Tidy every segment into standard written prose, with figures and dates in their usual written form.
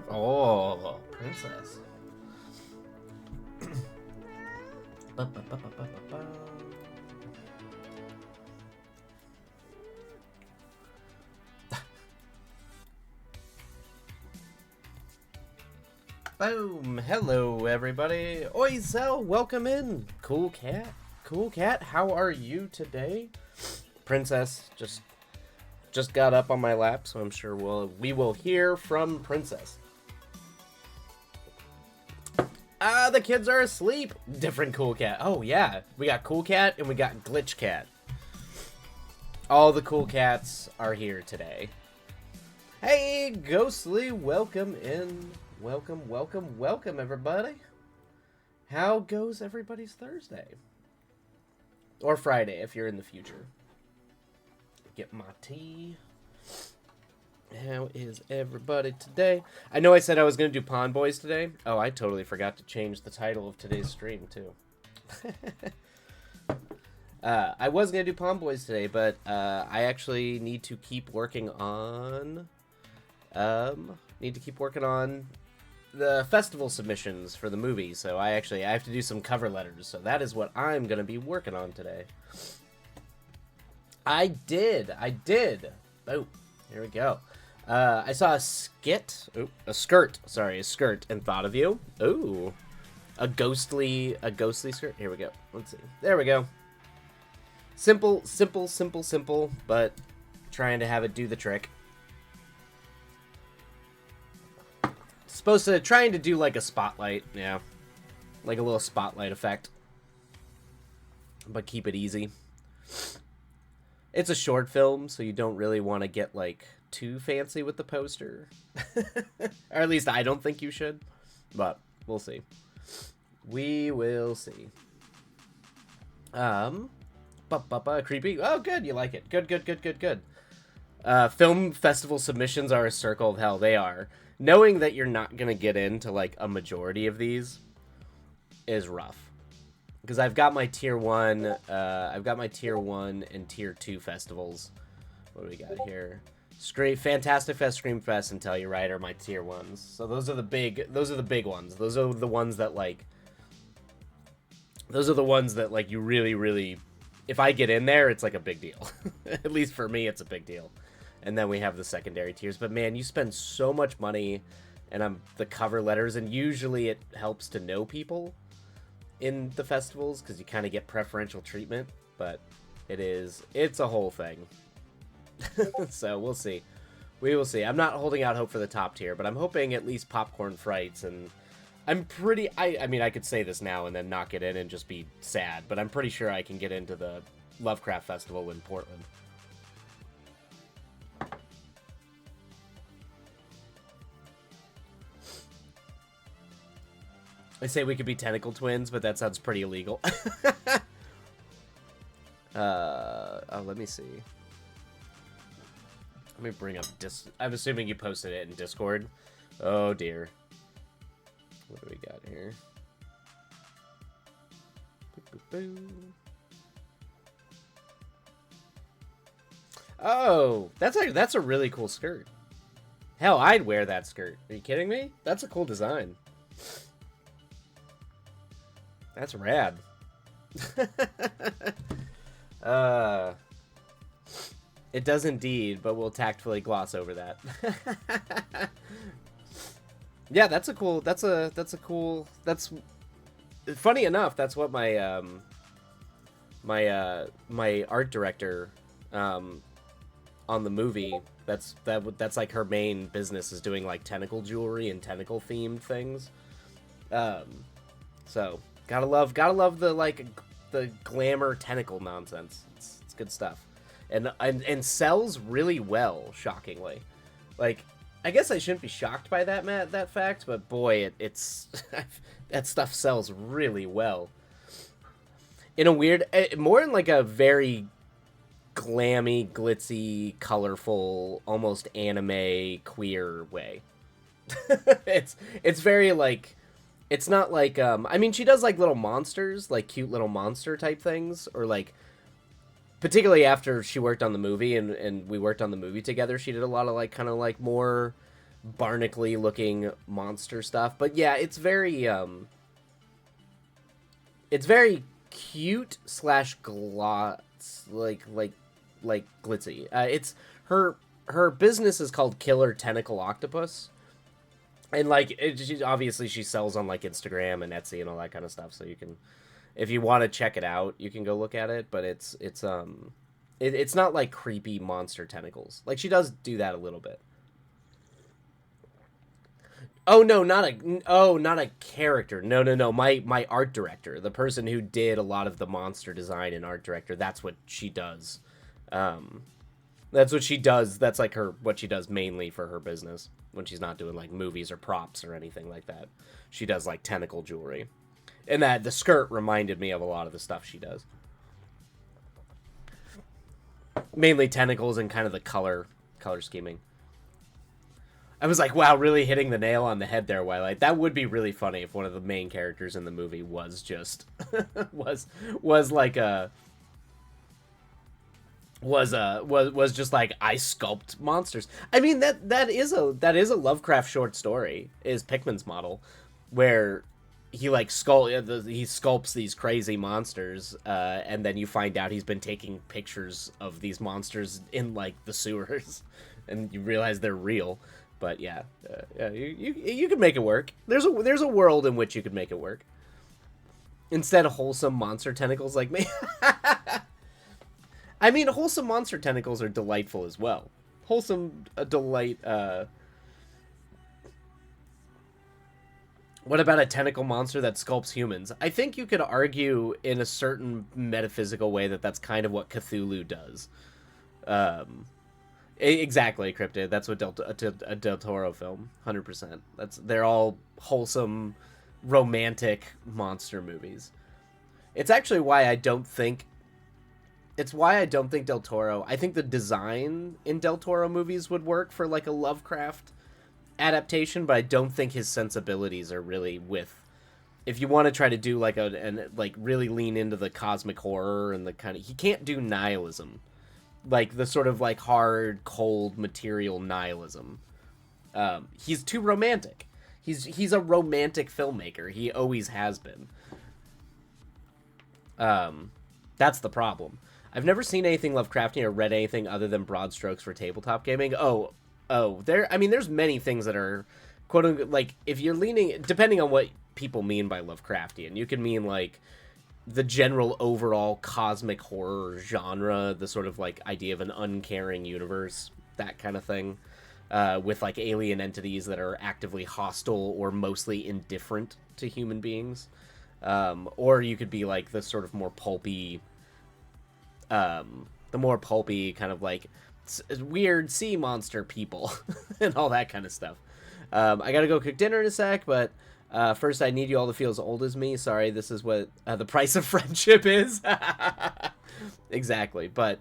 Oh, princess. Boom! Hello, everybody. Oi, Zell, welcome in. Cool cat. Cool cat, how are you today? Princess just got up on my lap, so I'm sure we will hear from Princess. The kids are asleep. Different Cool Cat. Oh, yeah. We got Cool Cat and we got Glitch Cat. All the cool cats are here today. Hey, Ghostly, welcome in. Welcome, everybody. How goes everybody's Thursday? Or Friday, if you're in the future. Get my tea. How is everybody today? I know I said I was going to do Pond Boys today. Oh, I totally forgot to change the title of today's stream, too. I was going to do Pond Boys today, but I actually need to keep working on... the festival submissions for the movie, so I have to do some cover letters, so that is what I'm going to be working on today. I did! Oh, here we go. I saw a skirt, and thought of you. Ooh, a ghostly skirt. Here we go. Let's see. There we go. Simple, but trying to have it do the trick. Trying to do like a spotlight, yeah. Like a little spotlight effect. But keep it easy. It's a short film, so you don't really want to get like too fancy with the poster. Or at least I don't think you should. But we'll see. We will see. Creepy. Oh, good. You like it. Good. Film festival submissions are a circle of hell. They are. Knowing that you're not going to get into like a majority of these is rough. Because I've got my tier 1, and tier 2 festivals. What do we got here? Fantastic Fest, Scream Fest, and Telluride are my tier 1s. So those are the big ones. Those are the ones that like you really, if I get in there, it's like a big deal. At least for me, it's a big deal. And then we have the secondary tiers. But man, you spend so much money and the cover letters, and usually it helps to know people in the festivals because you kind of get preferential treatment, but it's a whole thing. So we'll see. We will see. I'm not holding out hope for the top tier, but I'm hoping at least Popcorn Frights, and I'm pretty... I mean, I could say this now and then not get in and just be sad, but I'm pretty sure I can get into the Lovecraft Festival in Portland. I say we could be tentacle twins, but that sounds pretty illegal. Oh, let me see. Let me bring up I'm assuming you posted it in Discord. Oh, dear. What do we got here? Oh, that's a really cool skirt. Hell, I'd wear that skirt. Are you kidding me? That's a cool design. That's rad. It does indeed, but we'll tactfully gloss over that. Yeah, that's funny enough, that's what my my art director on the movie, that's like her main business, is doing like tentacle jewelry and tentacle themed things. So gotta love the glamour tentacle nonsense. It's good stuff, and sells really well, shockingly. Like, I guess I shouldn't be shocked by that fact, but boy, it's that stuff sells really well. In a weird, more in like a very glammy, glitzy, colorful, almost anime queer way. It's very like. It's not like, I mean, she does, like, little monsters, like, cute little monster type things, or, like, particularly after she worked on the movie, and we worked on the movie together, she did a lot of, like, kind of, like, more barnacle looking monster stuff. But yeah, it's very cute slash gloss, like glitzy. It's her business is called Killer Tentacle Octopus, and like obviously she sells on like Instagram and Etsy and all that kind of stuff. So you can, if you want to check it out, you can go look at it. But it's not like creepy monster tentacles. Like she does do that a little bit. Oh no, not a character. No. My art director, the person who did a lot of the monster design and art director, that's what she does. Um, that's what she does. That's like what she does mainly for her business when she's not doing like movies or props or anything like that. She does like tentacle jewelry. And that the skirt reminded me of a lot of the stuff she does. Mainly tentacles and kind of the color scheming. I was like, wow, really hitting the nail on the head there, Wildlight. That would be really funny if one of the main characters in the movie was just was like a was just like, I sculpt monsters. I mean, that is a Lovecraft short story, is Pickman's Model, where he like he sculpts these crazy monsters, and then you find out he's been taking pictures of these monsters in like the sewers, and you realize they're real. But yeah, you could make it work. There's a world in which you could make it work. Instead of wholesome monster tentacles like me. I mean, wholesome monster tentacles are delightful as well. Wholesome delight. What about a tentacle monster that sculpts humans? I think you could argue in a certain metaphysical way that that's kind of what Cthulhu does. Exactly, Cryptid. That's what a Del Toro film, 100%. They're all wholesome, romantic monster movies. It's actually why I don't think. It's why I don't think Del Toro. I think the design in Del Toro movies would work for like a Lovecraft adaptation, but I don't think his sensibilities are really with. If you want to try to do like like really lean into the cosmic horror and the kind of, he can't do nihilism. Like the sort of like hard, cold, material nihilism. He's too romantic. He's a romantic filmmaker. He always has been. That's the problem. I've never seen anything Lovecraftian or read anything other than broad strokes for tabletop gaming. There's many things that are quote unquote, like, if you're leaning, depending on what people mean by Lovecraftian, you can mean like the general overall cosmic horror genre, the sort of like idea of an uncaring universe, that kind of thing, with like alien entities that are actively hostile or mostly indifferent to human beings. Or you could be like the sort of more pulpy, kind of like weird sea monster people and all that kind of stuff. I gotta go cook dinner in a sec, but first I need you all to feel as old as me. Sorry, this is what the price of friendship is. Exactly, but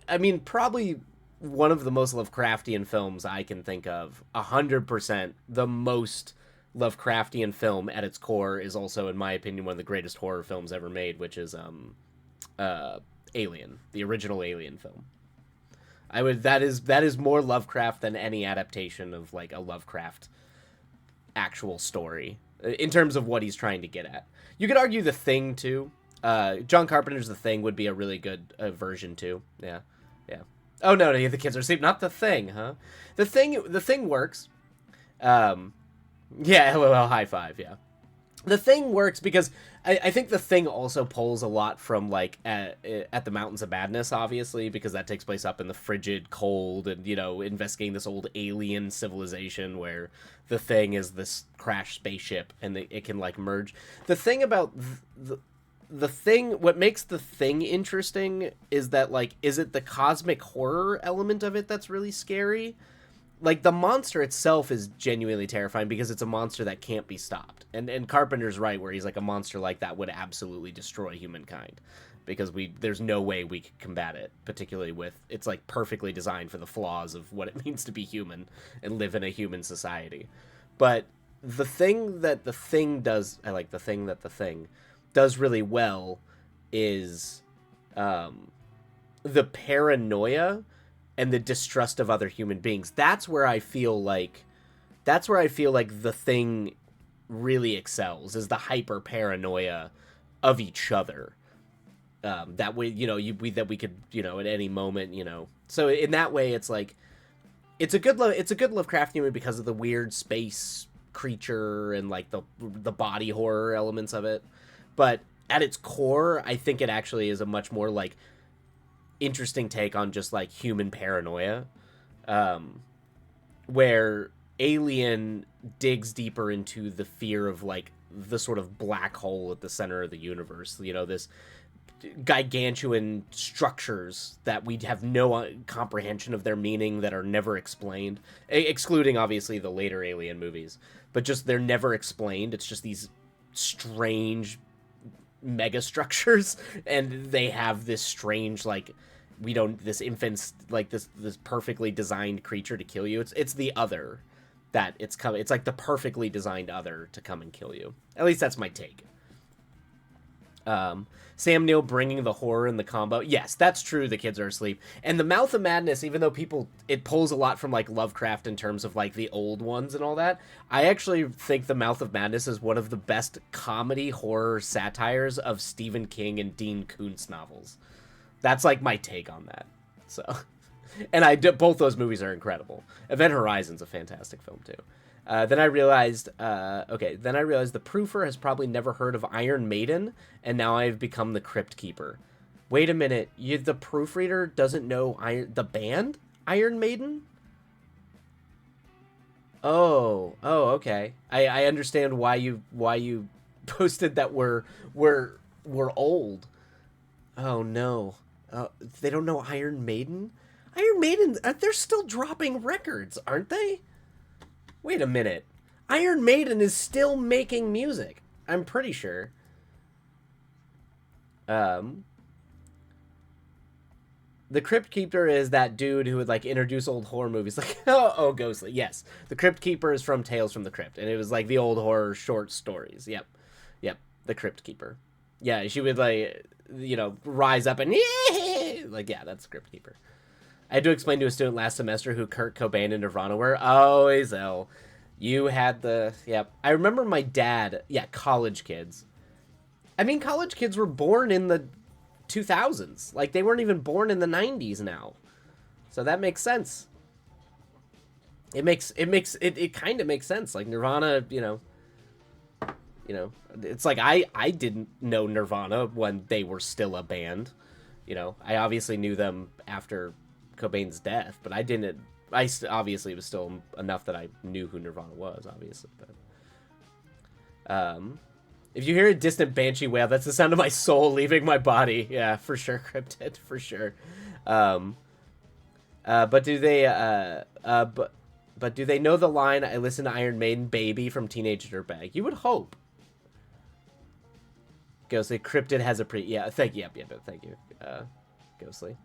I mean, probably one of the most Lovecraftian films I can think of, 100%, the most Lovecraftian film at its core, is also, in my opinion, one of the greatest horror films ever made, which is Alien, the original Alien film. That is more Lovecraft than any adaptation of like a Lovecraft actual story in terms of what he's trying to get at. You could argue The Thing too. John Carpenter's The Thing would be a really good version too. Yeah. Oh no, the kids are asleep. Not The Thing, huh? The Thing works. Yeah, LOL, high five. Yeah. The Thing works because I think The Thing also pulls a lot from like at the Mountains of Madness, obviously, because that takes place up in the frigid cold, and investigating this old alien civilization where the Thing is this crashed spaceship and it can like merge. The thing about the Thing, what makes The Thing interesting is that, like, is it the cosmic horror element of it that's really scary? Like, the monster itself is genuinely terrifying because it's a monster that can't be stopped. And Carpenter's right, where he's like, a monster like that would absolutely destroy humankind. Because there's no way we could combat it, particularly with, it's like perfectly designed for the flaws of what it means to be human and live in a human society. But the thing that The Thing does, I like the thing that The Thing does really well is the paranoia and the distrust of other human beings. That's where I feel like The Thing really excels, is the hyper paranoia of each other. That way, that we could, at any moment, So in that way, it's like, it's a good Lovecraftian movie because of the weird space creature and like the body horror elements of it. But at its core, I think it actually is a much more like interesting take on just like human paranoia, where Alien digs deeper into the fear of like the sort of black hole at the center of the universe. This gigantuan structures that we have no comprehension of their meaning, that are never explained, excluding obviously the later Alien movies, but just they're never explained. It's just these strange mega structures, and they have this strange like this infant's like this perfectly designed creature to kill you. It's the other that it's like the perfectly designed other to come and kill you. At least that's my take. Sam Neill bringing the horror in the combo. Yes, that's true. The kids are asleep. And the Mouth of Madness, even though it pulls a lot from like Lovecraft in terms of like the old ones and all that, I actually think the Mouth of Madness is one of the best comedy horror satires of Stephen King and Dean Koontz novels. That's like my take on that. So, and both those movies are incredible. Event Horizon's a fantastic film too. Then I realized the proofer has probably never heard of Iron Maiden, and now I've become the Crypt Keeper. Wait a minute, the proofreader doesn't know the band Iron Maiden? Oh, okay. I understand why you posted that we're old. Oh no, they don't know Iron Maiden. Iron Maiden, they're still dropping records, aren't they? Wait a minute. Iron Maiden is still making music. I'm pretty sure. The Crypt Keeper is that dude who would like introduce old horror movies. Like, oh, Ghostly. Yes. The Crypt Keeper is from Tales from the Crypt. And it was like the old horror short stories. Yep. The Crypt Keeper. Yeah, she would like, rise up and like, yeah, that's the Crypt Keeper. I had to explain to a student last semester who Kurt Cobain and Nirvana were. Oh, Azel. You had the... Yep. I remember my dad... Yeah, college kids. I mean, college kids were born in the 2000s. Like, they weren't even born in the 90s now. So that makes sense. It kind of makes sense. Like, Nirvana, it's like I didn't know Nirvana when they were still a band. I obviously knew them after Cobain's death, but I obviously it was still enough that I knew who Nirvana was, obviously. But if you hear a distant banshee wail, that's the sound of my soul leaving my body. Yeah, for sure, Cryptid, for sure. But do they but do they know the line "I listen to Iron Maiden, baby" from Teenage Dirtbag? You would hope. Ghostly, Cryptid has a thank you, thank you, Ghostly.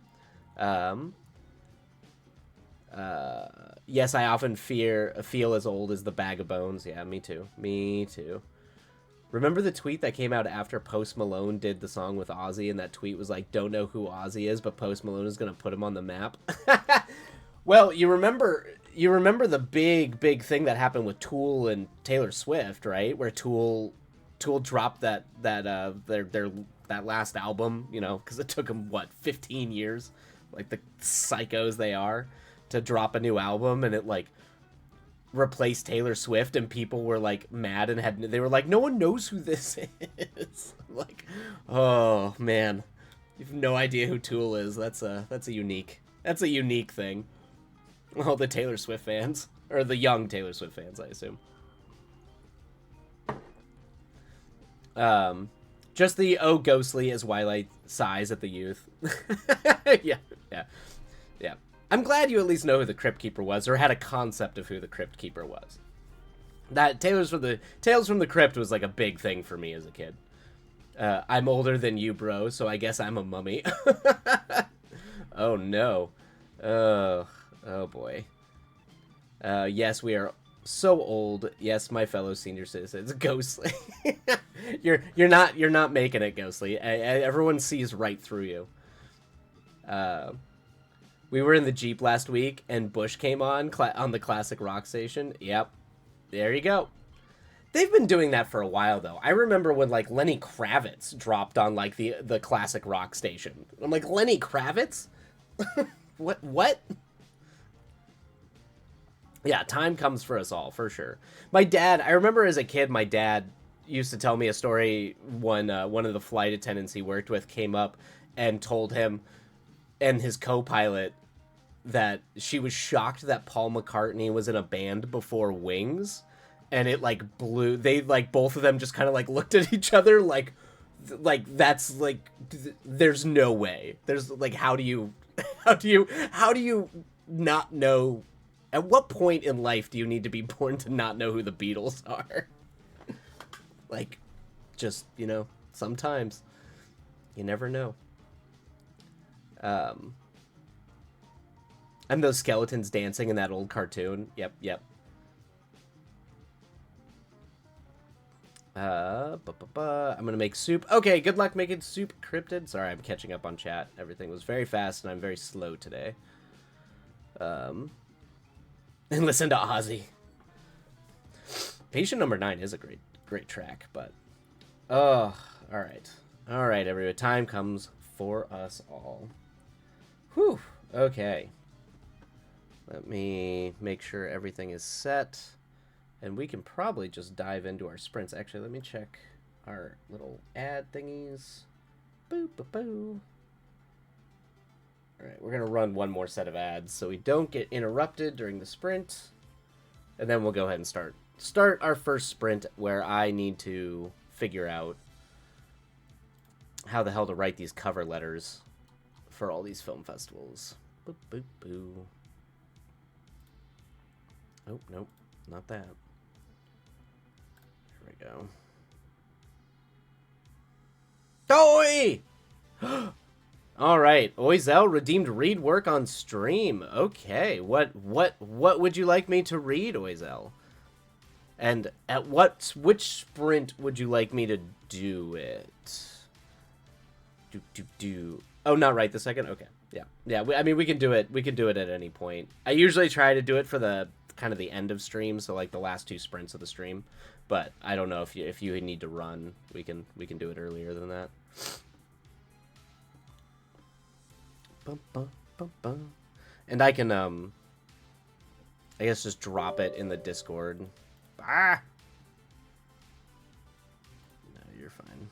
Yes, I often feel as old as the Bag of Bones. Yeah, me too. Remember the tweet that came out after Post Malone did the song with Ozzy, and that tweet was like, don't know who Ozzy is, but Post Malone is going to put him on the map? Well, you remember the big thing that happened with Tool and Taylor Swift, right? Where Tool dropped that last album, because it took them 15 years, like the psychos they are, to drop a new album, and it like replaced Taylor Swift, and people were like mad and they were like, no one knows who this is. Like, oh man, you have no idea who Tool is. That's a unique thing. All the Taylor Swift fans, or the young Taylor Swift fans, I assume. Just the ghostly as Twilight sighs at the youth. Yeah. I'm glad you at least know who the Crypt Keeper was, or had a concept of who the Crypt Keeper was. That Tales from the Crypt was like a big thing for me as a kid. I'm older than you, bro, so I guess I'm a mummy. Oh no. Oh boy. Yes, we are so old. Yes, my fellow senior citizens. Ghostly. You're not making it, Ghostly. Everyone sees right through you. We were in the Jeep last week, and Bush came on the classic rock station. Yep, there you go. They've been doing that for a while, though. I remember when, like, Lenny Kravitz dropped on, like, the classic rock station. I'm like, Lenny Kravitz? What? Yeah, time comes for us all, for sure. My dad, I remember as a kid, my dad used to tell me a story when one of the flight attendants he worked with came up and told him and his co-pilot that she was shocked that Paul McCartney was in a band before Wings, and it like blew. They like both of them just kind of like looked at each other like that's like there's no way. There's like how do you how do you not know? At what point in life do you need to be born to not know who the Beatles are? Like, just, you know, sometimes you never know. And those skeletons dancing in that old cartoon. Yep. I'm gonna make soup. Okay, good luck making soup, Cryptid. Sorry, I'm catching up on chat. Everything was very fast, and I'm very slow today. And listen to Ozzy. Patient Number 9 is a great track, but... Oh, alright. Alright, everybody. Time comes for us all. Whew. Okay. Let me make sure everything is set. And we can probably just dive into our sprints. Actually, let me check our little ad thingies. Boo, boo, boo. Alright, we're going to run one more set of ads so we don't get interrupted during the sprint. And then we'll go ahead and start our first sprint, where I need to figure out how the hell to write these cover letters for all these film festivals. Boop, boop, boo. Oh, nope, not that. Here we go. Oi! All right, Oizel redeemed read work on stream. Okay, what would you like me to read, Oizel? And at which sprint would you like me to do it? Oh, not right this second. Okay, yeah. I mean, we can do it. We can do it at any point. I usually try to do it for the kind of the end of stream, so like the last 2 sprints of the stream. But I don't know if you need to run, we can do it earlier than that. And I can I guess just drop it in the Discord. Ah. No, you're fine.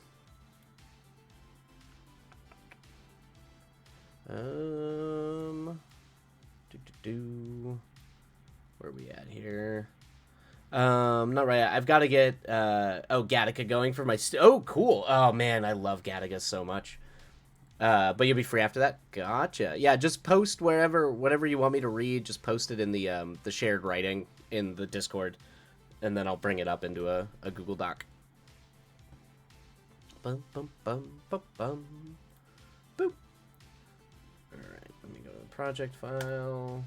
Where are we at here? Not right. I've got to get Gattaca going for my oh, cool. Oh man, I love Gattaca so much. But you'll be free after that. Gotcha. Yeah, just post whatever you want me to read. Just post it in the shared writing in the Discord, and then I'll bring it up into a Google Doc. Bum bum bum bum bum. Boop. All right, let me go to the project file.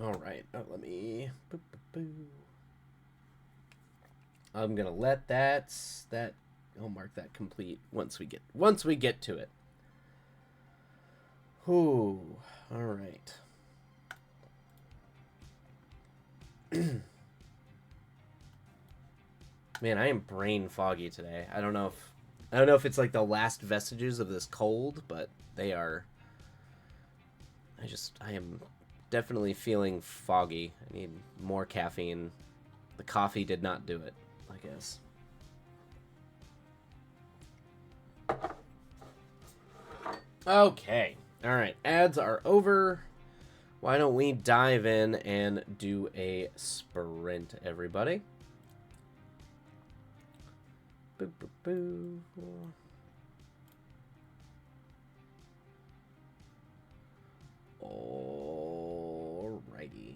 All right, let me. Boop, boop, boop. I'm gonna let that I'll mark that complete once we get to it. Ooh, all right. Man, I am brain foggy today. I don't know if it's like the last vestiges of this cold, but they are. I am definitely feeling foggy. I need more caffeine. The coffee did not do it, I guess. Okay. All right. Ads are over. Why don't we dive in and do a sprint, everybody? Boo, boo, boo. Alrighty.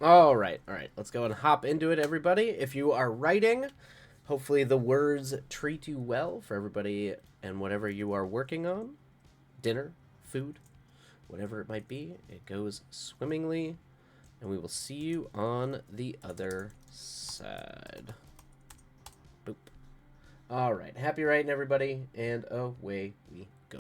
All right. Let's go and hop into it, everybody. If you are writing, hopefully the words treat you well for everybody and whatever you are working on. Dinner, food, whatever it might be. It goes swimmingly, and we will see you on the other side. All right, happy writing, everybody, and away we go.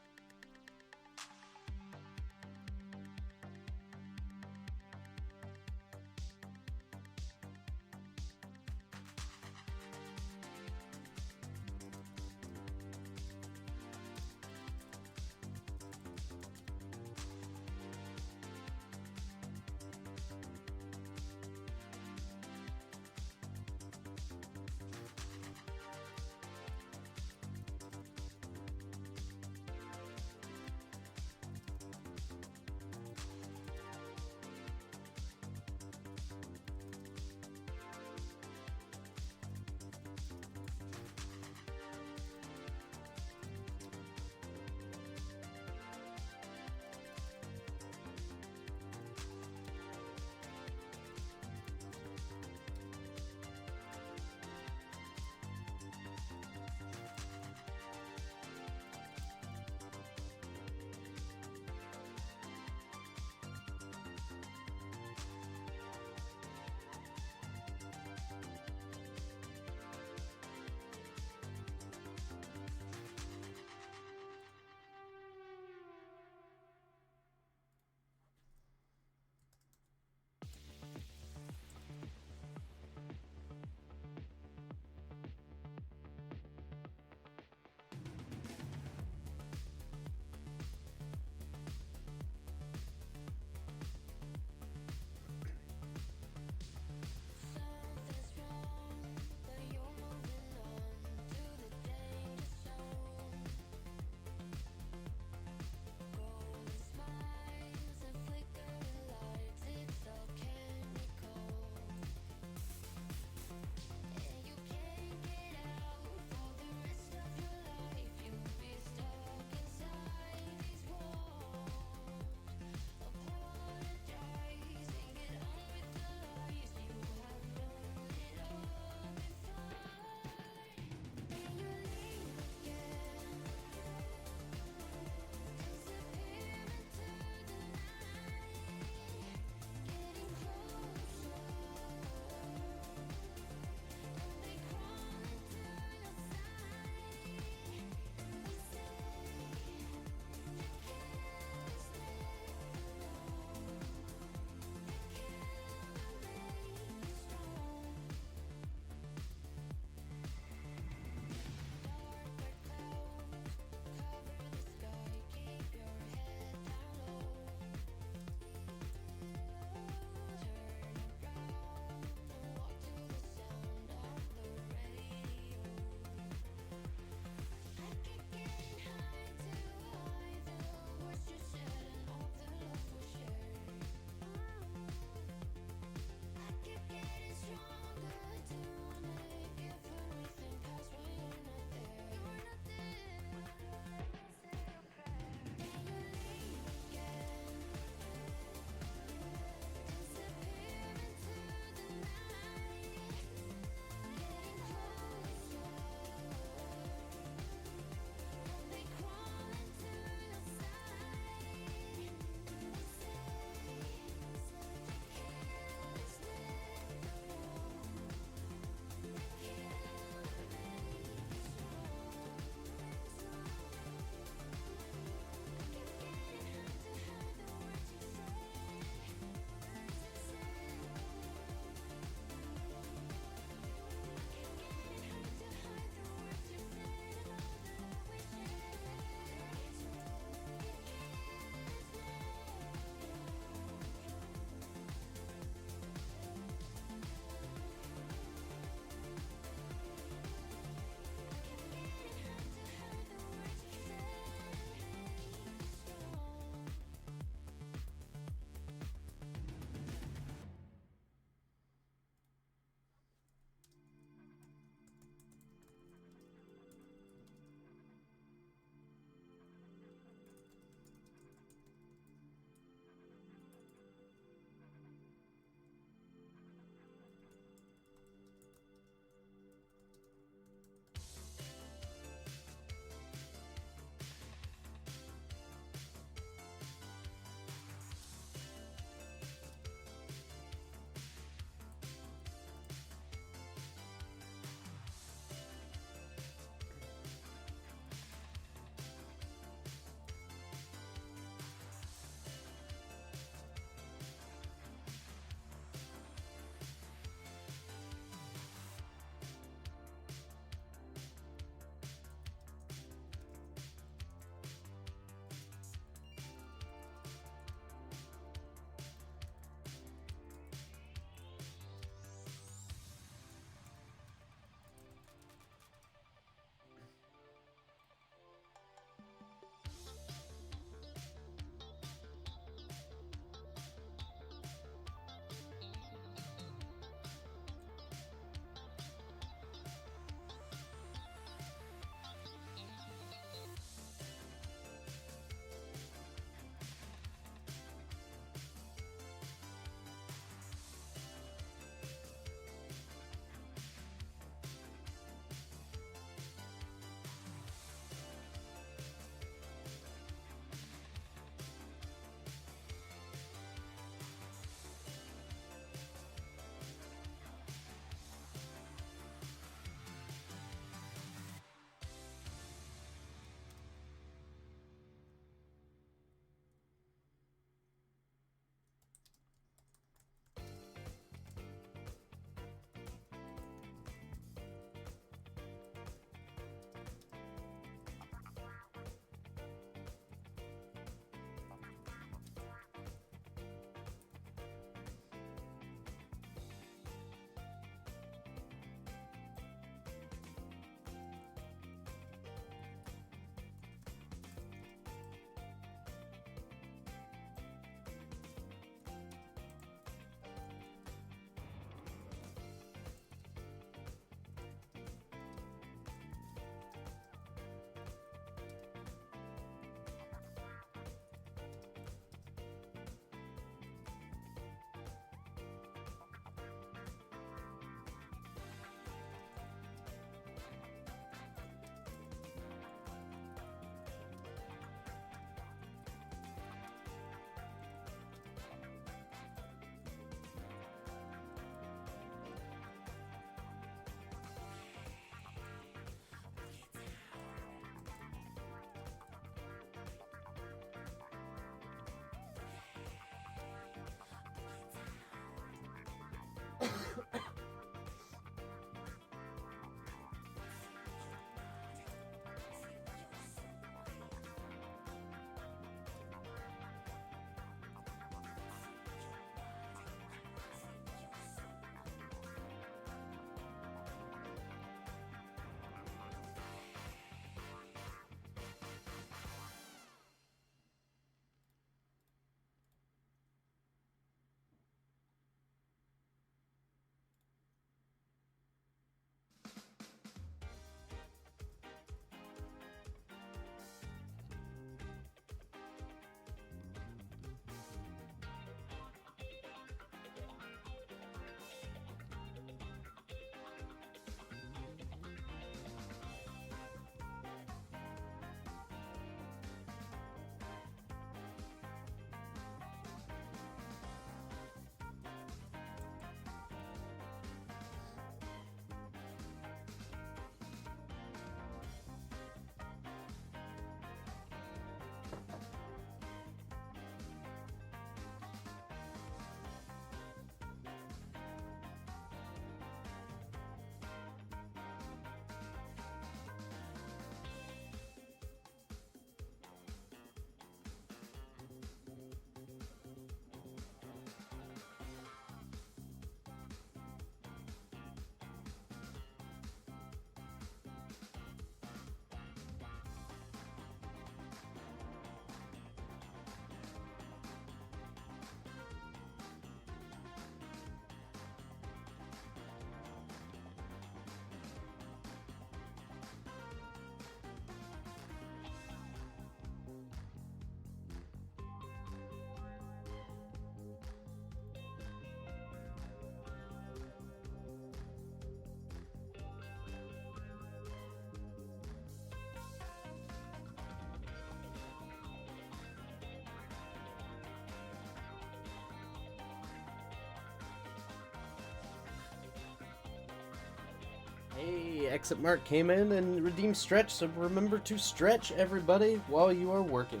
Hey, Exit Mark came in and redeemed stretch, so remember to stretch, everybody, while you are working.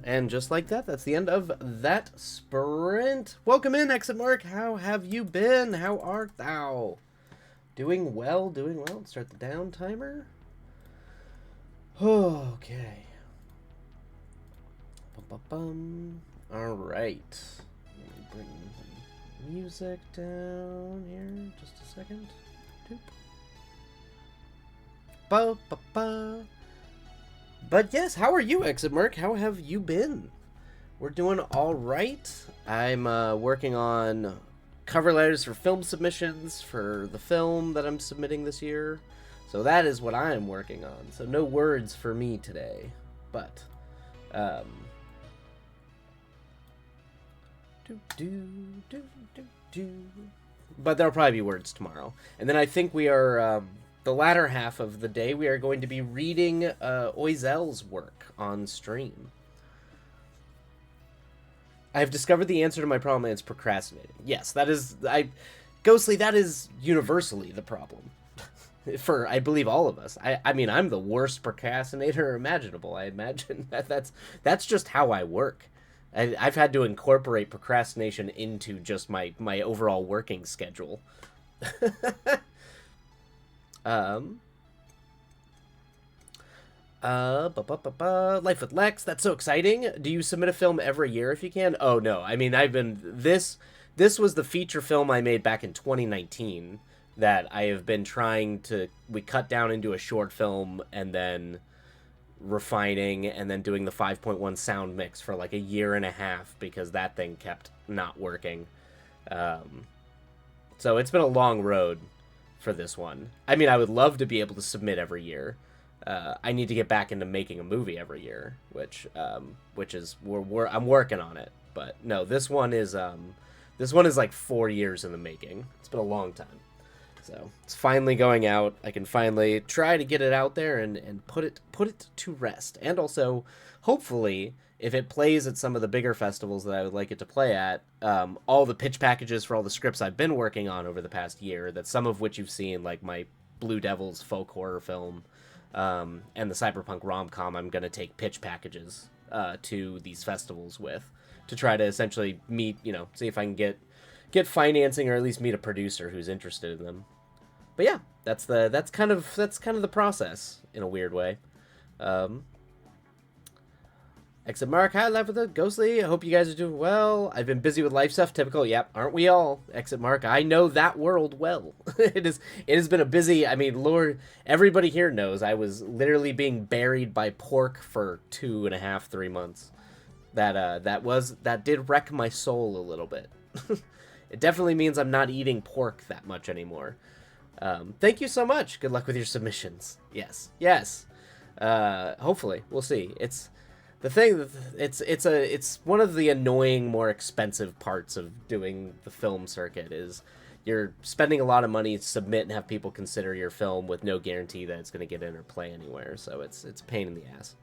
And just like that, that's the end of that sprint. Welcome in, Exit Mark. How have you been? How art thou? Doing well, doing well. Let's start the down timer. Okay. Bum. All right. Let me bring the music down here. Just a second. Doop. Ba. But yes, how are you, Exit Merc? How have you been? We're doing all right. I'm working on cover letters for film submissions for the film that I'm submitting this year. So that is what I'm working on. So no words for me today. But, but there'll probably be words tomorrow. And then I think we are, the latter half of the day, we are going to be reading Oizel's work on stream. I have discovered the answer to my problem, and it's procrastinating. Yes, that is... Ghostly, that is universally the problem. For, I believe, all of us. I mean, I'm the worst procrastinator imaginable, I imagine. That's just how I work. I've had to incorporate procrastination into just my overall working schedule. Life with Lex, that's so exciting. Do you submit a film every year if you can? Oh no, I mean, this was the feature film I made back in 2019 that I have been trying to, we cut down into a short film and then refining and then doing the 5.1 sound mix for like a year and a half because that thing kept not working. So it's been a long road for this one. I mean, I would love to be able to submit every year. I need to get back into making a movie every year, which is I'm working on it. But no, this one is like 4 years in the making. It's been a long time, so it's finally going out. I can finally try to get it out there and put it to rest. And also, hopefully, if it plays at some of the bigger festivals that I would like it to play at, all the pitch packages for all the scripts I've been working on over the past year, that some of which you've seen, like my Blue Devils folk horror film. And the cyberpunk rom-com, I'm going to take pitch packages to these festivals with to try to essentially meet, see if I can get financing or at least meet a producer who's interested in them. But yeah, that's kind of the process in a weird way. Exit Mark, hi, Life with the Ghostly. I hope you guys are doing well. I've been busy with life stuff, typical. Yep, aren't we all? Exit Mark, I know that world well. It has been a busy, I mean, Lord, everybody here knows I was literally being buried by pork for 2.5, 3 months. That did wreck my soul a little bit. It definitely means I'm not eating pork that much anymore. Thank you so much. Good luck with your submissions. Yes. Hopefully, we'll see. The thing, it's one of the annoying, more expensive parts of doing the film circuit is you're spending a lot of money to submit and have people consider your film with no guarantee that it's going to get in or play anywhere. So it's a pain in the ass.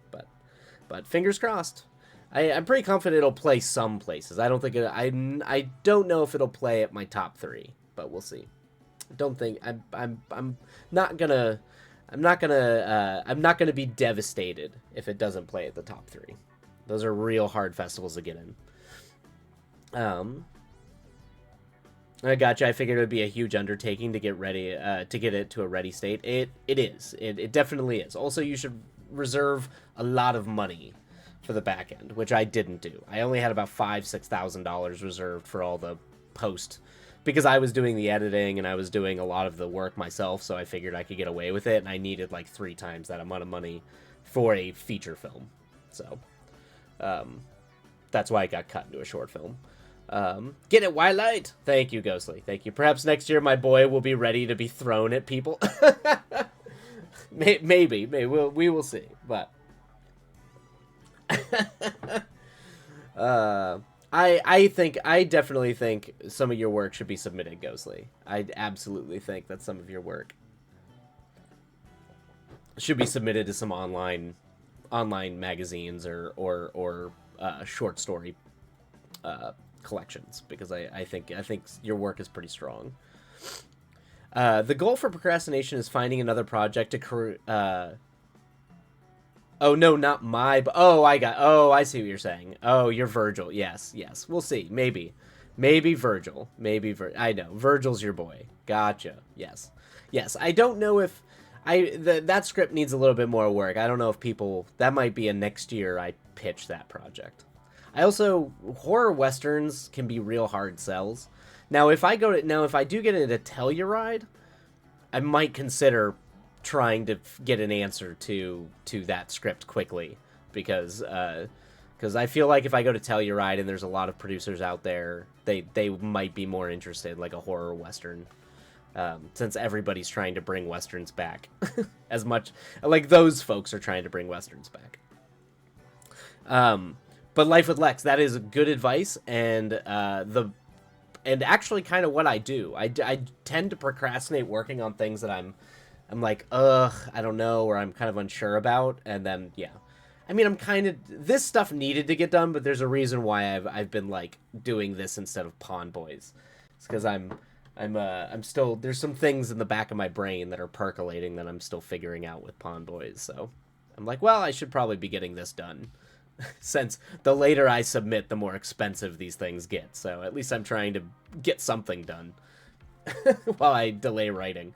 But fingers crossed. I'm pretty confident it'll play some places. I don't think I don't know if it'll play at my top 3, but we'll see. I don't think I'm not gonna be devastated if it doesn't play at the top 3. Those are real hard festivals to get in. I gotcha. I figured it would be a huge undertaking to get ready, to get it to a ready state. It is. It definitely is. Also, you should reserve a lot of money for the back end, which I didn't do. I only had about $5,000-$6,000 reserved for all the post, because I was doing the editing and I was doing a lot of the work myself, so I figured I could get away with it, and I needed like 3 times that amount of money for a feature film. So, that's why I got cut into a short film. Get it, Wildlight! Thank you, Ghostly. Thank you. Perhaps next year my boy will be ready to be thrown at people. Maybe. We will see. But I definitely think some of your work should be submitted, Ghostly. I absolutely think that some of your work should be submitted to some online magazines or short story collections, because I think your work is pretty strong. The goal for procrastination is finding another project to oh, no, not my... Oh, I see what you're saying. Oh, you're Virgil. Yes. We'll see. Maybe Virgil. I know. Virgil's your boy. Gotcha. Yes. I don't know if... that script needs a little bit more work. I don't know if people... That might be a next year I pitch that project. I also... Horror westerns can be real hard sells. Now, if I do get into Telluride, I might consider trying to get an answer to that script quickly, because I feel like if I go to Telluride and there's a lot of producers out there, they might be more interested, like a horror western, since everybody's trying to bring westerns back. As much like those folks are trying to bring westerns back. But Life with Lex, that is good advice, and actually kind of what I do. I tend to procrastinate working on things that I'm like, I don't know, or I'm kind of unsure about, and then, yeah. I mean, this stuff needed to get done, but there's a reason why I've been, like, doing this instead of Pawn Boys. It's because I'm still, there's some things in the back of my brain that are percolating that I'm still figuring out with Pawn Boys, so I'm like, well, I should probably be getting this done. Since the later I submit, the more expensive these things get, so at least I'm trying to get something done while I writing.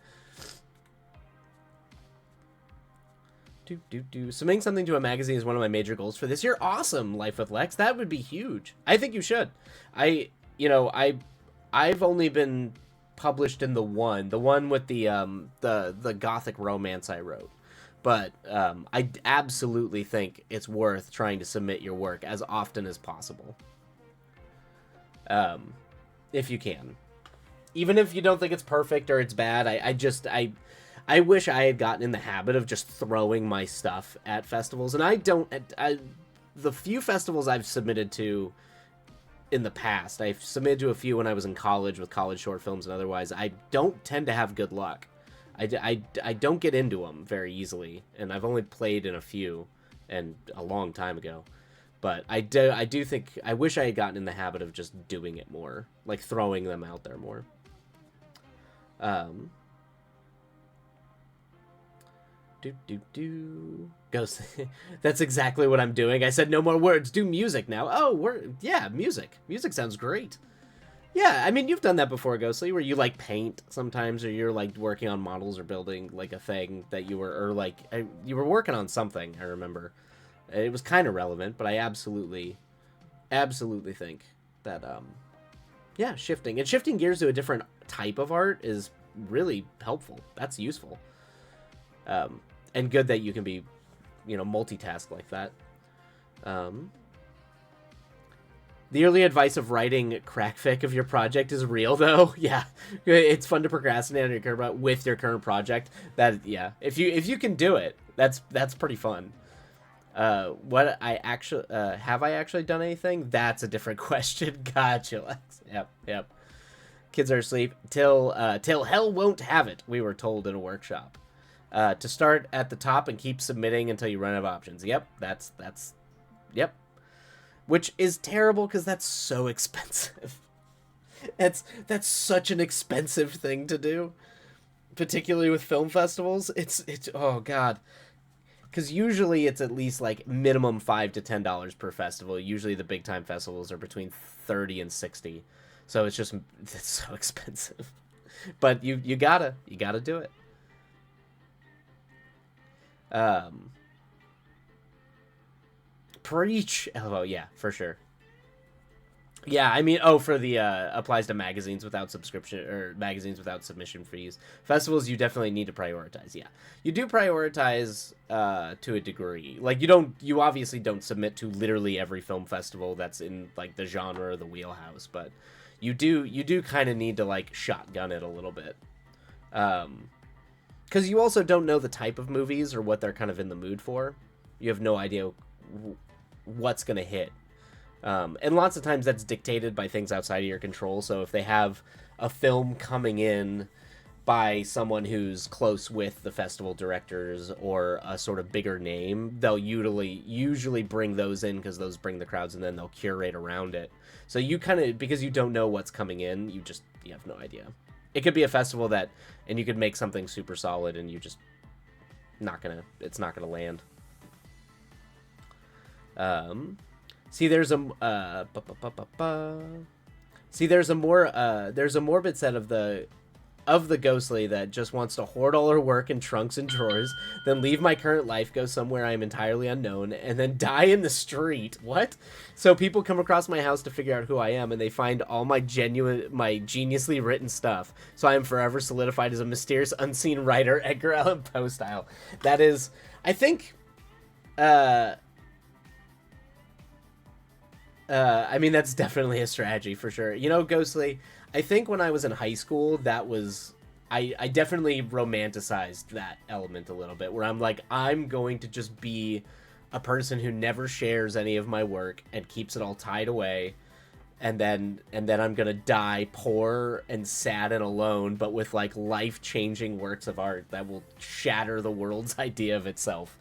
Submitting something to a magazine is one of my major goals for this year. Awesome, Life with Lex. That would be huge. I think you should. I've only been published in the one with the gothic romance I wrote. But I absolutely think it's worth trying to submit your work as often as possible. If you can. Even if you don't think it's perfect or it's bad, I wish I had gotten in the habit of just throwing my stuff at festivals. And the few festivals I've submitted to in the past, I've submitted to a few when I was in college with college short films and otherwise, I don't tend to have good luck. I don't get into them very easily, and I've only played in a few, and a long time ago. But I do think, I wish I had gotten in the habit of just doing it more, like throwing them out there more. Ghost. That's exactly what I'm doing. I said no more words. Do music now. Oh, yeah, music. Music sounds great. Yeah, I mean, you've done that before, Ghostly, where you, like, paint sometimes, or you're, like, working on models or building, like, a thing that you were, or, like, you were working on something, I remember. It was kind of relevant, but I absolutely think that, yeah, shifting gears to a different type of art is really helpful. That's useful. And good that you can be, multitask like that. The early advice of writing crackfic of your project is real, though. Yeah, it's fun to procrastinate on your current with your current project. Yeah, if you can do it, that's pretty fun. What I actually have I actually done anything? That's a different question. Gotcha, Lex. Yep. Kids are asleep till hell won't have it. We were told in a workshop. To start at the top and keep submitting until you run out of options. Yep, that's yep. Which is terrible because that's so expensive. That's such an expensive thing to do, particularly with film festivals. It's oh god, because usually it's at least like minimum $5 to $10 per festival. Usually the big time festivals are between 30 and 60, so it's so expensive. But you gotta do it. Preach. Oh yeah, for sure. Yeah, I mean, for the applies to magazines without subscription or magazines without submission fees. Festivals, you definitely need to prioritize. Yeah, you do prioritize to a degree. Like you obviously don't submit to literally every film festival that's in like the genre or the wheelhouse, but you do kind of need to like shotgun it a little bit. Because you also don't know the type of movies or what they're kind of in the mood for. You have no idea what's going to hit. And lots of times that's dictated by things outside of your control. So if they have a film coming in by someone who's close with the festival directors or a sort of bigger name, they'll usually bring those in because those bring the crowds, and then they'll curate around it. So you kind of, because you don't know what's coming in, you have no idea. It could be a festival and you could make something super solid, and it's not gonna land. See, there's a morbid set of the Ghostly that just wants to hoard all her work in trunks and drawers, then leave my current life, go somewhere I am entirely unknown, and then die in the street. What? So people come across my house to figure out who I am, and they find all my geniusly written stuff. So I am forever solidified as a mysterious, unseen writer, Edgar Allan Poe style. That is, I think, I mean, that's definitely a strategy for sure. You know, Ghostly, I think when I was in high school, I definitely romanticized that element a little bit, where I'm like, I'm going to just be a person who never shares any of my work and keeps it all tied away, and then I'm gonna die poor and sad and alone, but with like life-changing works of art that will shatter the world's idea of itself.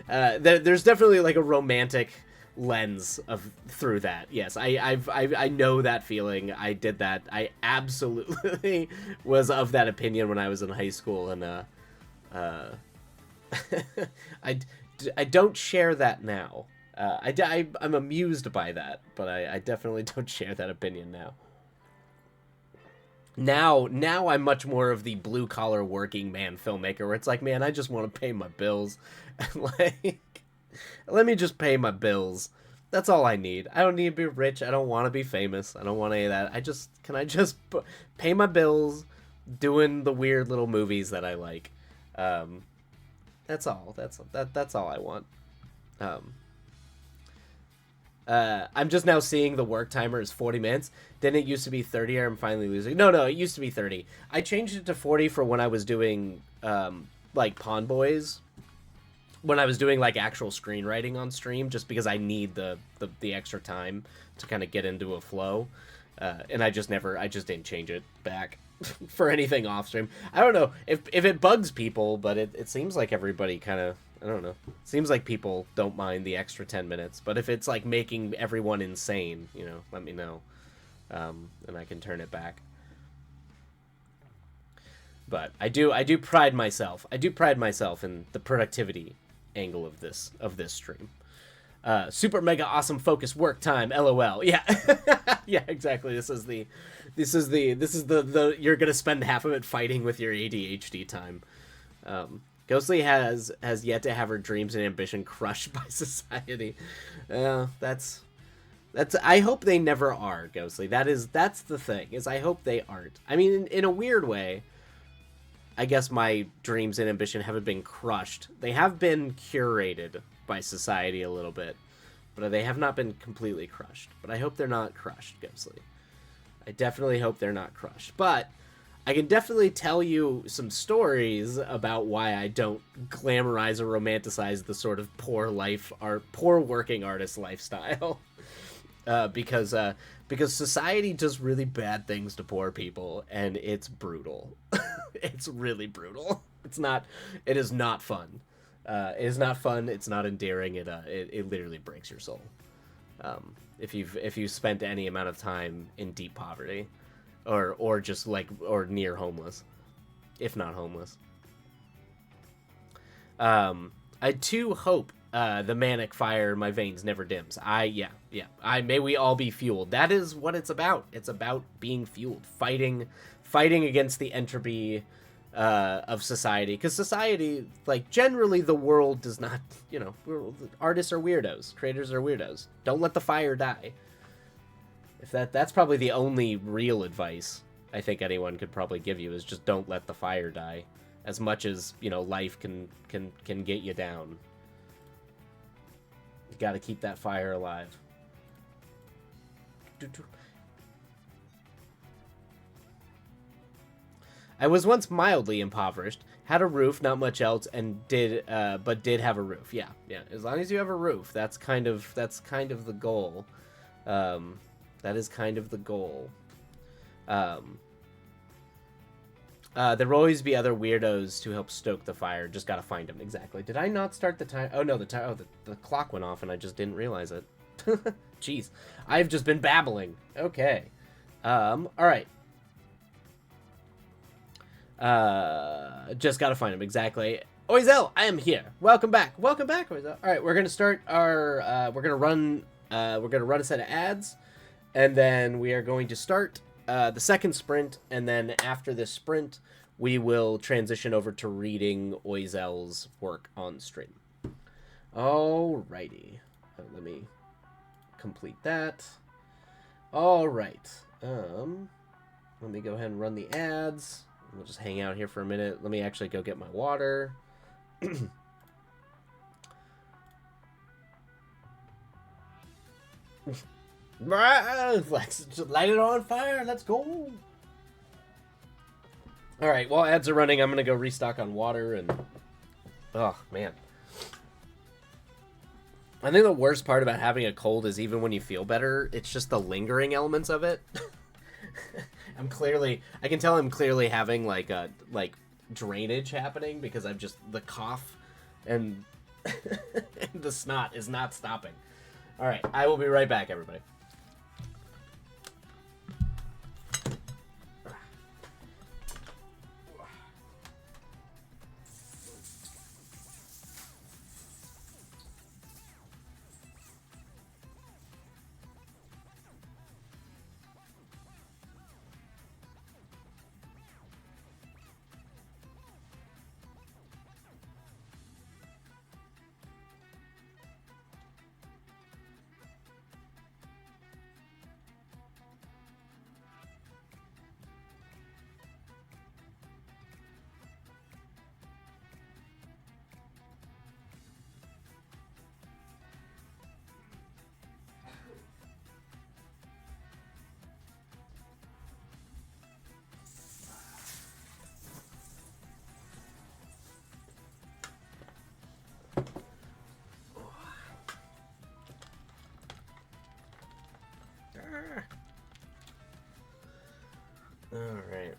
There's definitely like a romantic lens through that. Yes, I know that feeling. I did that. I absolutely was of that opinion when I was in high school, and I don't share that now. I'm amused by that, but I definitely don't share that opinion now. Now I'm much more of the blue collar working man filmmaker, where it's like, man, I just want to pay my bills, and like, let me just pay my bills. That's all I need. I don't need to be rich. I don't want to be famous. I don't want any of that. Can I just pay my bills, doing the weird little movies that I like. That's all. That's all I want. I'm just now seeing the work timer is 40 minutes. Then it used to be 30, or I'm finally losing. No, it used to be 30. I changed it to 40 for when I was doing, like, Pawn Boys. When I was doing, like, actual screenwriting on stream, just because I need the extra time to kind of get into a flow. And I just didn't change it back for anything off stream. I don't know if it bugs people, but it seems like everybody kind of, I don't know. Seems like people don't mind the extra 10 minutes, but if it's like making everyone insane, let me know. And I can turn it back. But I do pride myself. I do pride myself in the productivity angle of this stream. Super mega awesome focus work time, LOL. Yeah. Yeah, exactly. This is the you're going to spend half of it fighting with your ADHD time. Ghostly has yet to have her dreams and ambition crushed by society. That's I hope they never are, Ghostly. That's the thing, is I hope they aren't. I mean, in a weird way, I guess my dreams and ambition haven't been crushed. They have been curated by society a little bit, but they have not been completely crushed. But I hope they're not crushed, Ghostly. I definitely hope they're not crushed. But I can definitely tell you some stories about why I don't glamorize or romanticize the sort of poor working artist lifestyle. Because society does really bad things to poor people, and it's brutal. It's really brutal. It is not fun. It is not fun. It's not endearing. It literally breaks your soul. If you've spent any amount of time in deep poverty, or just or near homeless, if not homeless. I too hope the manic fire in my veins never dims. May we all be fueled. That is what it's about. It's about being fueled, fighting against the entropy of society. Because society, like, generally the world does not, artists are weirdos, creators are weirdos. Don't let the fire die. If that's probably the only real advice I think anyone could probably give you, is just don't let the fire die. As much as, life can get you down. You gotta keep that fire alive. I was once mildly impoverished, Had a roof, not much else, and but did have a roof. Yeah, yeah. As long as you have a roof, that's kind of the goal. That is kind of the goal. There will always be other weirdos to help stoke the fire. Just gotta find them. Exactly. Did I not start the time? Oh no, the time. Oh, the clock went off, and I just didn't realize it. Jeez, I've just been babbling. Okay. All right. Just gotta find him. Exactly. Oizel, I am here. Welcome back. Welcome back, Oizel. All right, we're gonna start our. We're gonna run a set of ads, and then we are going to start the second sprint, and then after this sprint, we will transition over to reading Oizel's work on stream. Alrighty. Let me complete that. All right. Let me go ahead and run the ads. We'll just hang out here for a minute. Let me actually go get my water. Let's just light it on fire. Let's go. All right. While ads are running, I'm going to go restock on water. And oh, man. I think the worst part about having a cold is even when you feel better, it's just the lingering elements of it. I can tell I'm clearly having like drainage happening because I'm just the cough and the snot is not stopping. All right, I will be right back, everybody. Alright.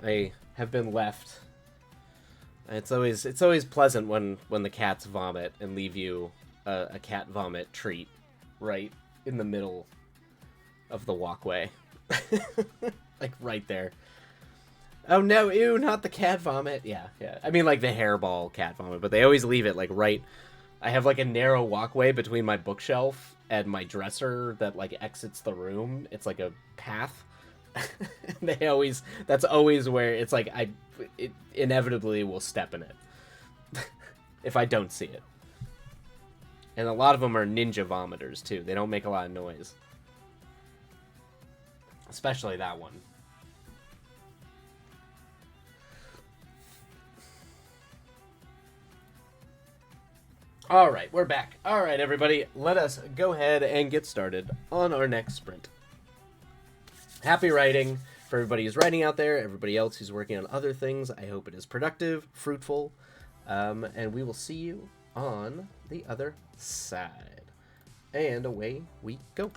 I have been left. It's always pleasant when the cats vomit and leave you a cat vomit treat right in the middle of the walkway. Like right there. Oh no, ew, not the cat vomit. Yeah, yeah. I mean like the hairball cat vomit, but they always leave it like right. I have like a narrow walkway between my bookshelf and my dresser that like exits the room. It's like a path. That's always where it's like it inevitably will step in it if I don't see it. And a lot of them are ninja vomiters too. They don't make a lot of noise. Especially that one. Alright, we're back. Alright, everybody, let us go ahead and get started on our next sprint. Happy writing for everybody who's writing out there, everybody else who's working on other things. I hope it is productive, fruitful, and we will see you on the other side. And away we go.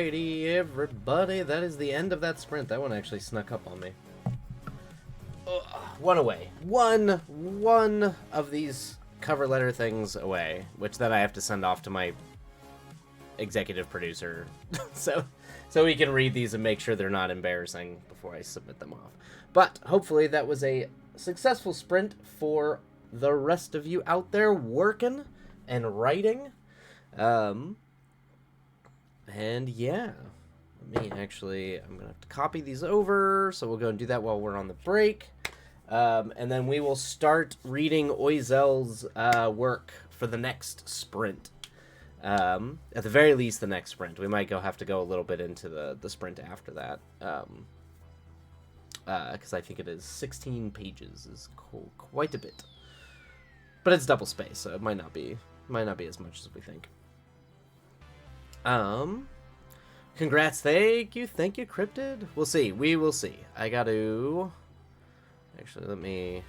Alrighty, everybody, that is the end of that sprint. That one actually snuck up on me. One away. One of these cover letter things away, which then I have to send off to my executive producer, so we can read these and make sure they're not embarrassing before I submit them off. But hopefully that was a successful sprint for the rest of you out there working and writing. And yeah, I'm gonna have to copy these over, so we'll go and do that while we're on the break. And then we will start reading Oizel's work for the next sprint. At the very least, the next sprint. We might have to go a little bit into the sprint after that. Because I think it is 16 pages, is quite a bit. But it's double space, so it might not be as much as we think. Congrats, thank you, Cryptid. We'll see, we will see. I gotta... Actually, let me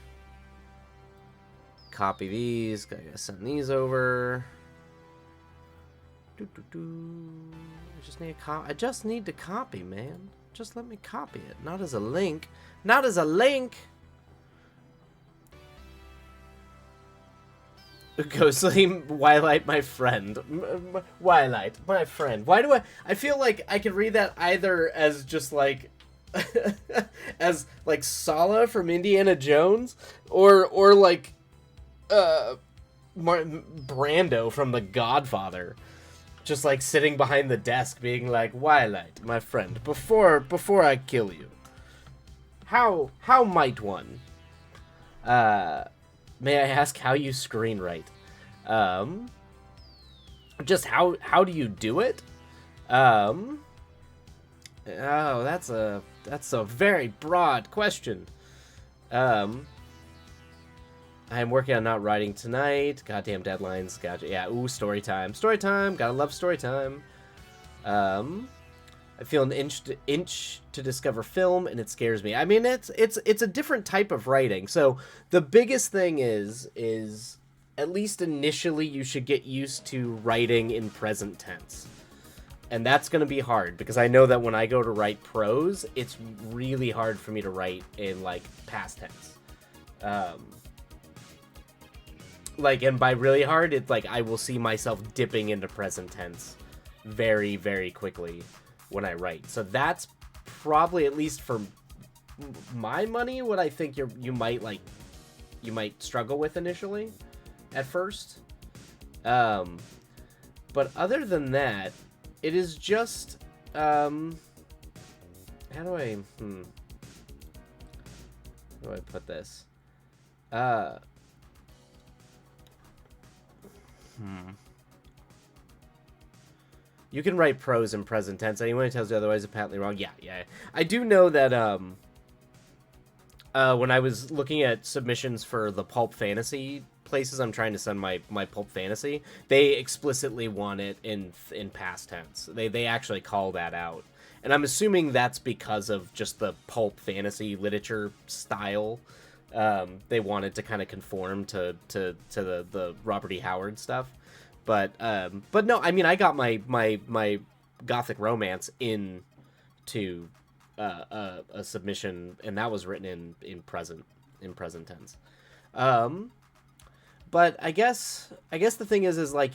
copy these. I gotta send these over. I just need to copy, man. Just let me copy it. Not as a link. Not as a link! Ghostly Wildlight, my friend. Wildlight, my friend. Why do I feel like I could read that either as just like... as like Sala from Indiana Jones, or like Brando from The Godfather, just like sitting behind the desk being like, Wildlight, my friend, before I kill you, how might one, may I ask how you screenwrite? Just how do you do it? Oh, that's a very broad question. I am working on not writing tonight. Goddamn deadlines. Gotcha. Yeah. Ooh, story time. Story time. Gotta love story time. I feel an inch to discover film, and it scares me. I mean, it's a different type of writing. So the biggest thing is at least initially you should get used to writing in present tense. And that's going to be hard, because I know that when I go to write prose, it's really hard for me to write in, like, past tense. And by really hard, it's like I will see myself dipping into present tense very, very quickly when I write. So that's probably, at least for my money, what I think you might struggle with initially, at first. But other than that, it is just, how do I put this? You can write prose in present tense. Anyone who tells you otherwise is patently wrong. Yeah. I do know that, when I was looking at submissions for the Pulp Fantasy places I'm trying to send my Pulp Fantasy, they explicitly want it in past tense. They actually call that out. And I'm assuming that's because of just the Pulp Fantasy literature style. They wanted to kind of conform to the Robert E. Howard stuff. But no, I mean, I got my Gothic romance into a submission, and that was written in present tense. But I guess the thing is like,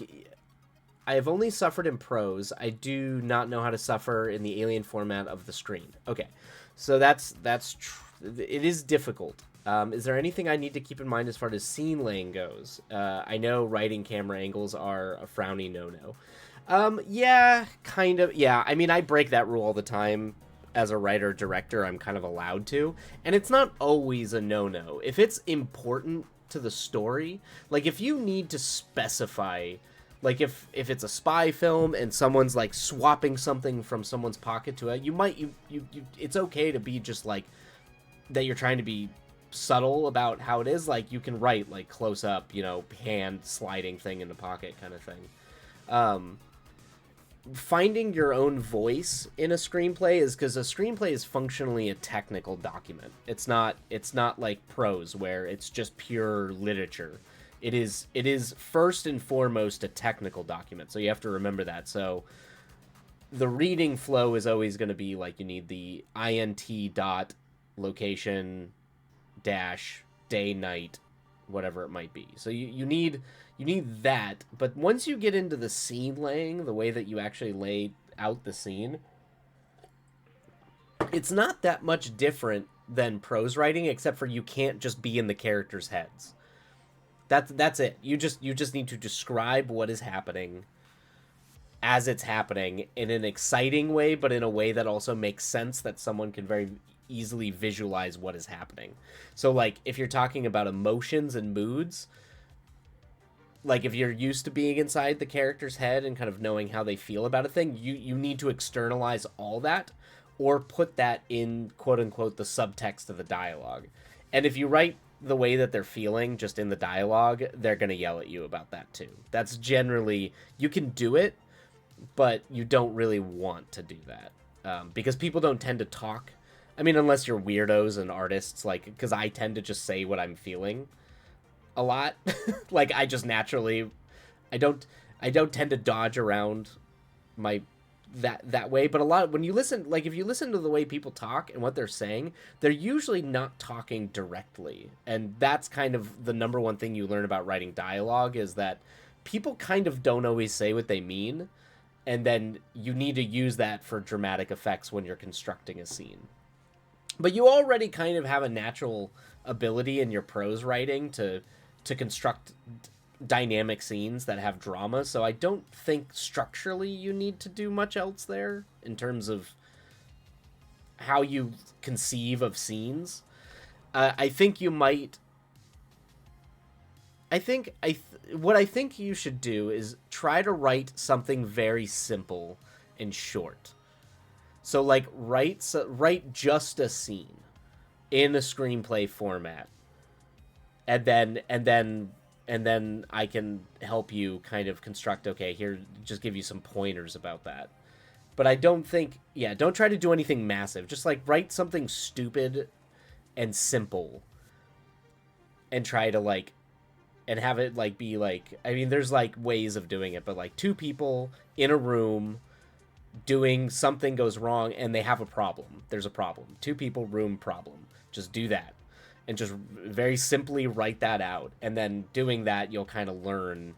I have only suffered in prose. I do not know how to suffer in the alien format of the screen. Okay, so it is difficult. Is there anything I need to keep in mind as far as scene laying goes? I know writing camera angles are a frowny no-no. Yeah, kind of. Yeah, I mean, I break that rule all the time. As a writer-director, I'm kind of allowed to. And it's not always a no-no. If it's important to the story, like if you need to specify, like if it's a spy film and someone's like swapping something from someone's pocket to it, you it's okay to be just like that, you're trying to be subtle about how it is. Like you can write like close up, hand sliding thing in the pocket kind of thing. Finding your own voice in a screenplay is because a screenplay is functionally a technical document. It's not like prose where it's just pure literature. It is first and foremost a technical document. So you have to remember that. So the reading flow is always going to be like you need the int dot location dash day night, whatever it might be. So you need that. But once you get into the scene laying, the way that you actually lay out the scene, it's not that much different than prose writing, except for you can't just be in the characters' heads. That's it. You just need to describe what is happening as it's happening in an exciting way, but in a way that also makes sense, that someone can very easily visualize what is happening. So like if you're talking about emotions and moods, like if you're used to being inside the character's head and kind of knowing how they feel about a thing, you need to externalize all that, or put that in quote unquote the subtext of the dialogue. And if you write the way that they're feeling just in the dialogue, they're going to yell at you about that too. That's generally, you can do it, but you don't really want to do that, because people don't tend to talk. I mean, unless you're weirdos and artists, like, because I tend to just say what I'm feeling a lot. Like I just naturally, I don't tend to dodge around my that way. But a lot, when you listen, like if you listen to the way people talk and what they're saying, they're usually not talking directly. And that's kind of the number one thing you learn about writing dialogue, is that people kind of don't always say what they mean, and then you need to use that for dramatic effects when you're constructing a scene. But you already kind of have a natural ability in your prose writing to construct dynamic scenes that have drama, so I don't think structurally you need to do much else there in terms of how you conceive of scenes. I think you might. What I think you should do is try to write something very simple and short. So like write just a scene in a screenplay format, and then I can help you kind of construct, okay, here, just give you some pointers about that. But I don't think, don't try to do anything massive. Just like write something stupid and simple, and try to like, and have it like be like, I mean, there's like ways of doing it, but like two people in a room doing something goes wrong and they have a problem. There's a problem. Two people, room, problem. Just do that. And just very simply write that out. And then doing that, you'll kind of learn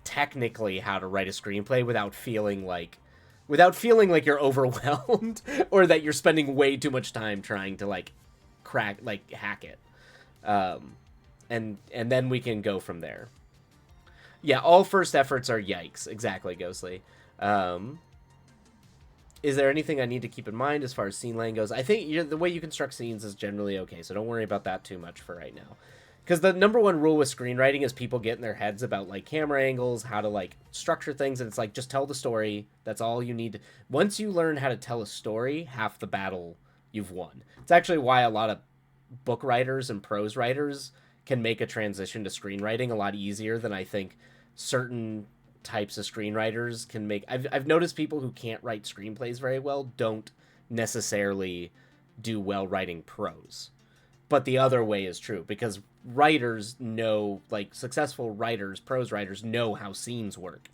technically how to write a screenplay without feeling like you're overwhelmed or that you're spending way too much time trying to like hack it. And then we can go from there. Yeah, all first efforts are yikes. Exactly, Ghostly. Is there anything I need to keep in mind as far as scene laying goes? I think the way you construct scenes is generally okay, so don't worry about that too much for right now. Because the number one rule with screenwriting is people get in their heads about like camera angles, how to like structure things, and it's like, just tell the story. That's all you need. Once you learn how to tell a story, half the battle you've won. It's actually why a lot of book writers and prose writers can make a transition to screenwriting a lot easier than I think certain types of screenwriters can make. I've noticed people who can't write screenplays very well don't necessarily do well writing prose. But the other way is true, because writers know, like successful writers, prose writers know how scenes work.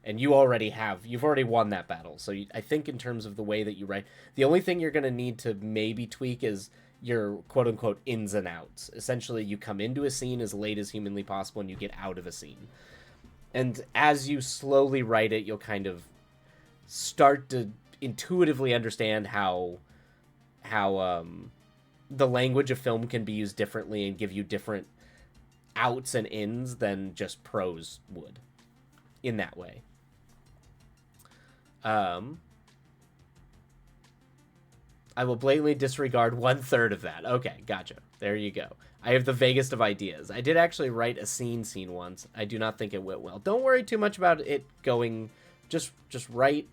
And you've already won that battle. So I think in terms of the way that you write, the only thing you're going to need to maybe tweak is your quote unquote ins and outs. Essentially, you come into a scene as late as humanly possible and you get out of a scene. And as you slowly write it, you'll kind of start to intuitively understand how the language of film can be used differently and give you different outs and ins than just prose would in that way. I will blatantly disregard 1/3 of that. Okay, gotcha. There you go. I have the vaguest of ideas. I did actually write a scene once. I do not think it went well. Don't worry too much about it going. Just write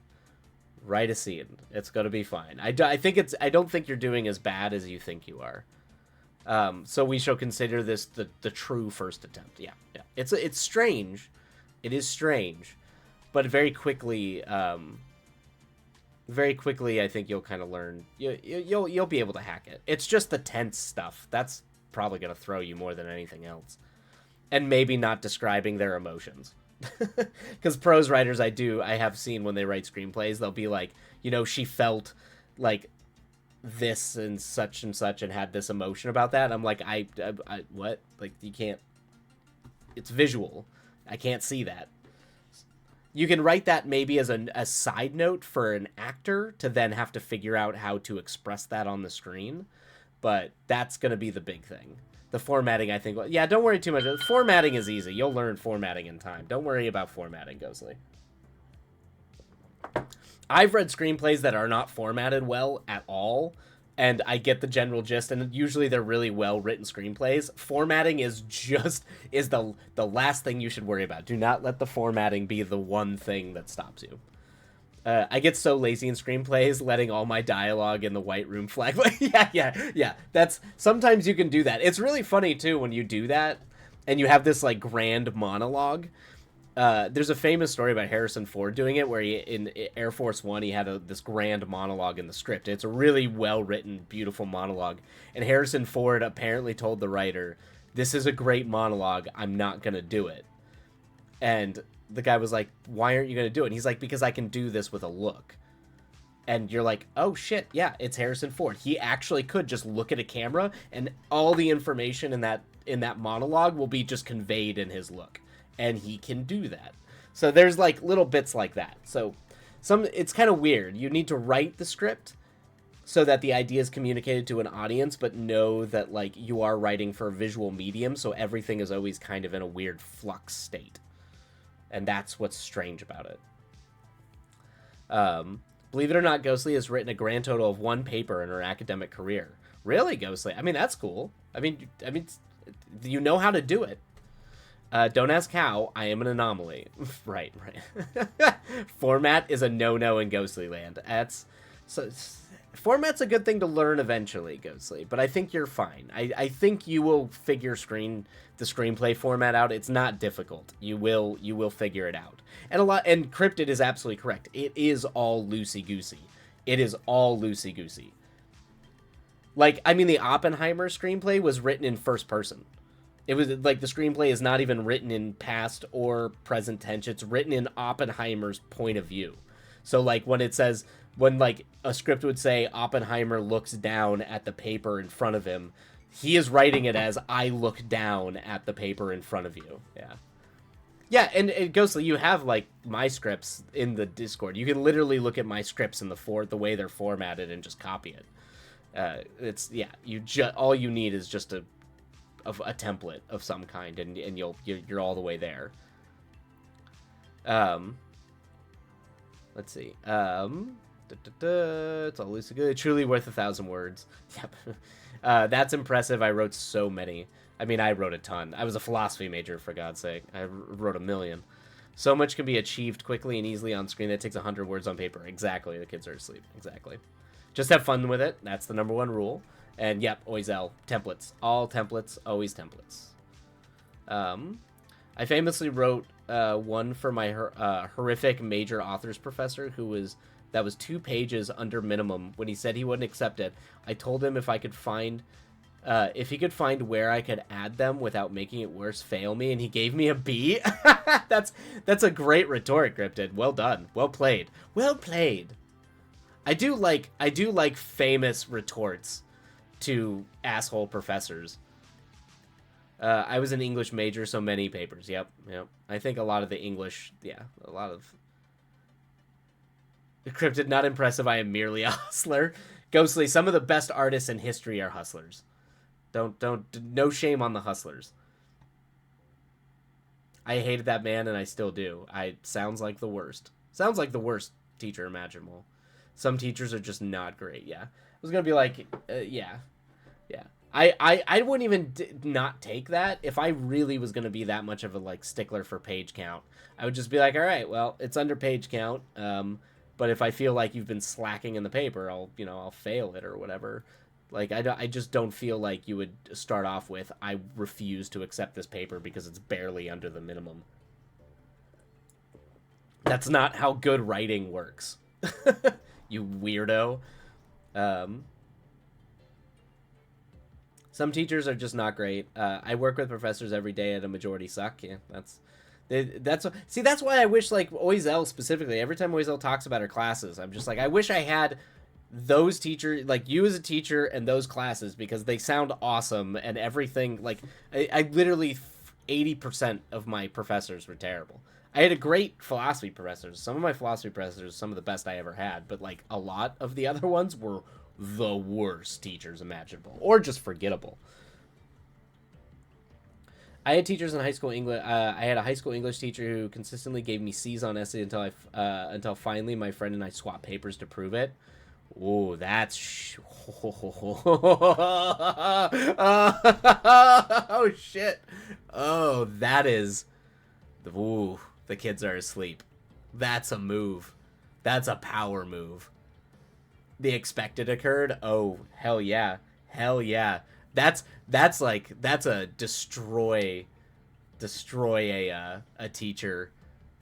a scene. It's gonna be fine. I don't think you're doing as bad as you think you are. So we shall consider this the true first attempt. Yeah. It's strange. It is strange, but very quickly, I think you'll kind of learn. You'll be able to hack it. It's just the tense stuff that's probably going to throw you more than anything else, and maybe not describing their emotions. Because prose writers, I have seen when they write screenplays, they'll be like, she felt like this and such and had this emotion about that. I'm like, I what? Like, you can't. It's visual. I can't see that. You can write that maybe as a side note for an actor to then have to figure out how to express that on the screen, but that's going to be the big thing. The formatting, I think, yeah, don't worry too much. Formatting is easy. You'll learn formatting in time. Don't worry about formatting, Ghostly. I've read screenplays that are not formatted well at all, and I get the general gist, and usually they're really well written screenplays. Formatting is the last thing you should worry about. Do not let the formatting be the one thing that stops you. I get so lazy in screenplays, letting all my dialogue in the white room flag. yeah. That's sometimes you can do that. It's really funny too when you do that, and you have this like grand monologue. There's a famous story about Harrison Ford doing it, where in Air Force One he had this grand monologue in the script. It's a really well written, beautiful monologue, and Harrison Ford apparently told the writer, "This is a great monologue. I'm not gonna do it," and the guy was like, "Why aren't you going to do it?" And he's like, "Because I can do this with a look." And you're like, "Oh shit, yeah, it's Harrison Ford. He actually could just look at a camera and all the information in that monologue will be just conveyed in his look. And he can do that." So there's like little bits like that. So it's kind of weird. You need to write the script so that the idea is communicated to an audience, but know that like you are writing for a visual medium, so everything is always kind of in a weird flux state. And that's what's strange about it. Believe it or not, Ghostly has written a grand total of 1 paper in her academic career. Really, Ghostly? I mean, that's cool. I mean, you know how to do it. Don't ask how. I am an anomaly. Right. Format is a no-no in Ghostly land. Format's a good thing to learn eventually, Ghostly, but I think you're fine. I think you will figure the screenplay format out. It's not difficult. You will figure it out. And Cryptid is absolutely correct. It is all loosey-goosey. Like, I mean, the Oppenheimer screenplay was written in first person. It was like the screenplay is not even written in past or present tense. It's written in Oppenheimer's point of view. So like when like a script would say Oppenheimer looks down at the paper in front of him, he is writing it as I look down at the paper in front of you. Yeah, and Ghostly, you have like my scripts in the Discord. You can literally look at my scripts in the way they're formatted and just copy it. All you need is just a template of some kind, and you're all the way there. Let's see. It's all loosey good. Truly worth 1,000 words. Yep. That's impressive. I wrote so many. I mean, I wrote a ton. I was a philosophy major, for God's sake. I wrote a million. So much can be achieved quickly and easily on screen that takes 100 words on paper. Exactly. The kids are asleep. Exactly. Just have fun with it. That's the #1 rule. And yep, always L. Templates. All templates. Always templates. I famously wrote one for my horrific major authors professor that was 2 pages under minimum. When he said he wouldn't accept it, I told him if he could find where I could add them without making it worse, fail me, and he gave me a B. That's a great rhetoric, Cryptid. Well done. Well played. I do like famous retorts to asshole professors. I was an English major, so many papers. Yep. I think a lot of the English, a lot of... Cryptid, not impressive, I am merely a hustler. Ghostly, some of the best artists in history are hustlers. No shame on the hustlers. I hated that man, and I still do. Sounds like the worst. Sounds like the worst teacher imaginable. Some teachers are just not great, yeah. I was gonna be like, yeah. I wouldn't even not take that. If I really was gonna be that much of a like stickler for page count, I would just be like, all right, well, it's under page count. But if I feel like you've been slacking in the paper, I'll fail it or whatever. Like I just don't feel like you would start off with, I refuse to accept this paper because it's barely under the minimum. That's not how good writing works. You weirdo. Some teachers are just not great. I work with professors every day at a majority suck. Yeah, That's why I wish like Oizel specifically. Every time Oizel talks about her classes, I'm just like, I wish I had those teachers, like you as a teacher, and those classes because they sound awesome and everything. Like I literally 80% of my professors were terrible. I had a great philosophy professor. Some of my philosophy professors, some of the best I ever had, but like a lot of the other ones were the worst teachers imaginable or just forgettable. I had teachers in high school English. I had a high school English teacher who consistently gave me C's on essay until finally my friend and I swapped papers to prove it. Oh, that's oh shit. Oh, that is ooh, the kids are asleep. That's a move. That's a power move. The expected occurred. Oh, hell yeah. Hell yeah. That's a destroy a teacher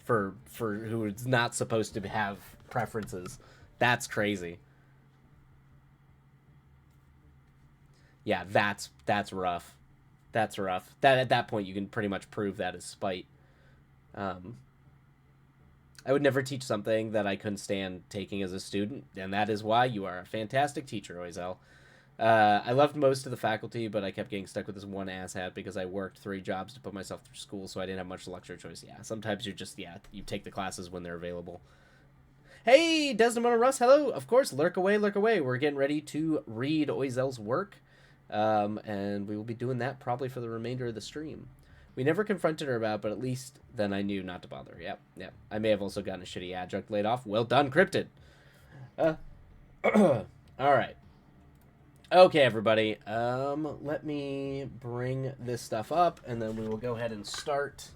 for who is not supposed to have preferences. That's crazy. Yeah, that's rough. That's rough. That at that point you can pretty much prove that is spite. Um, I would never teach something that I couldn't stand taking as a student, and that is why you are a fantastic teacher, Oizel. I loved most of the faculty, but I kept getting stuck with this one asshat because I worked 3 jobs to put myself through school, so I didn't have much lecture choice. Yeah, sometimes you're just, yeah, you take the classes when they're available. Hey, Desdemona Russ, hello. Of course, lurk away, lurk away. We're getting ready to read Oizel's work, and we will be doing that probably for the remainder of the stream. We never confronted her about, but at least then I knew not to bother. Yep, yep. I may have also gotten a shitty adjunct laid off. Well done, Cryptid. All right. Okay, everybody. Let me bring this stuff up, and then we will go ahead and start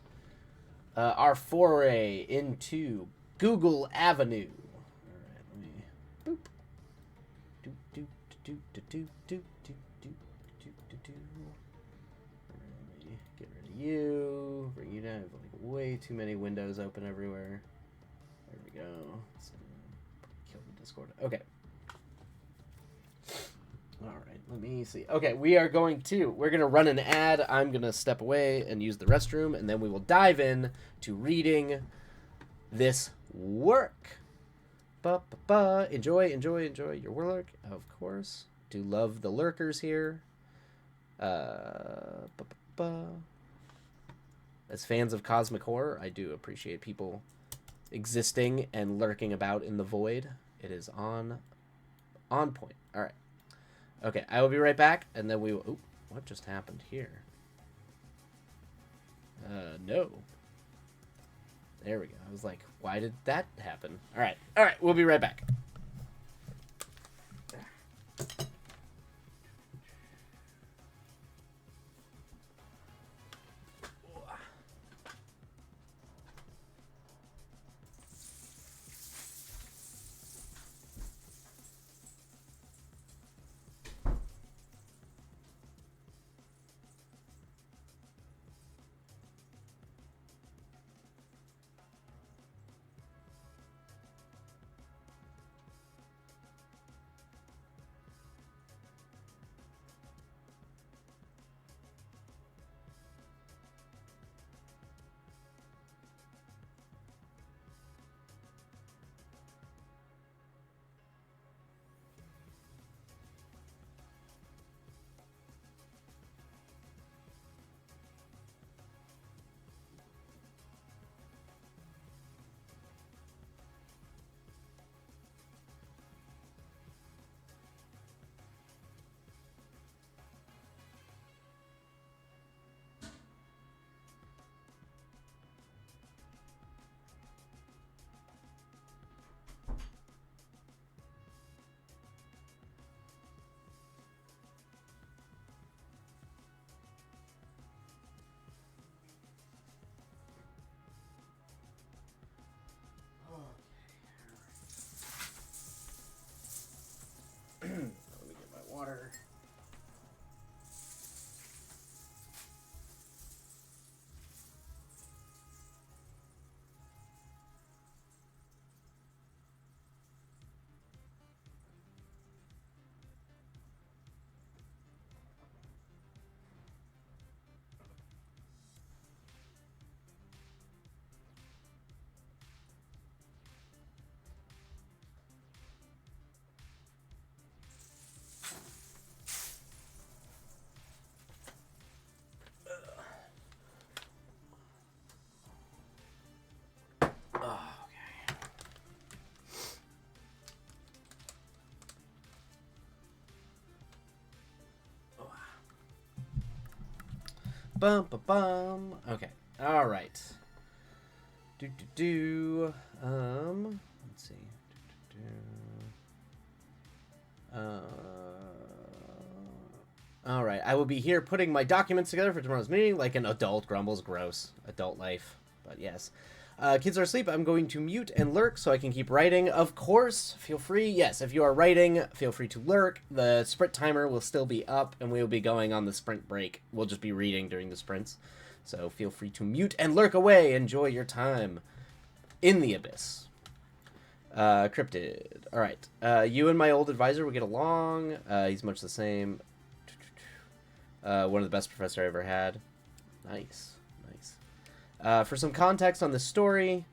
our foray into Google Avenue. All right, let me boop. Do do do do do do do do do do do. Let me get rid of you. Bring you down. I have like way too many windows open everywhere. There we go. So, kill the Discord. Okay. All right, let me see. Okay, we're going to run an ad. I'm going to step away and use the restroom, and then we will dive in to reading this work. Enjoy your work, of course. Do love the lurkers here. As fans of cosmic horror, I do appreciate people existing and lurking about in the void. It is on point. All right. Okay, I will be right back, and then we will... Ooh, what just happened here? No. There we go. I was like, why did that happen? All right, we'll be right back. Bum, bum, bum. Okay. All right. Let's see. All right. I will be here putting my documents together for tomorrow's meeting like an adult. Grumbles. Gross. Adult life. But yes. Kids are asleep. I'm going to mute and lurk so I can keep writing. Of course, feel free. Yes, if you are writing, feel free to lurk. The sprint timer will still be up, and we will be going on the sprint break. We'll just be reading during the sprints. So feel free to mute and lurk away. Enjoy your time in the abyss. Cryptid. All right. You and my old advisor will get along. He's much the same. One of the best professor I ever had. Nice. For some context on this story,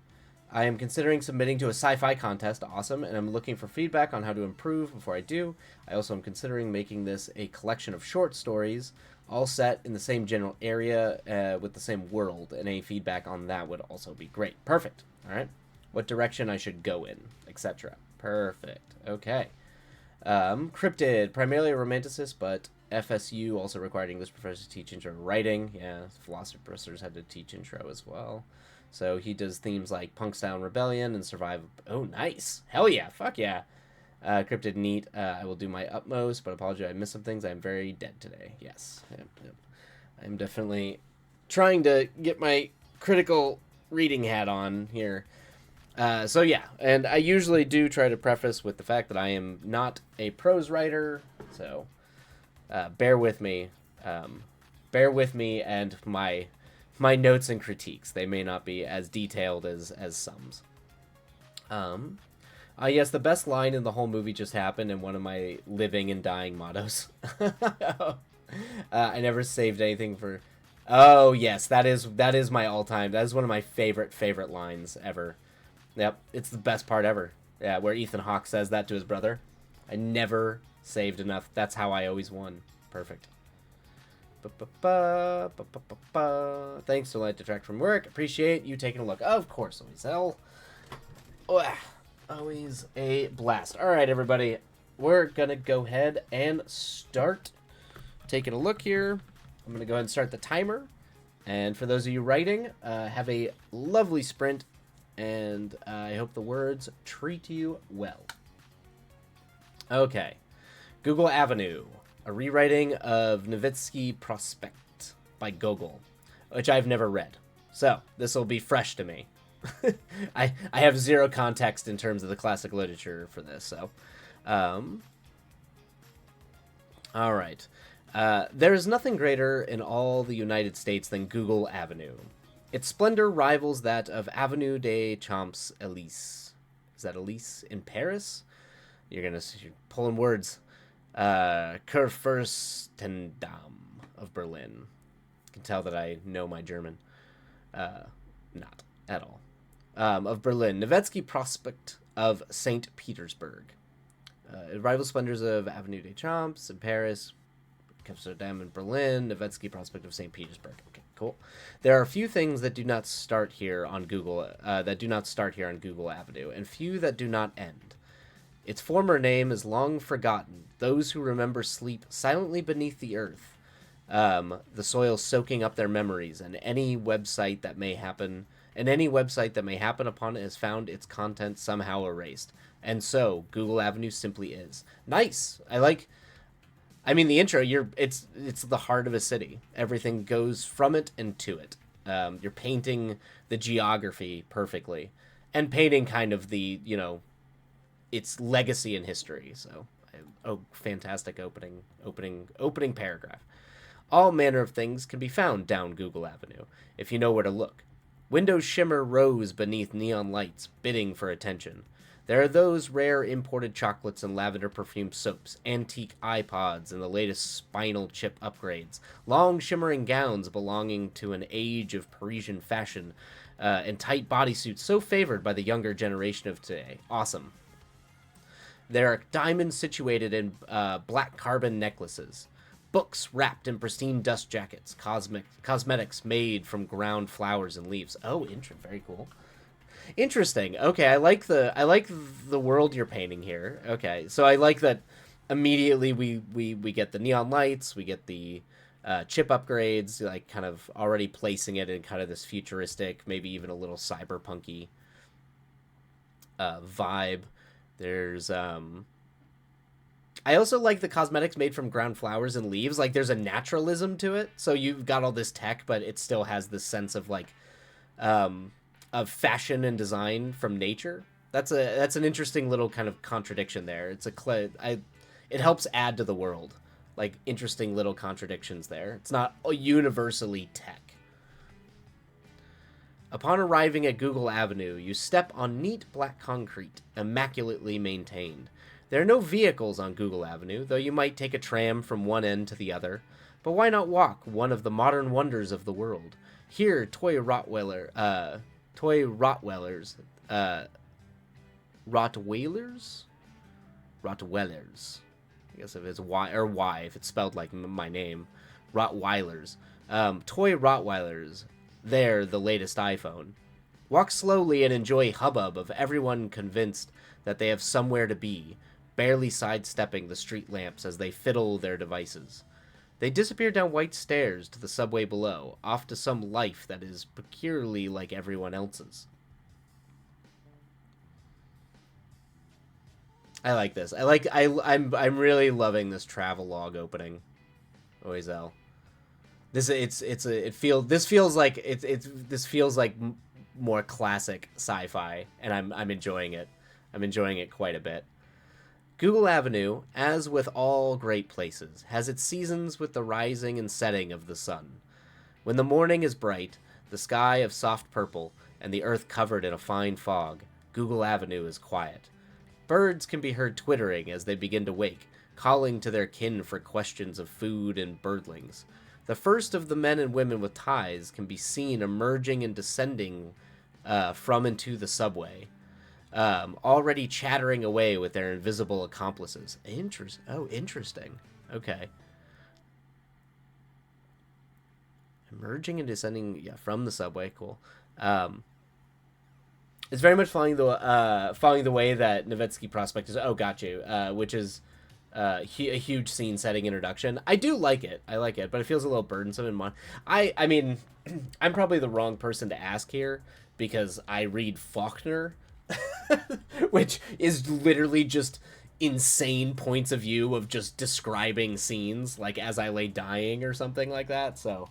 I am considering submitting to a sci-fi contest. Awesome. And I'm looking for feedback on how to improve before I do. I also am considering making this a collection of short stories, all set in the same general area with the same world. And any feedback on that would also be great. Perfect. All right. What direction I should go in, etc. Perfect. Okay. Cryptid, primarily a romanticist, but FSU also required English professors to teach intro writing. Yeah, philosophy professors had to teach intro as well. So he does themes like Punkstown Rebellion and Survive. Oh, nice. Hell yeah. Fuck yeah. Cryptid, neat. I will do my utmost, but apologize, I missed some things. I'm very dead today. Yes. Yep. I'm definitely trying to get my critical reading hat on here. So yeah, and I usually do try to preface with the fact that I am not a prose writer, so bear with me. Bear with me and my notes and critiques. They may not be as detailed as some's. Yes, the best line in the whole movie just happened in one of my living and dying mottos. I never saved anything for... Oh, yes, that is my all-time. That is one of my favorite lines ever. Yep, it's the best part ever. Yeah, where Ethan Hawke says that to his brother. I never saved enough. That's how I always won. Perfect. Thanks to Light Detract from Work. Appreciate you taking a look. Of course, Louiselle. Always a blast. All right, everybody. We're going to go ahead and start taking a look here. I'm going to go ahead and start the timer. And for those of you writing, have a lovely sprint. And I hope the words treat you well. Okay. Google Avenue, a rewriting of Nevsky Prospect by Gogol, which I've never read. So this will be fresh to me. I have zero context in terms of the classic literature for this. So, all right. There is nothing greater in all the United States than Google Avenue. Its splendor rivals that of Avenue des Champs Élysées. Is that Elise in Paris? You're pulling words. Kurfürstendamm of Berlin. You can tell that I know my German. Not at all. Of Berlin. Nevsky Prospect of St. Petersburg. It rivals splendors of Avenue des Champs in Paris. Kurfürstendamm in Berlin. Nevsky Prospect of St. Petersburg. Okay. Cool. There are few things that do not start here on Google Avenue, and few that do not end. Its former name is long forgotten. Those who remember sleep silently beneath the earth, the soil soaking up their memories, and any website that may happen upon it has found its content somehow erased. And so Google Avenue simply is. Nice. I mean, the intro, it's the heart of a city. Everything goes from it and to it. You're painting the geography perfectly, and painting kind of the, its legacy in history. So, fantastic opening paragraph. All manner of things can be found down Google Avenue, if you know where to look. Windows shimmer rose beneath neon lights, bidding for attention. There are those rare imported chocolates and lavender-perfumed soaps, antique iPods, and the latest spinal chip upgrades, long shimmering gowns belonging to an age of Parisian fashion, and tight bodysuits so favored by the younger generation of today. Awesome. There are diamonds situated in black carbon necklaces, books wrapped in pristine dust jackets, cosmetics made from ground flowers and leaves. Oh, very cool. Interesting. Okay, I like the world you're painting here. Okay, so I like that immediately we get the neon lights, we get the chip upgrades, like kind of already placing it in kind of this futuristic, maybe even a little cyberpunky vibe. There's I also like the cosmetics made from ground flowers and leaves. Like there's a naturalism to it. So you've got all this tech, but it still has this sense of like of fashion and design from nature. That's an interesting little kind of contradiction there. It helps add to the world. Like interesting little contradictions there. It's not universally tech. Upon arriving at Google Avenue, you step on neat black concrete, immaculately maintained. There are no vehicles on Google Avenue, though you might take a tram from one end to the other. But why not walk, one of the modern wonders of the world? Here, Rottweilers, Rottweilers. I guess if it's Y or Y, if it's spelled like my name, Rottweilers. Toy Rottweilers. They're the latest iPhone. Walk slowly and enjoy hubbub of everyone convinced that they have somewhere to be, barely sidestepping the street lamps as they fiddle their devices. They disappear down white stairs to the subway below, off to some life that is peculiarly like everyone else's. I like this. I'm really loving this travelogue opening. Oizel. This feels like more classic sci-fi, and I'm enjoying it. I'm enjoying it quite a bit. Google Avenue, as with all great places, has its seasons with the rising and setting of the sun. When the morning is bright, the sky of soft purple, and the earth covered in a fine fog, Google Avenue is quiet. Birds can be heard twittering as they begin to wake, calling to their kin for questions of food and birdlings. The first of the men and women with ties can be seen emerging and descending from and to the subway, already chattering away with their invisible accomplices. Interesting. Okay. Emerging and descending, from the subway. Cool. It's very much following the way that Nevsky Prospect is. Oh, got you. Which is a huge scene-setting introduction. I do like it. I like it, but it feels a little burdensome. I mean, I'm probably the wrong person to ask here because I read Faulkner, which is literally just insane points of view of just describing scenes, like as I lay dying or something like that. So,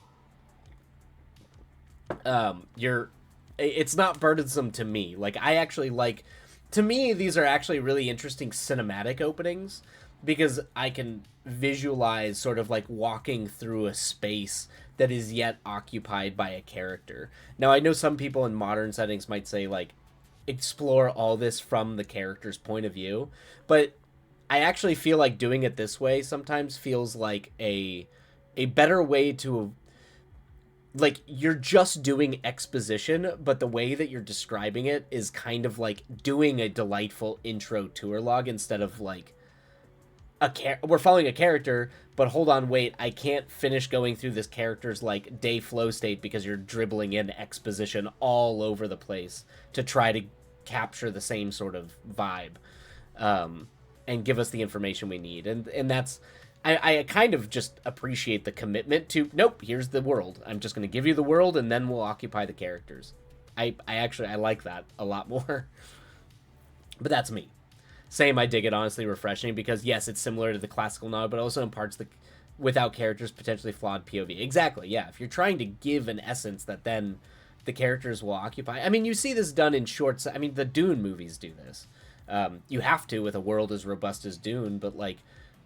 it's not burdensome to me. Like, I actually like, to me, these are actually really interesting cinematic openings because I can visualize sort of like walking through a space that is yet occupied by a character. Now, I know some people in modern settings might say, like, explore all this from the character's point of view, but I actually feel like doing it this way sometimes feels like a better way to, like, you're just doing exposition, but the way that you're describing it is kind of like doing a delightful intro tour log instead of like we're following a character, but hold on, wait, I can't finish going through this character's like day flow state because you're dribbling in exposition all over the place to try to capture the same sort of vibe, and give us the information we need. And that's, I kind of just appreciate the commitment to, nope, here's the world. I'm just going to give you the world, and then we'll occupy the characters. I like that a lot more. But that's me. Same, I dig it, honestly refreshing, because yes, it's similar to the classical novel, but also imparts the without characters potentially flawed POV. Exactly, yeah. If you're trying to give an essence that then the characters will occupy. I mean, you see this done in shorts. I mean, the Dune movies do this. You have to with a world as robust as Dune, but like,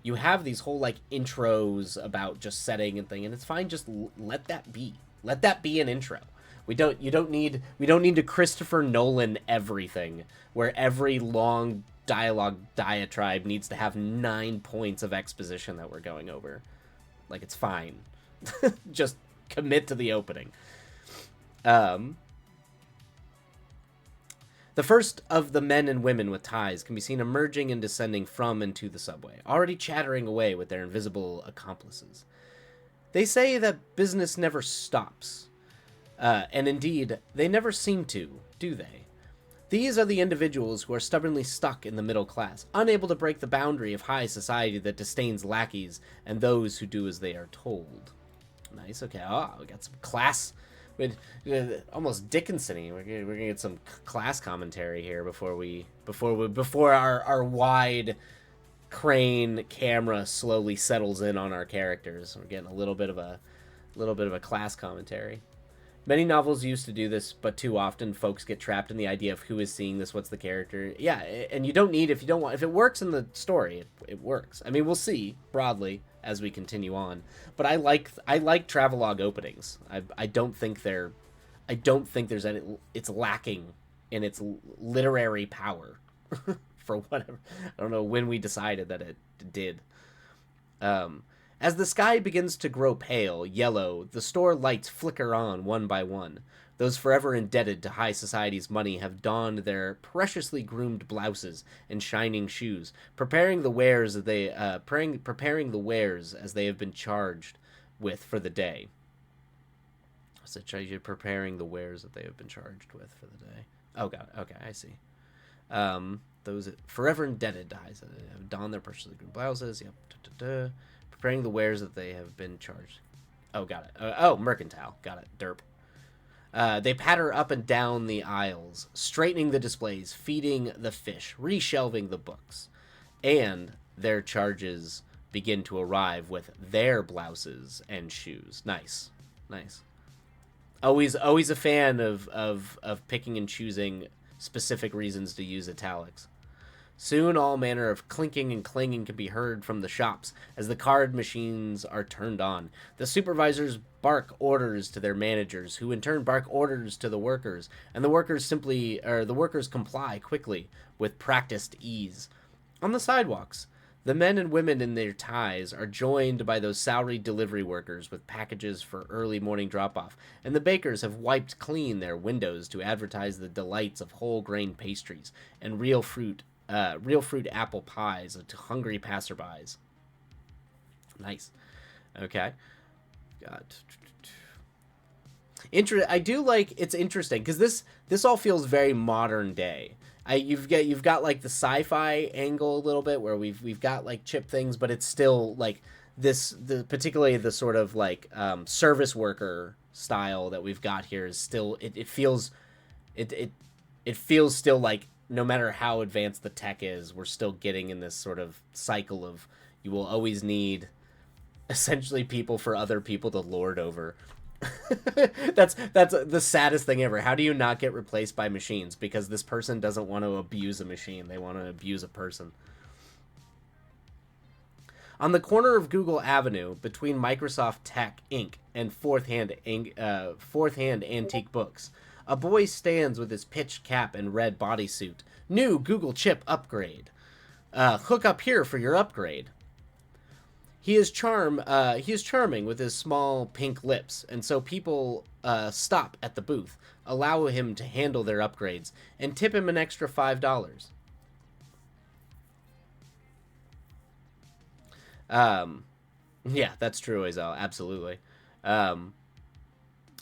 you have these whole like intros about just setting and thing, and it's fine. Just let that be. Let that be an intro. We don't need to Christopher Nolan everything, where every long dialogue diatribe needs to have 9 points of exposition that we're going over. Like, it's fine. Just commit to the opening. The first of the men and women with ties can be seen emerging and descending from and to the subway, already chattering away with their invisible accomplices. They say that business never stops. And indeed, they never seem to, do they? These are the individuals who are stubbornly stuck in the middle class, unable to break the boundary of high society that disdains lackeys and those who do as they are told. Nice. Okay. Oh, we got some class. With almost Dickinson-y. We're gonna get some class commentary here before our wide crane camera slowly settles in on our characters. We're getting a little bit of a class commentary. Many novels used to do this, but too often folks get trapped in the idea of who is seeing this, what's the character. Yeah, and you don't need, if you don't want, if it works in the story, it works. I mean, we'll see broadly as we continue on, but I like travelogue openings. I don't think there's any, it's lacking in its literary power for whatever. I don't know when we decided that it did. As the sky begins to grow pale, yellow, the store lights flicker on one by one. Those forever indebted to high society's money have donned their preciously groomed blouses and shining shoes, preparing the wares as they have been charged with for the day. So you're preparing the wares that they have been charged with for the day. Oh god, okay, I see. Those forever indebted to high society have donned their preciously groomed blouses. Yep. Preparing the wares that they have been charged. Oh, got it. Mercantile. Got it. Derp. They patter up and down the aisles, straightening the displays, feeding the fish, reshelving the books. And their charges begin to arrive with their blouses and shoes. Nice. Nice. Always a fan of picking and choosing specific reasons to use italics. Soon all manner of clinking and clanging can be heard from the shops as the card machines are turned on. The supervisors bark orders to their managers, who in turn bark orders to the workers, and the workers comply quickly with practiced ease. On the sidewalks, the men and women in their ties are joined by those salaried delivery workers with packages for early morning drop-off, and the bakers have wiped clean their windows to advertise the delights of whole grain pastries and real fruit apple pies to hungry passerbys. Nice. Okay. I do like, it's interesting because this all feels very modern day. You've got like the sci-fi angle a little bit where we've got like chip things, but it's still like particularly the sort of like service worker style that we've got here is still it feels still like, no matter how advanced the tech is, we're still getting in this sort of cycle of you will always need essentially people for other people to lord over. that's the saddest thing ever. How do you not get replaced by machines? Because this person doesn't want to abuse a machine. They want to abuse a person. On the corner of Google Avenue, between Microsoft Tech Inc. and Fourth Hand Antique Books, a boy stands with his pitched cap and red bodysuit. New Google chip upgrade. Hook up here for your upgrade. He is charming with his small pink lips, and so people stop at the booth, allow him to handle their upgrades, and tip him an extra $5. Yeah, that's true, Azel. Absolutely.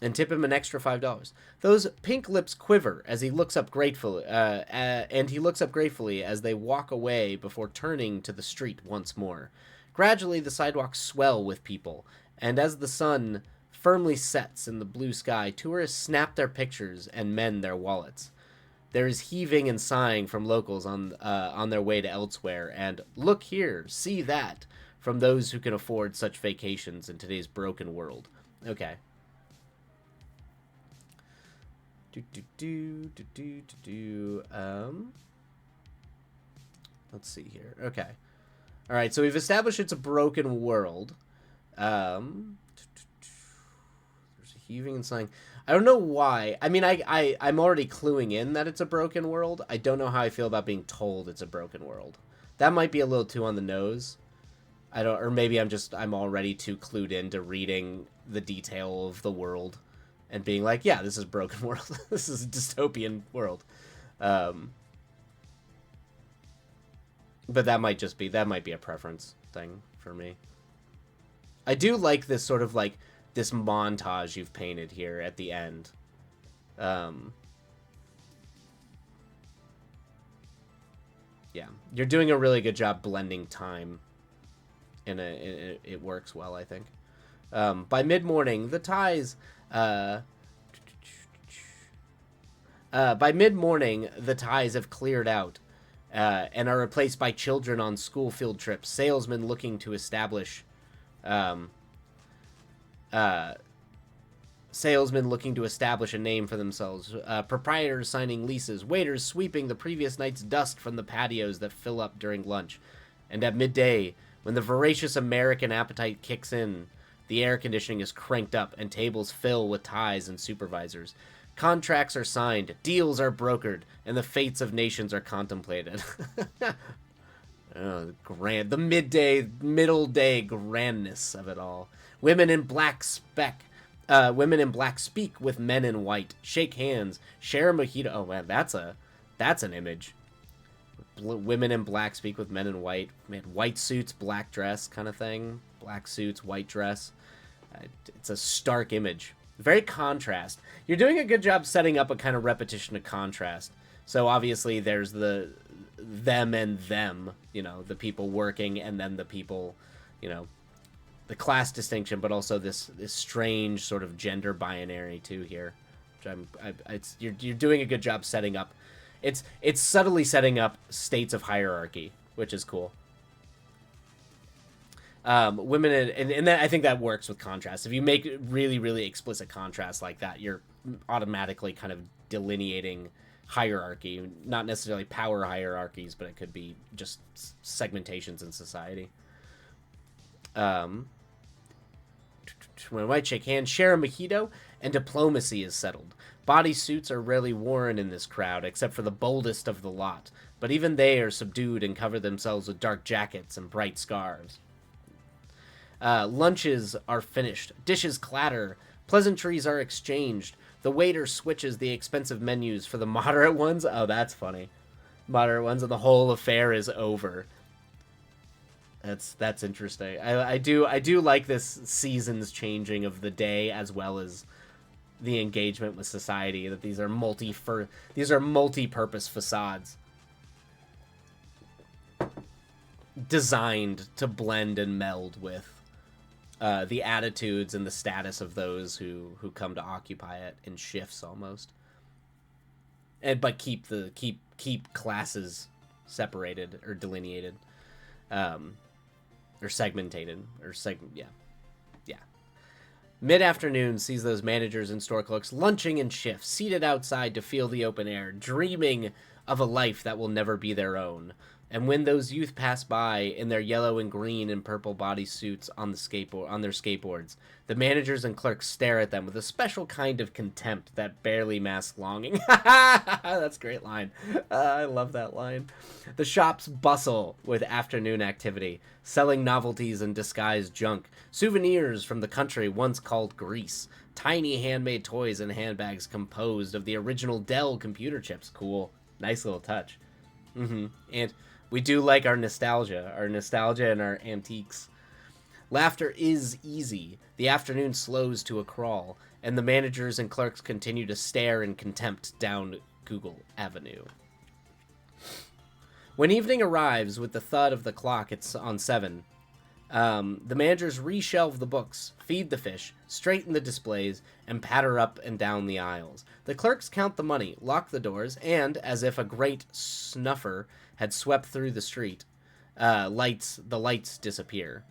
And tip him an extra $5. Those pink lips quiver as he looks up gratefully, as they walk away before turning to the street once more. Gradually, the sidewalks swell with people, and as the sun firmly sets in the blue sky, tourists snap their pictures and mend their wallets. There is heaving and sighing from locals on their way to elsewhere, and look here, see that, from those who can afford such vacations in today's broken world. Okay. Let's see here. Okay. All right, so we've established it's a broken world. There's a heaving and sighing. I don't know why. I mean, I'm already cluing in that it's a broken world. I don't know how I feel about being told it's a broken world. That might be a little too on the nose. Or maybe I'm already too clued into reading the detail of the world and being like, yeah, this is a broken world. This is a dystopian world. But that might be a preference thing for me. I do like this sort of like this montage you've painted here at the end. Yeah, you're doing a really good job blending time. And it works well, I think. By mid-morning, the ties. Uh, by mid-morning, the ties have cleared out and are replaced by children on school field trips, salesmen looking to establish um, uh, salesmen looking to establish a name for themselves, proprietors signing leases, waiters sweeping the previous night's dust from the patios that fill up during lunch. And at midday, when the voracious American appetite kicks in, the air conditioning is cranked up and tables fill with ties and supervisors. Contracts are signed, deals are brokered, and the fates of nations are contemplated. Oh, grand, the middle day grandness of it all. Women in black speak with men in white, shake hands, share a mojito. Oh man, that's an image. Women in black speak with men in white. Man, white suits, black dress kind of thing. Black suits, white dress. It's a stark image. Very contrast. You're doing a good job setting up a kind of repetition of contrast. So obviously there's the them and them, the people working, and then the people, the class distinction, but also this strange sort of gender binary too here. Which you're doing a good job setting up. It's subtly setting up states of hierarchy, which is cool. Women and that, I think that works with contrast. If you make really, really explicit contrast like that, you're automatically kind of delineating hierarchy, not necessarily power hierarchies, but it could be just segmentations in society. When white shake hands, share a mojito, and diplomacy is settled. Bodysuits are rarely worn in this crowd, except for the boldest of the lot, but even they are subdued and cover themselves with dark jackets and bright scarves. Lunches are finished. Dishes clatter. Pleasantries are exchanged. The waiter switches the expensive menus for the moderate ones. Oh, that's funny. Moderate ones, and the whole affair is over. That's interesting. I do like this seasons changing of the day, as well as the engagement with society. That these are multi-purpose facades designed to blend and meld with the attitudes and the status of those who come to occupy it in shifts almost, but keep classes separated or delineated, or segmented yeah. Mid-afternoon sees those managers and store clerks lunching in shifts, seated outside to feel the open air, dreaming of a life that will never be their own. And when those youth pass by in their yellow and green and purple bodysuits on their skateboards, the managers and clerks stare at them with a special kind of contempt that barely masks longing. That's a great line. I love that line. The shops bustle with afternoon activity, selling novelties and disguised junk, souvenirs from the country once called Greece, tiny handmade toys and handbags composed of the original Dell computer chips. Cool. Nice little touch. And we do like our nostalgia and our antiques. Laughter is easy. The afternoon slows to a crawl, and the managers and clerks continue to stare in contempt down Google Avenue. When evening arrives with the thud of the clock, it's on 7. The managers reshelve the books, feed the fish, straighten the displays, and patter up and down the aisles. The clerks count the money, lock the doors, and, as if a great snuffer had swept through the street, the lights disappear.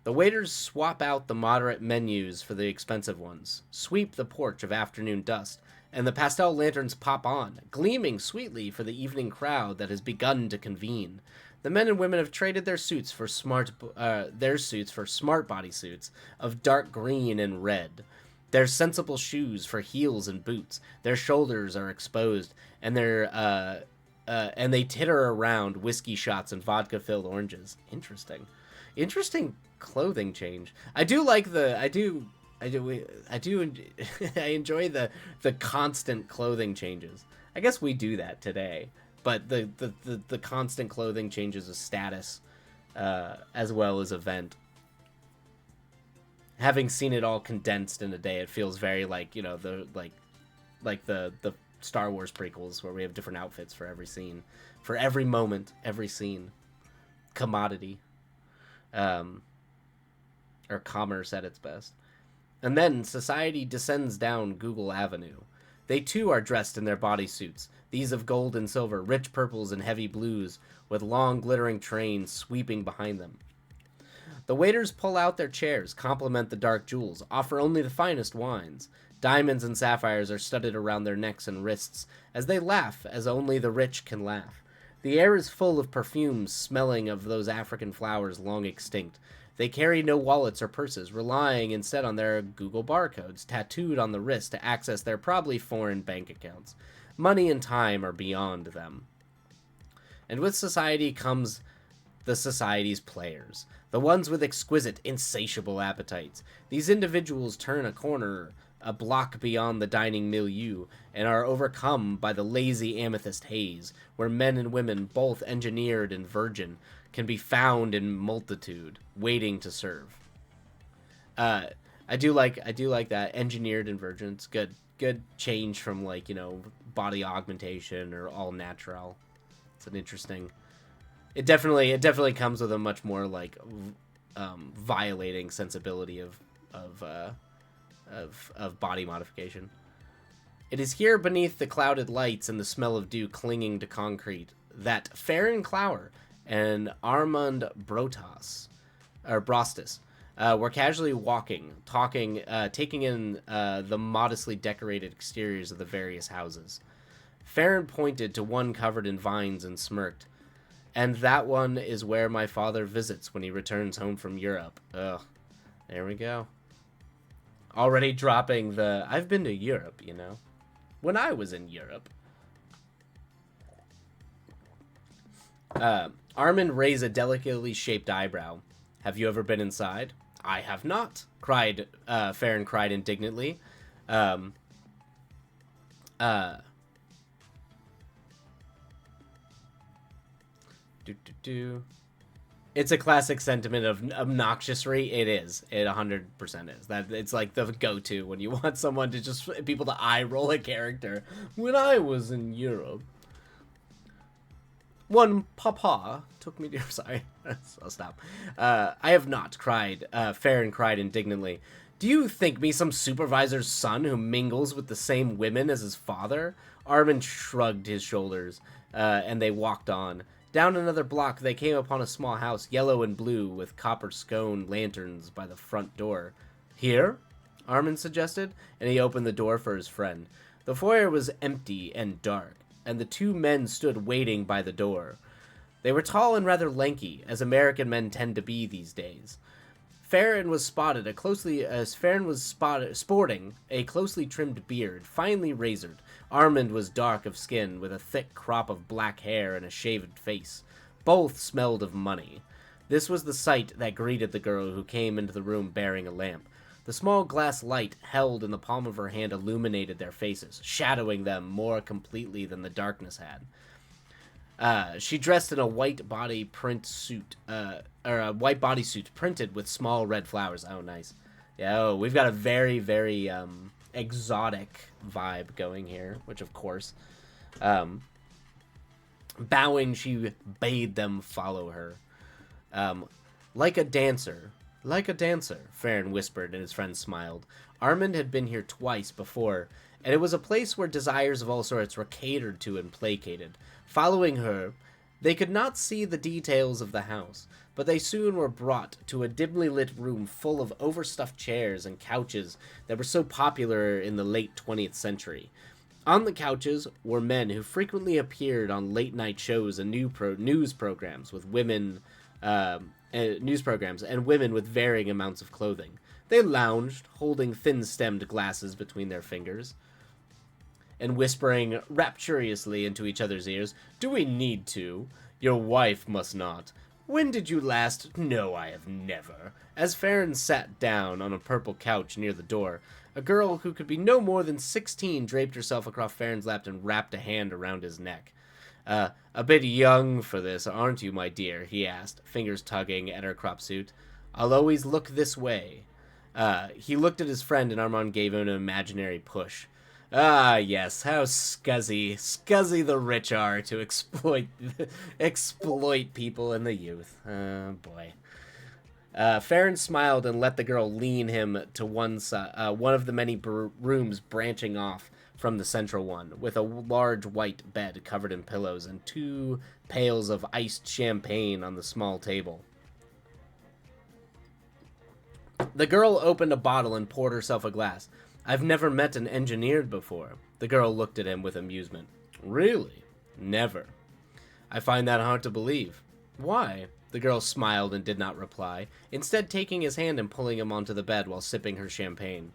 The waiters swap out the moderate menus for the expensive ones, sweep the porch of afternoon dust, and the pastel lanterns pop on, gleaming sweetly for the evening crowd that has begun to convene. The men and women have traded their suits for smart bodysuits of dark green and red. Their sensible shoes for heels and boots. Their shoulders are exposed, and and they titter around whiskey shots and vodka-filled oranges. Interesting clothing change. I enjoy the constant clothing changes. I guess we do that today, but the constant clothing changes of status, as well as event. Having seen it all condensed in a day, it feels very like the Star Wars prequels, where we have different outfits for every scene, for every moment, every scene. Commodity. or commerce at its best. And then society descends down Google Avenue. They too are dressed in their bodysuits, these of gold and silver, rich purples and heavy blues, with long glittering trains sweeping behind them. The waiters pull out their chairs, compliment the dark jewels, offer only the finest wines. Diamonds and sapphires are studded around their necks and wrists, as they laugh as only the rich can laugh. The air is full of perfumes smelling of those African flowers long extinct. They carry no wallets or purses, relying instead on their Google barcodes tattooed on the wrist to access their probably foreign bank accounts. Money and time are beyond them. And with society comes the society's players, the ones with exquisite, insatiable appetites. These individuals turn a corner a block beyond the dining milieu and are overcome by the lazy amethyst haze, where men and women, both engineered and virgin, can be found in multitude, waiting to serve. I do like that engineered and virgin. It's good change from like, you know, body augmentation or all natural. It's an interesting. It definitely comes with a much more like violating sensibility of body modification. It is here beneath the clouded lights and the smell of dew clinging to concrete that Farron Clower and Armand Brostis were casually walking, talking, taking in the modestly decorated exteriors of the various houses. Farron pointed to one covered in vines and smirked. And that one is where my father visits when he returns home from Europe. Ugh. There we go. Already dropping the, I've been to Europe, you know. When I was in Europe. Armin raised a delicately shaped eyebrow. Have you ever been inside? I have not, Farron cried indignantly. It's a classic sentiment of obnoxiousry. It is. It 100% is. That it's like the go-to when you want someone to just people to eye roll a character. When I was in Europe, one papa took me to. Sorry, I'll stop. I have not cried. Farron cried indignantly. Do you think me some supervisor's son who mingles with the same women as his father? Armin shrugged his shoulders, and they walked on. Down another block, they came upon a small house, yellow and blue, with copper scone lanterns by the front door. Here? Armin suggested, and he opened the door for his friend. The foyer was empty and dark, and the two men stood waiting by the door. They were tall and rather lanky, as American men tend to be these days. Farron was sporting a closely trimmed beard, finely razored. Armand was dark of skin, with a thick crop of black hair and a shaved face. Both smelled of money. This was the sight that greeted the girl who came into the room bearing a lamp. The small glass light held in the palm of her hand illuminated their faces, shadowing them more completely than the darkness had. She dressed in a white body print suit, or a white bodysuit printed with small red flowers. Oh, nice. Yeah, oh, we've got a very, very exotic vibe going here, which of course. Bowing, she bade them follow her. Like a dancer, Farron whispered, and his friend smiled. Armand had been here twice before, and it was a place where desires of all sorts were catered to and placated. Following her, they could not see the details of the house, but they soon were brought to a dimly lit room full of overstuffed chairs and couches that were so popular in the late 20th century. On the couches were men who frequently appeared on late-night shows and news programs with women, and women with varying amounts of clothing. They lounged, holding thin-stemmed glasses between their fingers, and whispering rapturously into each other's ears, "Do we need to? Your wife must not. When did you last? No, I have never." As Farron sat down on a purple couch near the door, a girl who could be no more than 16 draped herself across Farron's lap and wrapped a hand around his neck. A bit young for this, aren't you, my dear?" he asked, fingers tugging at her crop suit. "I'll always look this way." He looked at his friend, and Armand gave him an imaginary push. "Ah, yes, how scuzzy the rich are to exploit people in the youth. Oh, boy. Farron smiled and let the girl lean him to one side, one of the many rooms branching off from the central one, with a large white bed covered in pillows and 2 pails of iced champagne on the small table. The girl opened a bottle and poured herself a glass. I've never met an engineered before. The girl looked at him with amusement. Really? Never. I find that hard to believe. Why? The girl smiled and did not reply, instead taking his hand and pulling him onto the bed while sipping her champagne.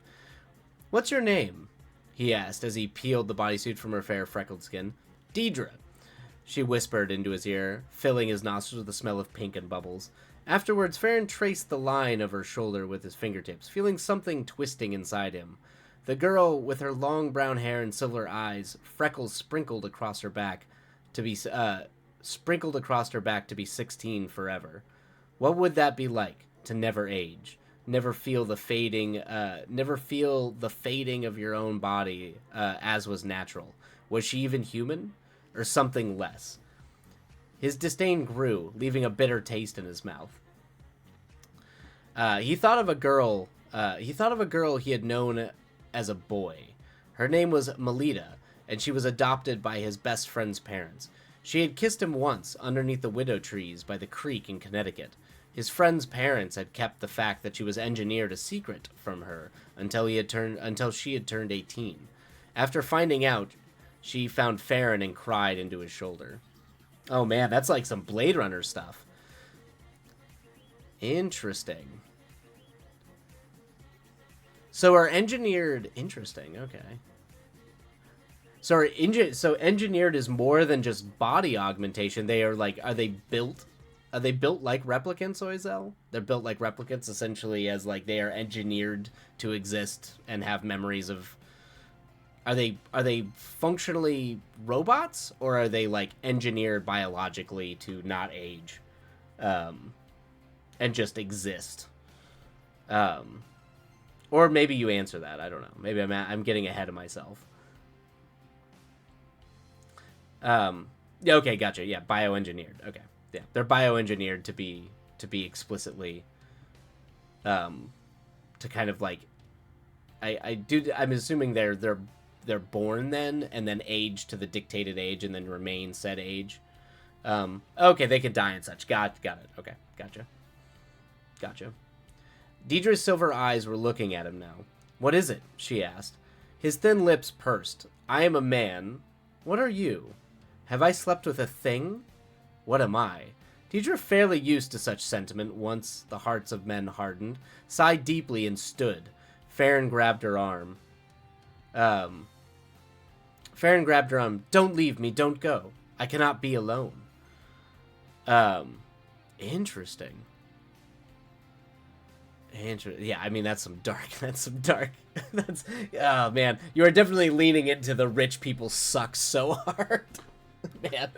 What's your name? He asked as he peeled the bodysuit from her fair freckled skin. Deidre. She whispered into his ear, filling his nostrils with the smell of pink and bubbles. Afterwards, Farron traced the line of her shoulder with his fingertips, feeling something twisting inside him. The girl, with her long brown hair and silver eyes, freckles sprinkled across her back to be 16 forever. What would that be like, to never age? Never feel the fading of your own body, as was natural. Was she even human? Or something less? His disdain grew, leaving a bitter taste in his mouth. He thought of a girl he had known as a boy. Her name was Melita, and she was adopted by his best friend's parents. She had kissed him once underneath the widow trees by the creek in Connecticut. His friend's parents had kept the fact that she was engineered a secret from her until she had turned 18. After finding out, she found Farron and cried into his shoulder. Oh man, that's like some Blade Runner stuff. Interesting. So are engineered... Interesting, okay. So engineered is more than just body augmentation. They are like... Are they built like replicants, Oizel? They're built like replicants, essentially, as like they are engineered to exist and have memories of... Are they functionally robots, or are they like engineered biologically to not age, and just exist? Or maybe you answer that. I don't know. Maybe I'm getting ahead of myself. Yeah. Okay. Gotcha. Yeah. Bioengineered. Okay. Yeah. They're bioengineered to be explicitly, to kind of like, I'm assuming they're born then and then age to the dictated age and then remain said age. Okay, they could die and such. Got it. Okay, gotcha. Deidre's silver eyes were looking at him now. What is it? She asked. His thin lips pursed. I am a man. What are you? Have I slept with a thing? What am I? Deidre, fairly used to such sentiment once the hearts of men hardened, sighed deeply and stood. Farron grabbed her arm. Don't leave me, don't go. I cannot be alone. Interesting. Yeah, I mean, that's some dark. Oh, man. You are definitely leaning into the rich people suck so hard. Man.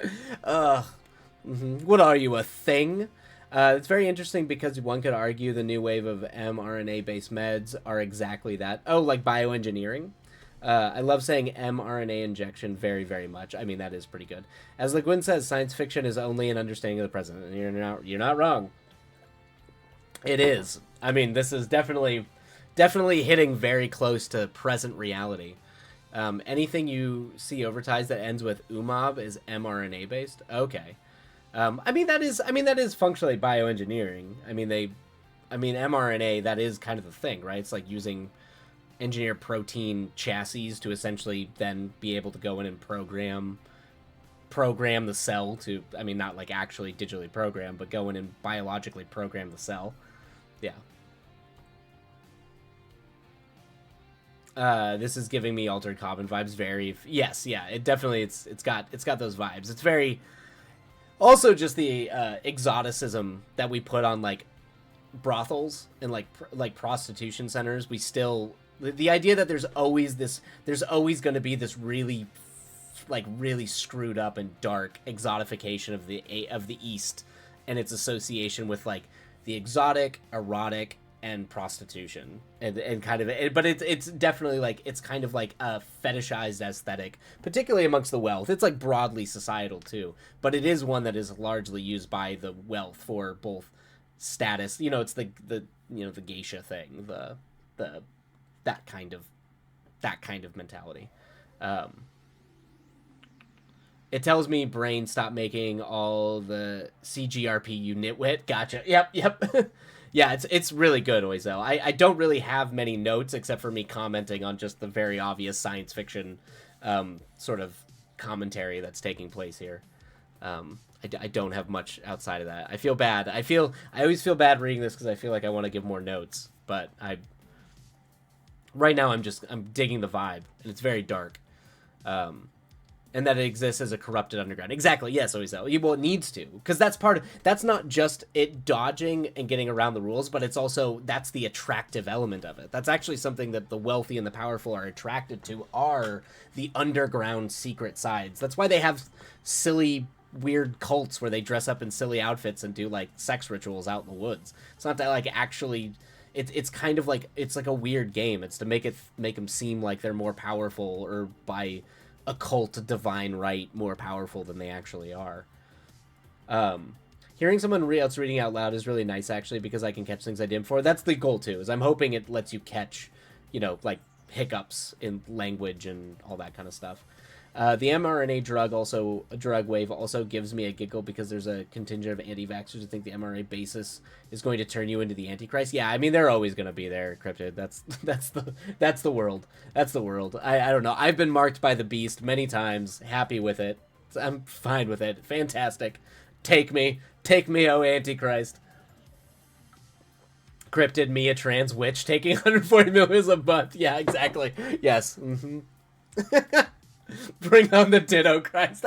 What are you, a thing? It's very interesting because one could argue the new wave of mRNA-based meds are exactly that. Oh, like bioengineering? I love saying mRNA injection very, very much. I mean, that is pretty good. As Le Guin says, science fiction is only an understanding of the present, and you're not wrong. It is. I mean, this is definitely hitting very close to present reality. Anything you see advertised that ends with UMAB is mRNA based. Okay. I mean that is functionally bioengineering. I mean mRNA, that is kind of the thing, right? It's like using engineered protein chassis to essentially then be able to go in and program the cell to, I mean, not like actually digitally program, but go in and biologically program the cell. Yeah. This is giving me Altered Carbon vibes. Yes, yeah, it definitely, it's got those vibes. It's very, also just the exoticism that we put on like brothels and like prostitution centers. We still, the idea that there's always going to be this really screwed up and dark exotification of the East and its association with like the exotic, erotic, and prostitution, and kind of, but it's definitely like, it's kind of like a fetishized aesthetic, particularly amongst the wealth. It's like broadly societal too, but it is one that is largely used by the wealth for both status. You know, it's the the geisha thing, the that kind of mentality. Um, it tells me, brain, stop making all the CGRP, you nitwit. Gotcha. Yep. Yeah, it's really good, Oizel. I don't really have many notes except for me commenting on just the very obvious science fiction sort of commentary that's taking place here. I don't have much outside of that. I feel bad. I always feel bad reading this because I feel like I want to give more notes, but right now I'm digging the vibe, and it's very dark. And that it exists as a corrupted underground. Exactly, yes, Oizel. Well, it needs to, because that's not just it dodging and getting around the rules, but it's also, that's the attractive element of it. That's actually something that the wealthy and the powerful are attracted to, are the underground secret sides. That's why they have silly, weird cults where they dress up in silly outfits and do, like, sex rituals out in the woods. It's not that, like, actually... It's kind of like, it's like a weird game. It's to make them seem like they're more powerful, or by occult divine right more powerful than they actually are. Hearing someone else reading out loud is really nice, actually, because I can catch things I didn't before. That's the goal too, is I'm hoping it lets you catch, like hiccups in language and all that kind of stuff. The mRNA drug wave also gives me a giggle, because there's a contingent of anti-vaxxers who think the mRNA basis is going to turn you into the Antichrist. Yeah, I mean, they're always going to be there, Cryptid. That's the world. That's the world. I don't know. I've been marked by the beast many times. Happy with it. I'm fine with it. Fantastic. Take me, oh Antichrist. Cryptid, me, a trans witch, taking 140 millimeters a month. Yeah, exactly. Yes. Mm-hmm. Bring on the Ditto Christ.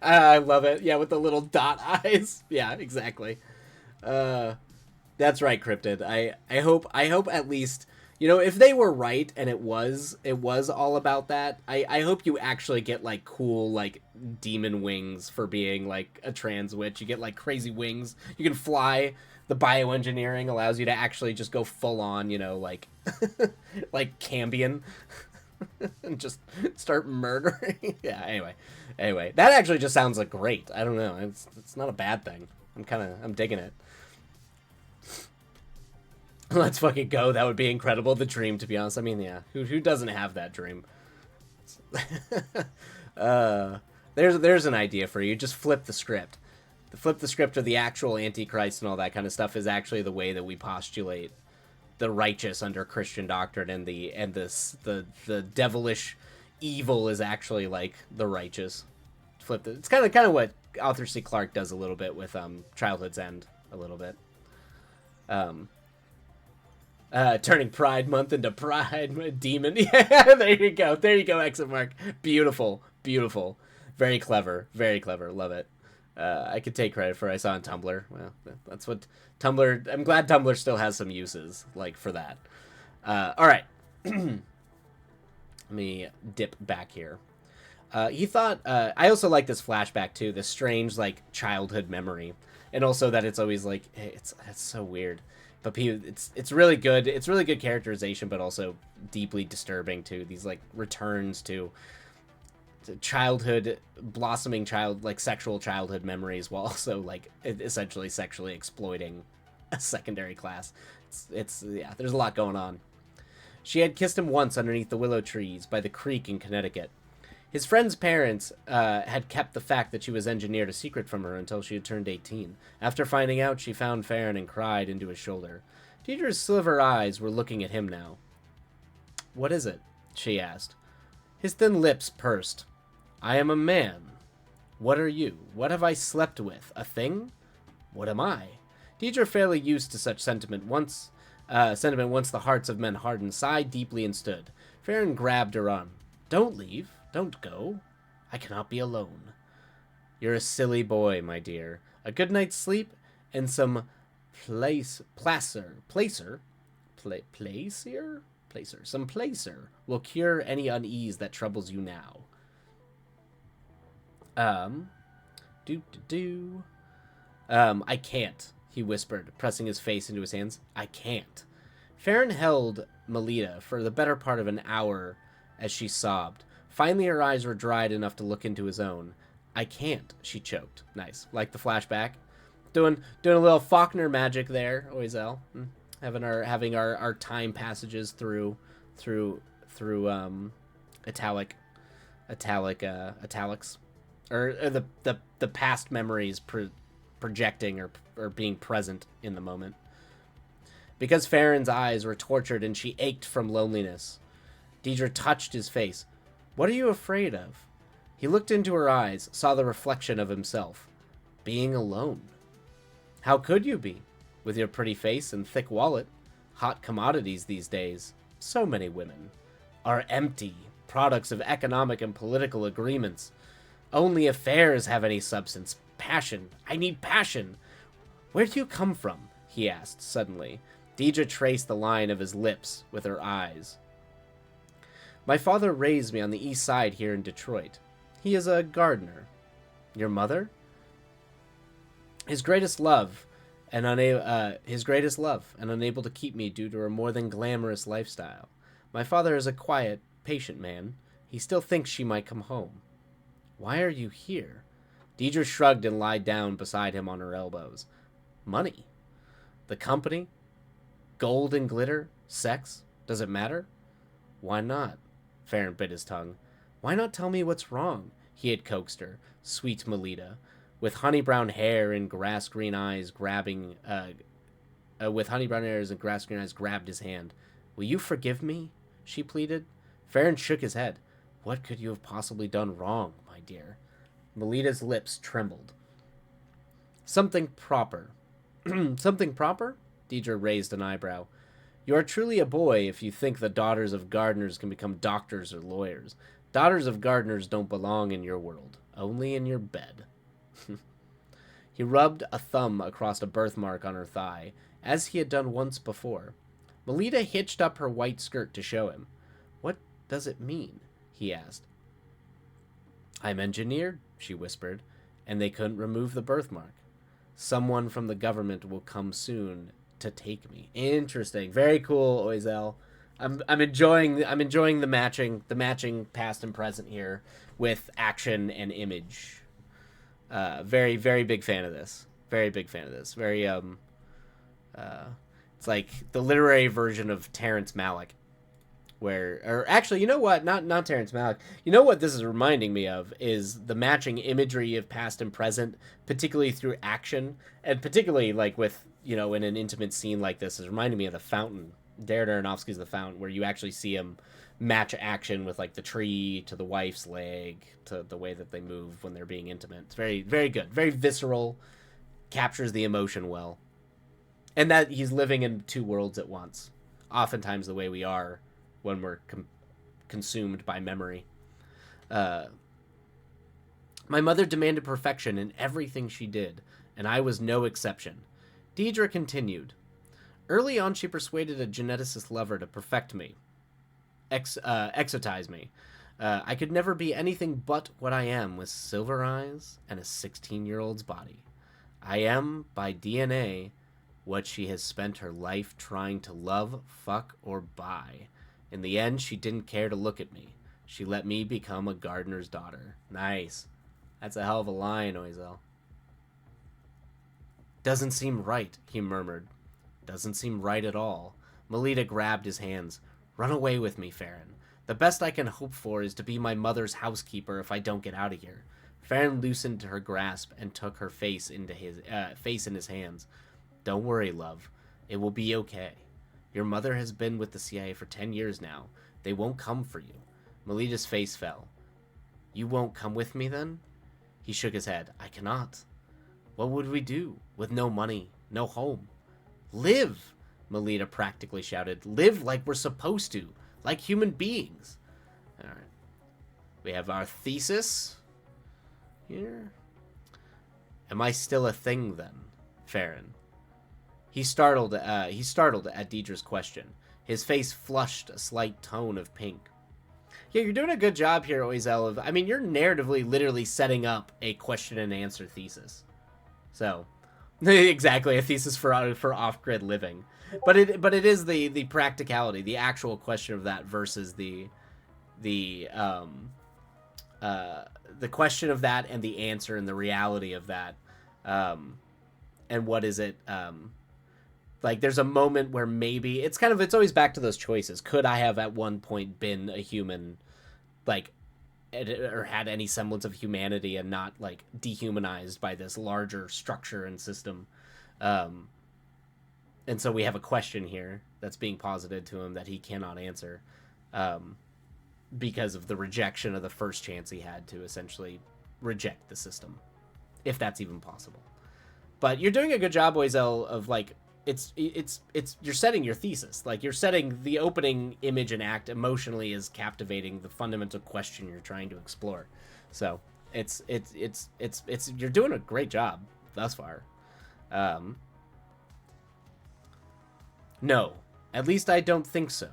I love it. Yeah, with the little dot eyes. Yeah, exactly. That's right, Cryptid. I hope at least, if they were right and it was all about that, I hope you actually get, like, cool, like, demon wings for being, like, a trans witch. You get, like, crazy wings. You can fly. The bioengineering allows you to actually just go full on, like, like Cambion. And just start murdering. Yeah, anyway, that actually just sounds like great. I don't know, it's not a bad thing. I'm digging it. Let's fucking go. That would be incredible. The dream, to be honest. I mean, yeah, who doesn't have that dream? There's an idea for you. Just flip the script. Flip the script of the actual Antichrist and all that kind of stuff is actually the way that we postulate the righteous under Christian doctrine, and the devilish evil is actually, like, the righteous. Flip it's kind of what Arthur C. Clarke does a little bit with Childhood's End, a little bit. Turning Pride Month into Pride Demon. Yeah, there you go, exit mark. Beautiful, very clever, love it. I could take credit for it. I saw on Tumblr. Well, that's what Tumblr... I'm glad Tumblr still has some uses, like, for that. All right. Let me dip back here. He thought... I also like this flashback, too. This strange, like, childhood memory. And also that it's always, like... It's so weird. But it's really good. It's really good characterization, but also deeply disturbing, too. These, like, returns to... childhood, blossoming like sexual childhood memories, while also, like, essentially sexually exploiting a secondary class. It's yeah, there's a lot going on. She had kissed him once underneath the willow trees by the creek in Connecticut. His friend's parents had kept the fact that she was engineered a secret from her until she had turned 18. After finding out, she found Farron and cried into his shoulder. Deidre's silver eyes were looking at him now. "What is it?" she asked. His thin lips pursed. "I am a man. What are you? What have I slept with? A thing? What am I?" Deidre, fairly used to such sentiment once the hearts of men hardened, sighed deeply and stood. Farron grabbed her arm. "Don't leave. Don't go. I cannot be alone." "You're a silly boy, my dear. A good night's sleep and some placer will cure any unease that troubles you now." I can't, he whispered, pressing his face into his hands. "I can't." Farron held Melita for the better part of an hour as she sobbed. Finally, her eyes were dried enough to look into his own. "I can't," she choked. Nice. Like the flashback? doing a little Faulkner magic there, Oizel. Having our time passages through italics, or the past memories projecting or being present in the moment. Because Farron's eyes were tortured and she ached from loneliness, Deidre touched his face. What are you afraid of? He looked into her eyes, saw the reflection of himself. Being alone. How could you be? With your pretty face and thick wallet. Hot commodities these days. So many women. Are empty. Products of economic and political agreements. Only affairs have any substance. Passion. I need passion. Where do you come from? He asked, suddenly. Deidre traced the line of his lips with her eyes. My father raised me on the east side here in Detroit. He is a gardener. Your mother? His greatest love, and unable to keep me due to her more than glamorous lifestyle. My father is a quiet, patient man. He still thinks she might come home. Why are you here? Deidre shrugged and lied down beside him on her elbows. Money. The company? Gold and glitter? Sex? Does it matter? Why not? Farron bit his tongue. Why not tell me what's wrong? He had coaxed her, sweet Melita, with honey brown hair and grass green eyes grabbed his hand. Will you forgive me? She pleaded. Farron shook his head. What could you have possibly done wrong, my dear? Melita's lips trembled. Something proper. Something proper? Deidre raised an eyebrow. You are truly a boy if you think the daughters of gardeners can become doctors or lawyers. Daughters of gardeners don't belong in your world, only in your bed. He rubbed a thumb across a birthmark on her thigh, as he had done once before. Melita hitched up her white skirt to show him. What does it mean? He asked. I'm engineered, she whispered, and they couldn't remove the birthmark. Someone from the government will come soon to take me. Interesting. Very cool, Oizel. I'm enjoying the matching past and present here with action and image. Very, very big fan of this. Very big fan of this. Very it's like the literary version of Terrence Malick. Or actually, you know what? Not Terrence Malick. You know what this is reminding me of is the matching imagery of past and present, particularly through action, and particularly like with, in an intimate scene like this, is reminding me of The Fountain. Darren Aronofsky's The Fountain, where you actually see him match action with like the tree to the wife's leg to the way that they move when they're being intimate. It's very, very good, very visceral, captures the emotion well, and that he's living in two worlds at once. Oftentimes, the way we are when we're consumed by memory. My mother demanded perfection in everything she did, and I was no exception. Deidre continued. Early on, she persuaded a geneticist lover to perfect me, exotize me. I could never be anything but what I am, with silver eyes and a 16-year-old's body. I am, by DNA, what she has spent her life trying to love, fuck, or buy. In the end, she didn't care to look at me. She let me become a gardener's daughter. Nice. That's a hell of a line, Oizel. Doesn't seem right, he murmured. Doesn't seem right at all. Melita grabbed his hands. Run away with me, Farron. The best I can hope for is to be my mother's housekeeper if I don't get out of here. Farron loosened her grasp and took her face in his hands. Don't worry, love. It will be okay. Your mother has been with the CIA for 10 years now. They won't come for you. Melita's face fell. You won't come with me, then? He shook his head. I cannot. What would we do? With no money, no home. Live! Melita practically shouted. Live like we're supposed to. Like human beings. Alright. We have our thesis here. Am I still a thing, then? Farron. He startled at Deidre's question. His face flushed a slight tone of pink. Yeah, you're doing a good job here, Oizel. You're narratively literally setting up a question and answer thesis. So, exactly, a thesis for off-grid living. But it is the practicality, the actual question of that versus the question of that and the answer and the reality of that. and what is it, like there's a moment where maybe it's always back to those choices. Could I have at one point been a human, like, or had any semblance of humanity and not like dehumanized by this larger structure and system? And so we have a question here that's being posited to him that he cannot answer, because of the rejection of the first chance he had to essentially reject the system, if that's even possible. But you're doing a good job, Oizel, of like it's you're setting your thesis. Like, you're setting the opening image and act emotionally as captivating the fundamental question you're trying to explore. So it's you're doing a great job thus far. No, at least I don't think so.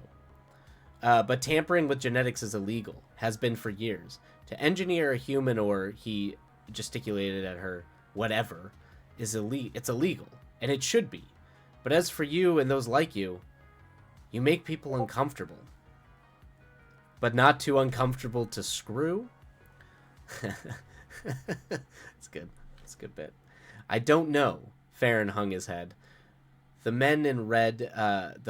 But tampering with genetics is illegal, has been for years. To engineer a human, or he gesticulated at her, whatever, it's illegal, and it should be. But as for you and those like you, you make people uncomfortable. But not too uncomfortable to screw? It's good. It's a good bit. I don't know. Farron hung his head. The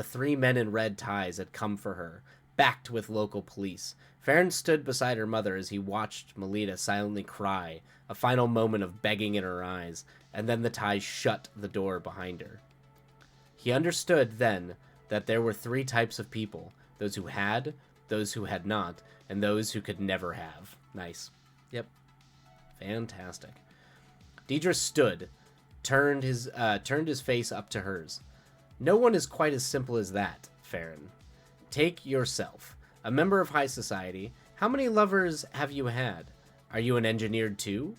three men in red ties had come for her, backed with local police. Farron stood beside her mother as he watched Melita silently cry, a final moment of begging in her eyes, and then the ties shut the door behind her. He understood then that there were three types of people: those who had, those who had not, and those who could never have. Nice. Yep. Fantastic. Deidre stood, turned his face up to hers. No one is quite as simple as that, Farron. Take yourself. A member of high society. How many lovers have you had? Are you an engineered too?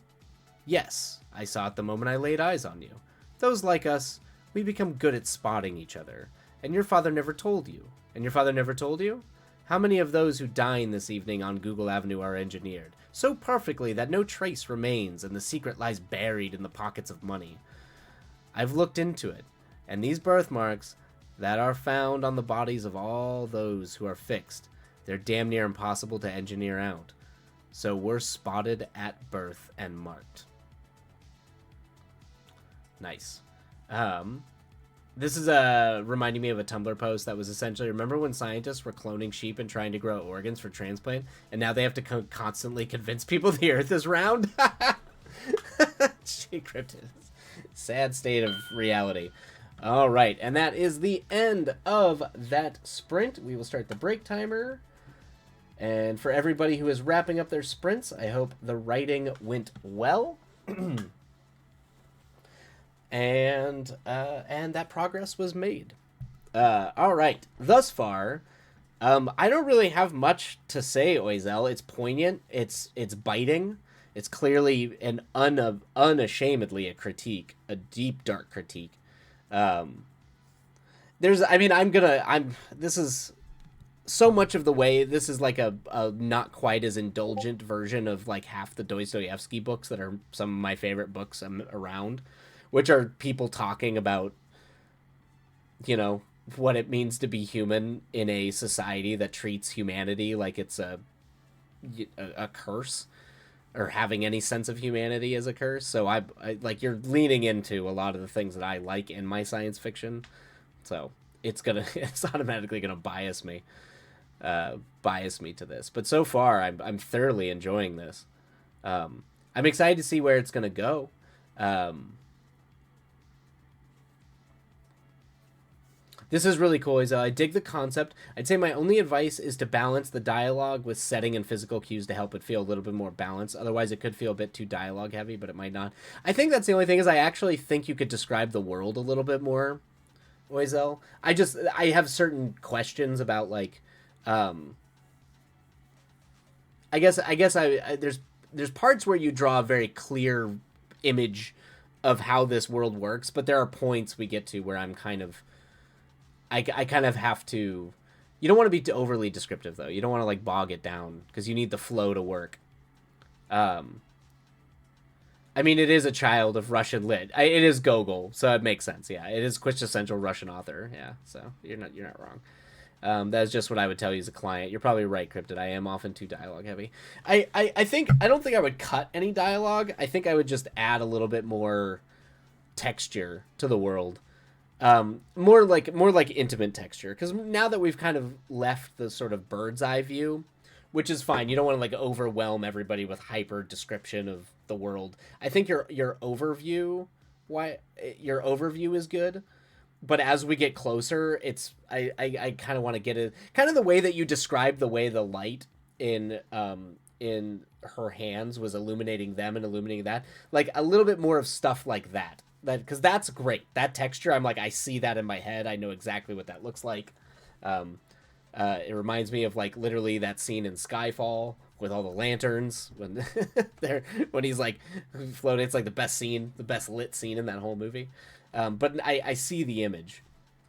Yes, I saw it the moment I laid eyes on you. Those like us, we become good at spotting each other. And your father never told you. And your father never told you? How many of those who dine this evening on Google Avenue are engineered? So perfectly that no trace remains and the secret lies buried in the pockets of money. I've looked into it, and these birthmarks that are found on the bodies of all those who are fixed, they're damn near impossible to engineer out. So we're spotted at birth and marked. Nice. This is reminding me of a Tumblr post that was essentially, remember when scientists were cloning sheep and trying to grow organs for transplant, and now they have to constantly convince people the Earth is round? She cryptid. Sad state of reality. All right, and that is the end of that sprint. We will start the break timer. And for everybody who is wrapping up their sprints, I hope the writing went well. and that progress was made. All right, thus far, I don't really have much to say, Oizel. It's poignant. It's biting. It's clearly an unashamedly a critique, a deep, dark critique. This is so much of the way, this is like a not quite as indulgent version of like half the Dostoevsky books that are some of my favorite books around, which are people talking about, you know, what it means to be human in a society that treats humanity like it's a curse, or having any sense of humanity as a curse. So I like, you're leaning into a lot of the things that I like in my science fiction. So it's automatically gonna bias me to this. But so far, I'm thoroughly enjoying this. I'm excited to see where it's gonna go. This is really cool. I dig the concept. I'd say my only advice is to balance the dialogue with setting and physical cues to help it feel a little bit more balanced. Otherwise, it could feel a bit too dialogue heavy, but it might not. I think that's the only thing, is I actually think you could describe the world a little bit more, Oizel. I have certain questions about, like, I guess there's parts where you draw a very clear image of how this world works, but there are points we get to where I'm kind of, I kind of have to. You don't want to be overly descriptive, though. You don't want to like bog it down, because you need the flow to work. I mean, it is a child of Russian lit. It is Gogol, so it makes sense. Yeah, it is quintessential Russian author. Yeah, so you're not wrong. That's just what I would tell you as a client. You're probably right, Cryptid. I am often too dialogue heavy. I don't think I would cut any dialogue. I think I would just add a little bit more texture to the world. More like intimate texture, because now that we've kind of left the sort of bird's eye view, which is fine. You don't want to like overwhelm everybody with hyper description of the world. I think your overview, why your overview is good, but as we get closer, it's I kind of want to get it kind of the way that you described the way the light in her hands was illuminating them and illuminating that, like a little bit more of stuff like that, because that's great. That texture, I'm like, I see that in my head. I know exactly what that looks like. um it reminds me of like literally that scene in Skyfall with all the lanterns when they're when he's like floating. It's like the best scene, the best lit scene in that whole movie. But I see the image,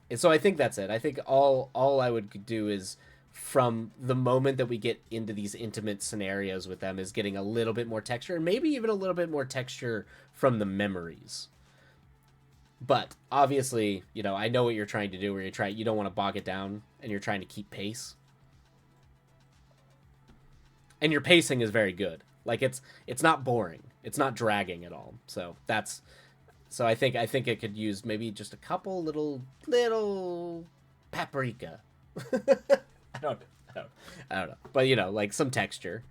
and so I think that's it. I think all I would do is, from the moment that we get into these intimate scenarios with them, is getting a little bit more texture, and maybe even a little bit more texture from the memories. But obviously, I know what you're trying to do, where you don't want to bog it down, and you're trying to keep pace. And your pacing is very good. Like it's not boring. It's not dragging at all. So I think it could use maybe just a couple little paprika. I don't know. But like some texture.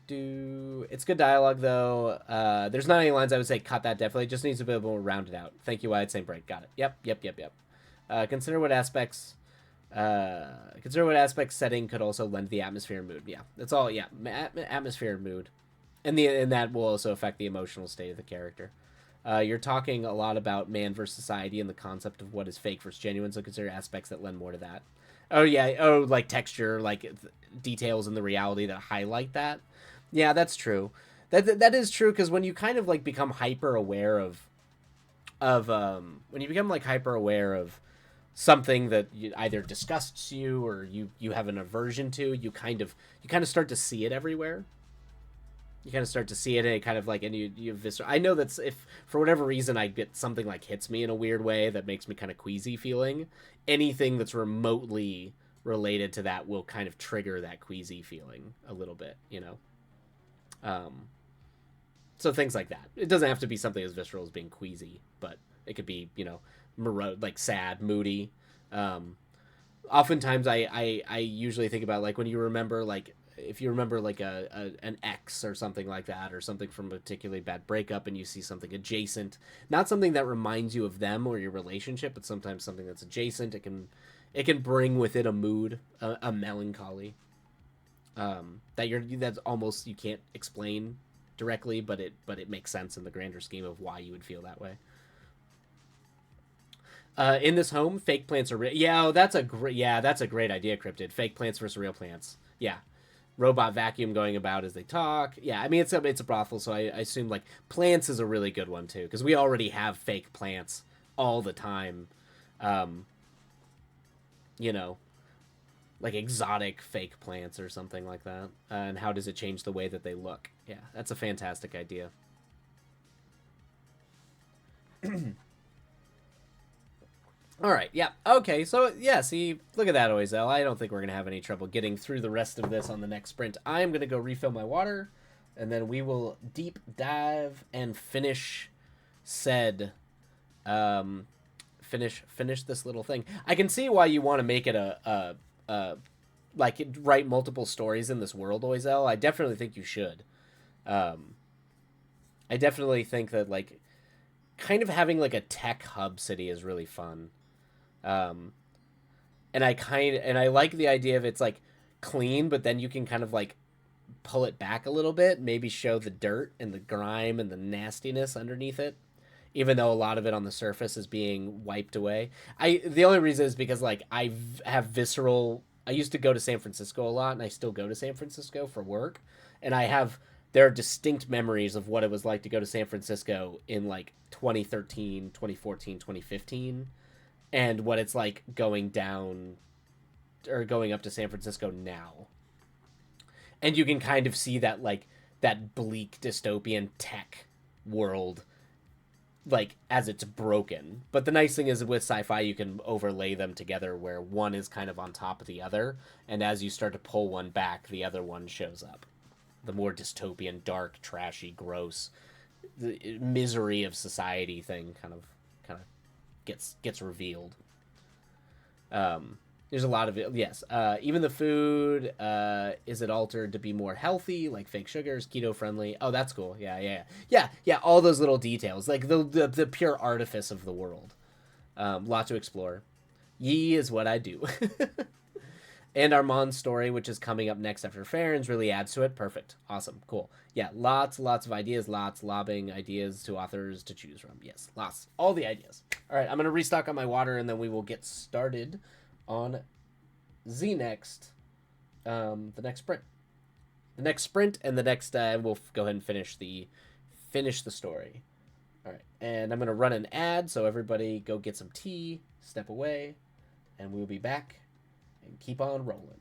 It's good dialogue though. There's not any lines I would say cut that. Definitely just needs a bit more rounded out. Thank you, Wyatt St. Bright. Got it. Yep. Consider what aspects setting could also lend the atmosphere and mood. Yeah, that's all. Yeah, atmosphere and mood, and that will also affect the emotional state of the character. You're talking a lot about man versus society and the concept of what is fake versus genuine. So consider aspects that lend more to that. Oh yeah. Oh, like texture, like details in the reality that highlight that. Yeah, that's true. That is true, because when you kind of like become hyper aware of when you become like hyper aware of something that either disgusts you or you have an aversion to, you kind of start to see it everywhere. You kind of start to see it, and it kind of like, and you visceral. I know that's, if for whatever reason I get something like hits me in a weird way that makes me kind of queasy feeling, anything that's remotely related to that will kind of trigger that queasy feeling a little bit, so things like that. It doesn't have to be something as visceral as being queasy, but it could be, like sad, moody. Oftentimes I usually think about, like, when you remember, like, if you remember like an ex or something like that, or something from a particularly bad breakup, and you see something adjacent, not something that reminds you of them or your relationship, but sometimes something that's adjacent, it can bring with it a mood, a melancholy, that's almost, you can't explain directly, but it makes sense in the grander scheme of why you would feel that way. In this home, fake plants are real. Yeah, that's a great idea, Cryptid. Fake plants versus real plants. Yeah. Robot vacuum going about as they talk. Yeah, I mean, it's a brothel, so I assume like plants is a really good one too, because we already have fake plants all the time. Um, like exotic fake plants or something like that. And how does it change the way that they look? Yeah, that's a fantastic idea. All right, yeah, okay, so yeah, see, look at that, Oizel. I don't think we're gonna have any trouble getting through the rest of this on the next sprint. I'm gonna go refill my water, and then we will deep dive and finish said, finish this little thing. I can see why you want to make it like, write multiple stories in this world, Oizel. I definitely think you should. I definitely think that, like, kind of having like a tech hub city is really fun. And I like the idea of, it's like clean, but then you can kind of like pull it back a little bit, maybe show the dirt and the grime and the nastiness underneath it, even though a lot of it on the surface is being wiped away. The only reason is because, like, have visceral. I used to go to San Francisco a lot, and I still go to San Francisco for work, and there are distinct memories of what it was like to go to San Francisco in like 2013, 2014, 2015, and what it's like going down or going up to San Francisco now. And you can kind of see that, like, that bleak dystopian tech world, like, as it's broken. But the nice thing is, with sci-fi, you can overlay them together where one is kind of on top of the other, and as you start to pull one back, the other one shows up. the more dystopian, dark, trashy, gross, the misery of society thing kind of gets revealed. There's a lot of it. Yes. Even the food, is it altered to be more healthy, like fake sugars, keto friendly? Oh, that's cool. Yeah. All those little details, like the pure artifice of the world. Lot to explore. Yi is what I do. And Armand's story, which is coming up next after Farron's, really adds to it. Perfect. Awesome. Cool. Yeah, lots of ideas, lobbing ideas to authors to choose from. Yes, lots. All the ideas. All right, I'm going to restock on my water, and then we will get started on the next sprint. The next sprint, and the next, we'll go ahead and finish the story. All right, and I'm going to run an ad, so everybody go get some tea, step away, and we'll be back and keep on rolling.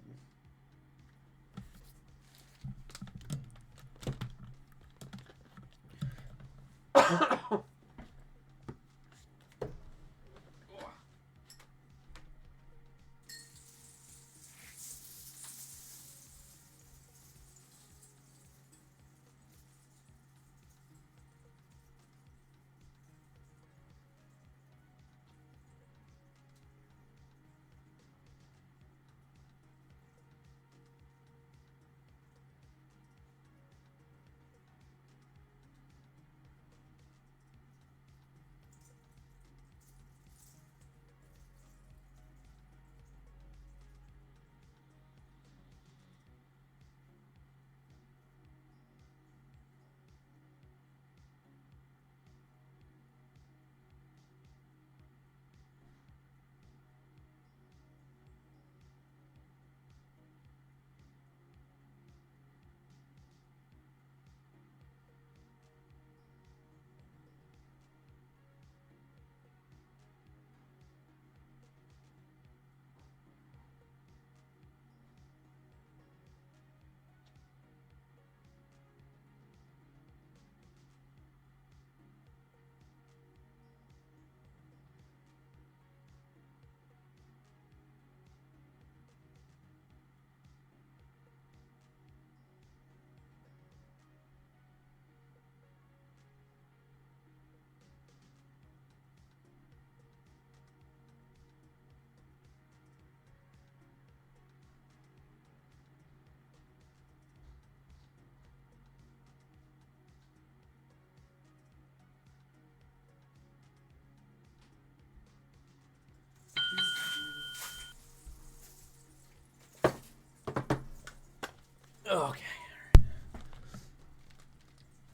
Okay.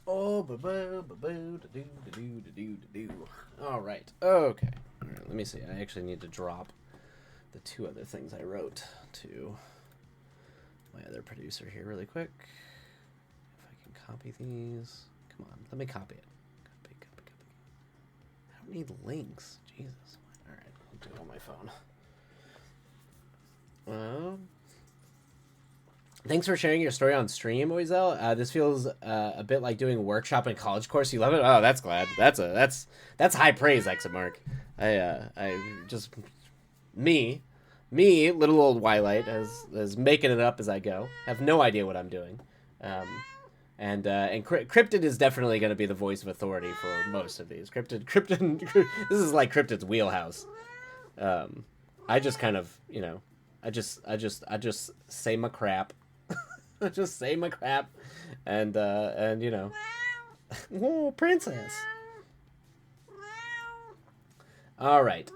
Oh, all right. Okay. All right, let me see. I actually need to drop the two other things I wrote to my other producer here really quick. If I can copy these. Come on, let me copy it. Copy. I don't need links. Jesus. All right, I'll do it on my phone. Thanks for sharing your story on stream, Oizel. This feels a bit like doing a workshop in a college course. You love it? Oh, that's glad. That's high praise, Examark. I just me, little old Wildlight, as making it up as I go. Have no idea what I'm doing. And Cryptid is definitely going to be the voice of authority for most of these. Cryptid. This is like Cryptid's wheelhouse. I just kind of, I just say my crap. Just say my crap, and whoa, princess. All right.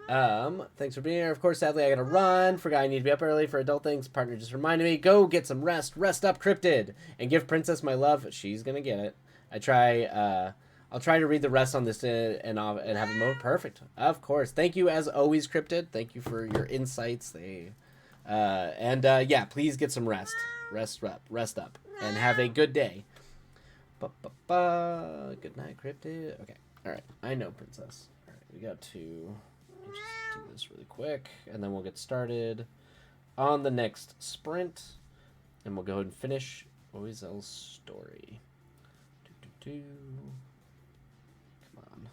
Thanks for being here. Of course, sadly, I gotta run. Forgot I need to be up early for adult things. Partner just reminded me. Go get some rest. Rest up, Cryptid, and give Princess my love. She's gonna get it. I'll try to read the rest on this and have a moment. Perfect. Of course. Thank you as always, Cryptid. Thank you for your insights. Yeah, please get some rest. Rest up, and have a good day. Good night, Cryptid. Okay, all right. I know, Princess. All right, we got to just do this really quick, and then we'll get started on the next sprint, and we'll go ahead and finish Oizel's story. Come on.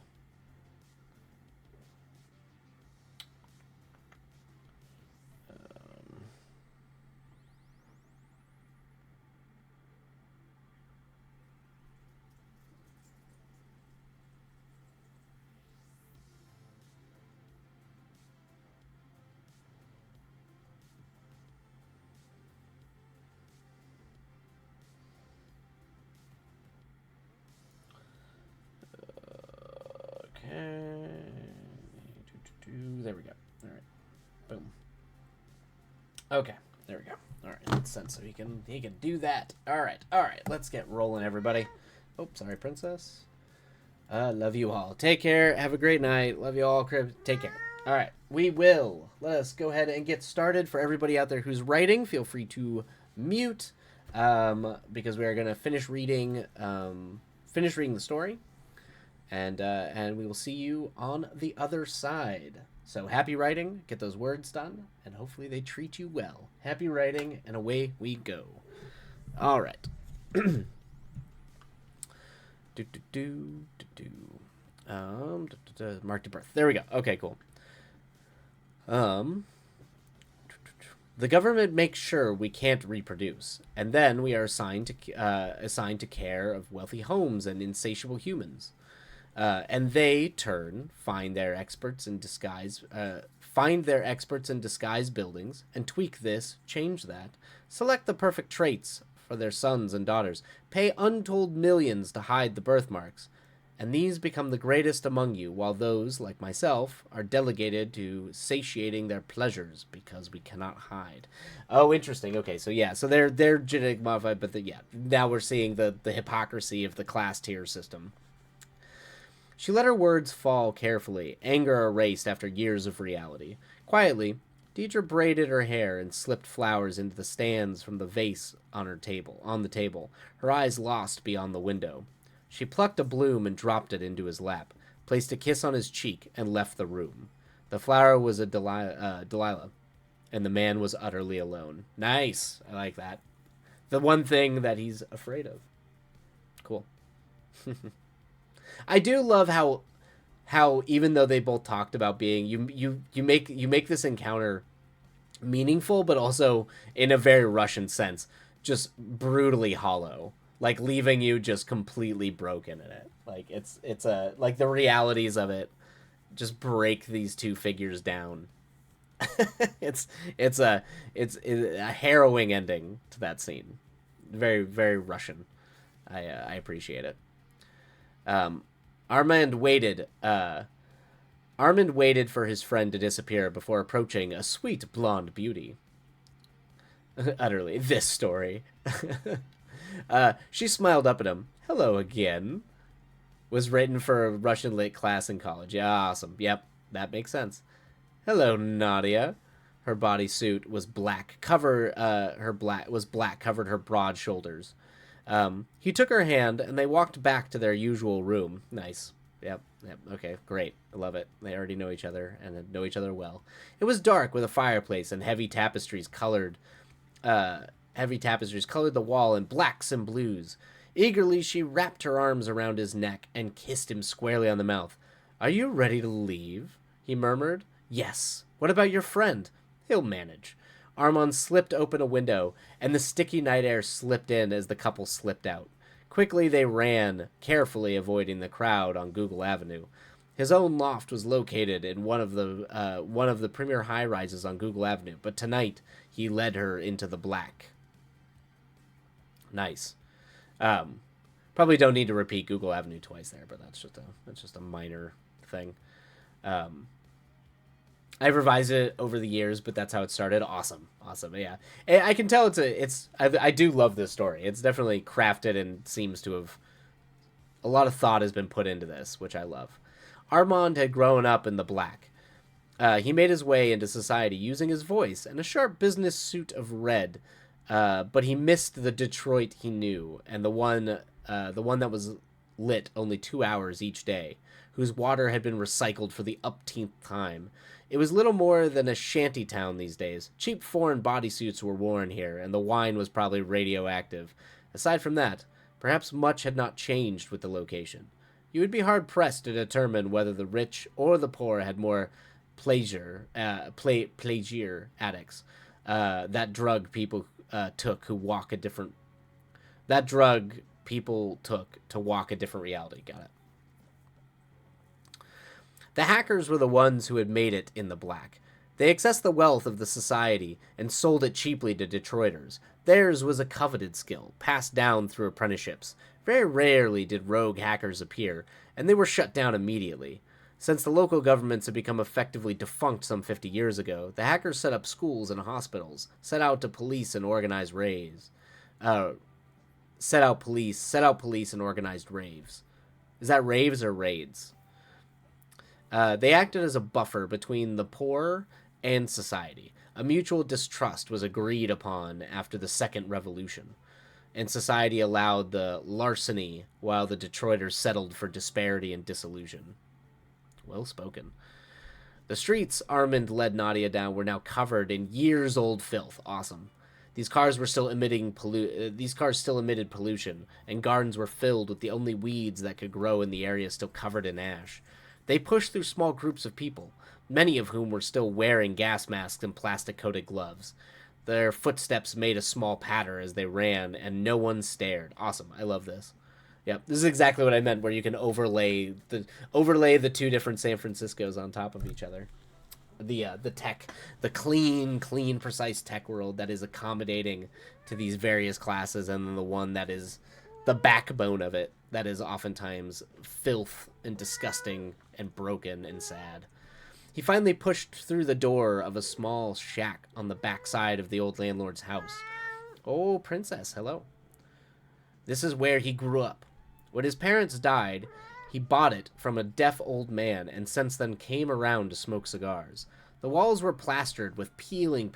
There we go. All right. Boom. Okay. There we go. All right. Makes sense. So he can do that. All right. All right. Let's get rolling, everybody. Oh, sorry, princess. Love you all. Take care. Have a great night. Love you all. Crib. Take care. All right. Let us go ahead and get started. For everybody out there who's writing, feel free to mute, because we are going to finish reading the story, and we will see you on the other side. So happy writing, get those words done, and hopefully they treat you well. Happy writing, and away we go. All right. Mark to birth. There we go. Okay, cool. The government makes sure we can't reproduce, and then we are assigned to care of wealthy homes and insatiable humans. And they find their experts in disguise buildings and tweak this, change that, select the perfect traits for their sons and daughters, pay untold millions to hide the birthmarks, and these become the greatest among you, while those, like myself, are delegated to satiating their pleasures because we cannot hide. Oh, interesting. Okay, so yeah, so they're genetic modified, but now we're seeing the hypocrisy of the class tier system. She let her words fall carefully, anger erased after years of reality. Quietly, Deidre braided her hair and slipped flowers into the stands from the vase on the table, her eyes lost beyond the window. She plucked a bloom and dropped it into his lap, placed a kiss on his cheek, and left the room. The flower was a Delilah, and the man was utterly alone. Nice! I like that. The one thing that he's afraid of. Cool. I do love how even though they both talked about being you make this encounter meaningful, but also in a very Russian sense, just brutally hollow, like leaving you just completely broken in it. Like it's like the realities of it just break these two figures down. it's a harrowing ending to that scene. Very, very Russian. I appreciate it. Armand waited for his friend to disappear before approaching a sweet blonde beauty. Utterly, this story. She smiled up at him. Hello again. Was written for a Russian lit class in college. Yeah, awesome. Yep, that makes sense. Hello, Nadia. Her bodysuit was black, covered her broad shoulders. He took her hand, and they walked back to their usual room. Nice. Yep. Okay, great. I love it. They already know each other, and know each other well. It was dark with a fireplace, and heavy tapestries colored the wall in blacks and blues. Eagerly, she wrapped her arms around his neck and kissed him squarely on the mouth. Are you ready to leave? He murmured. Yes. What about your friend? He'll manage. Armand slipped open a window, and the sticky night air slipped in as the couple slipped out. Quickly they ran, carefully avoiding the crowd on Google Avenue. His own loft was located in one of the premier high-rises on Google Avenue, but tonight he led her into the black. Nice. Probably don't need to repeat Google Avenue twice there, but that's just a minor thing. I've revised it over the years, but that's how it started. Awesome. Yeah. I can tell I do love this story. It's definitely crafted and seems to have a lot of thought has been put into this, which I love. Armand had grown up in the black. He made his way into society using his voice and a sharp business suit of red, but he missed the Detroit he knew, and the one that was lit only 2 hours each day, whose water had been recycled for the upteenth time. It was little more than a shanty town these days. Cheap foreign bodysuits were worn here, and the wine was probably radioactive. Aside from that, perhaps much had not changed with the location. You would be hard-pressed to determine whether the rich or the poor had more plaisir addicts. That drug people took to walk a different reality. Got it. The hackers were the ones who had made it in the black. They accessed the wealth of the society and sold it cheaply to Detroiters. Theirs was a coveted skill, passed down through apprenticeships. Very rarely did rogue hackers appear, and they were shut down immediately. Since the local governments had become effectively defunct some 50 years ago, the hackers set up schools and hospitals, set out police and organized raves. Is that raves or raids? They acted as a buffer between the poor and society. A mutual distrust was agreed upon after the Second Revolution, and society allowed the larceny while the Detroiters settled for disparity and disillusion. Well spoken. The streets Armand led Nadia down were now covered in years-old filth. Awesome. These cars still emitted pollution, and gardens were filled with the only weeds that could grow in the area still covered in ash. They pushed through small groups of people, many of whom were still wearing gas masks and plastic-coated gloves. Their footsteps made a small patter as they ran, and no one stared. Awesome. I love this. Yep, this is exactly what I meant, where you can overlay the two different San Franciscos on top of each other. The tech, the clean, precise tech world that is accommodating to these various classes, and then the one that is the backbone of it, that is oftentimes filth and disgusting and broken and sad. He finally pushed through the door of a small shack on the backside of the old landlord's house. Oh, princess, hello. This is where he grew up. When his parents died, he bought it from a deaf old man and since then came around to smoke cigars. The walls were plastered with paling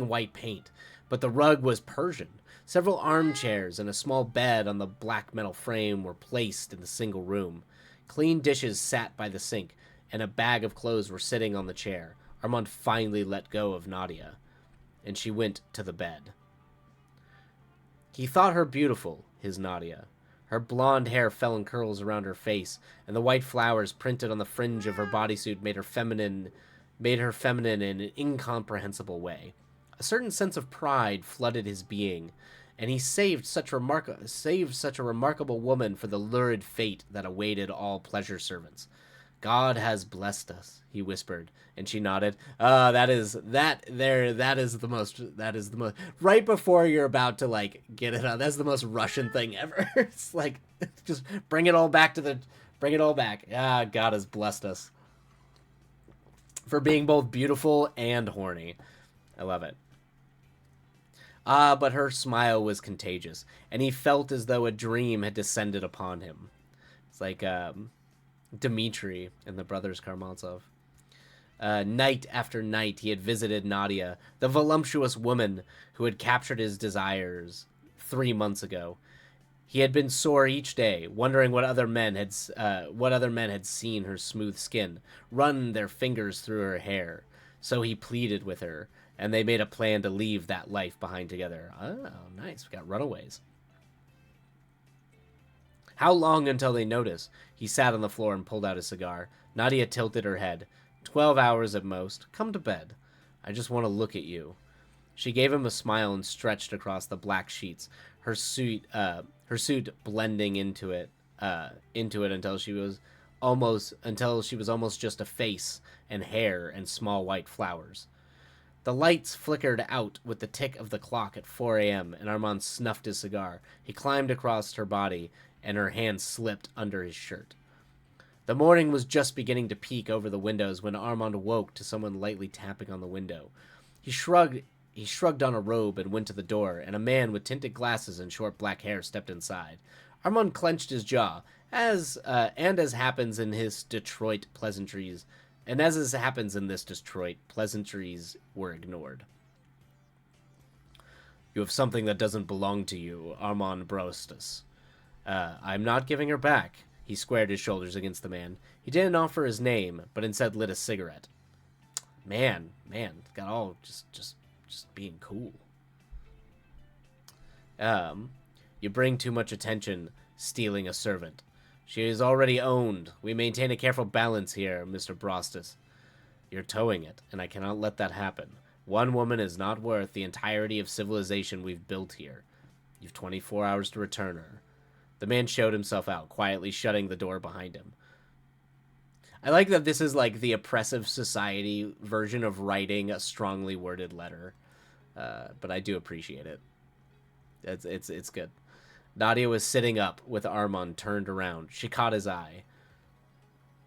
white paint, but the rug was Persian. Several armchairs and a small bed on the black metal frame were placed in the single room. Clean dishes sat by the sink, and a bag of clothes were sitting on the chair. Armand finally let go of Nadia, and she went to the bed. He thought her beautiful, his Nadia. Her blonde hair fell in curls around her face, and the white flowers printed on the fringe of her bodysuit made her feminine in an incomprehensible way. A certain sense of pride flooded his being, and he saved such a remarkable woman for the lurid fate that awaited all pleasure servants. God has blessed us, he whispered, and she nodded. That is the most, right before you're about to, like, get it on, that's the most Russian thing ever. It's like, just bring it all back. God has blessed us. For being both beautiful and horny. I love it. But her smile was contagious, and he felt as though a dream had descended upon him. It's like, Dmitri and the brothers Karamazov. Night after night he had visited Nadia, the voluptuous woman who had captured his desires 3 months ago. He had been sore each day, wondering what other men had seen her smooth skin, run their fingers through her hair. So he pleaded with her, and they made a plan to leave that life behind together. Oh, nice. We got runaways. How long until they notice? He sat on the floor and pulled out a cigar. Nadia tilted her head. 12 hours at most. Come to bed. I just want to look at you. She gave him a smile and stretched across the black sheets, her suit blending into it until she was almost just a face and hair and small white flowers. The lights flickered out with the tick of the clock at 4 a.m., and Armand snuffed his cigar. He climbed across her body, and her hand slipped under his shirt. The morning was just beginning to peek over the windows when Armand woke to someone lightly tapping on the window. He shrugged on a robe and went to the door, and a man with tinted glasses and short black hair stepped inside. Armand clenched his jaw, as happens in his Detroit pleasantries, pleasantries were ignored. You have something that doesn't belong to you, Armand Brostas. I'm not giving her back. He squared his shoulders against the man. He didn't offer his name, but instead lit a cigarette. Man, got all just being cool. You bring too much attention, stealing a servant. She is already owned. We maintain a careful balance here, Mr. Brostas. You're towing it, and I cannot let that happen. One woman is not worth the entirety of civilization we've built here. You've 24 hours to return her. The man showed himself out, quietly shutting the door behind him. I like that this is like the oppressive society version of writing a strongly worded letter. But I do appreciate it. It's good. Nadia was sitting up with Armand turned around. She caught his eye.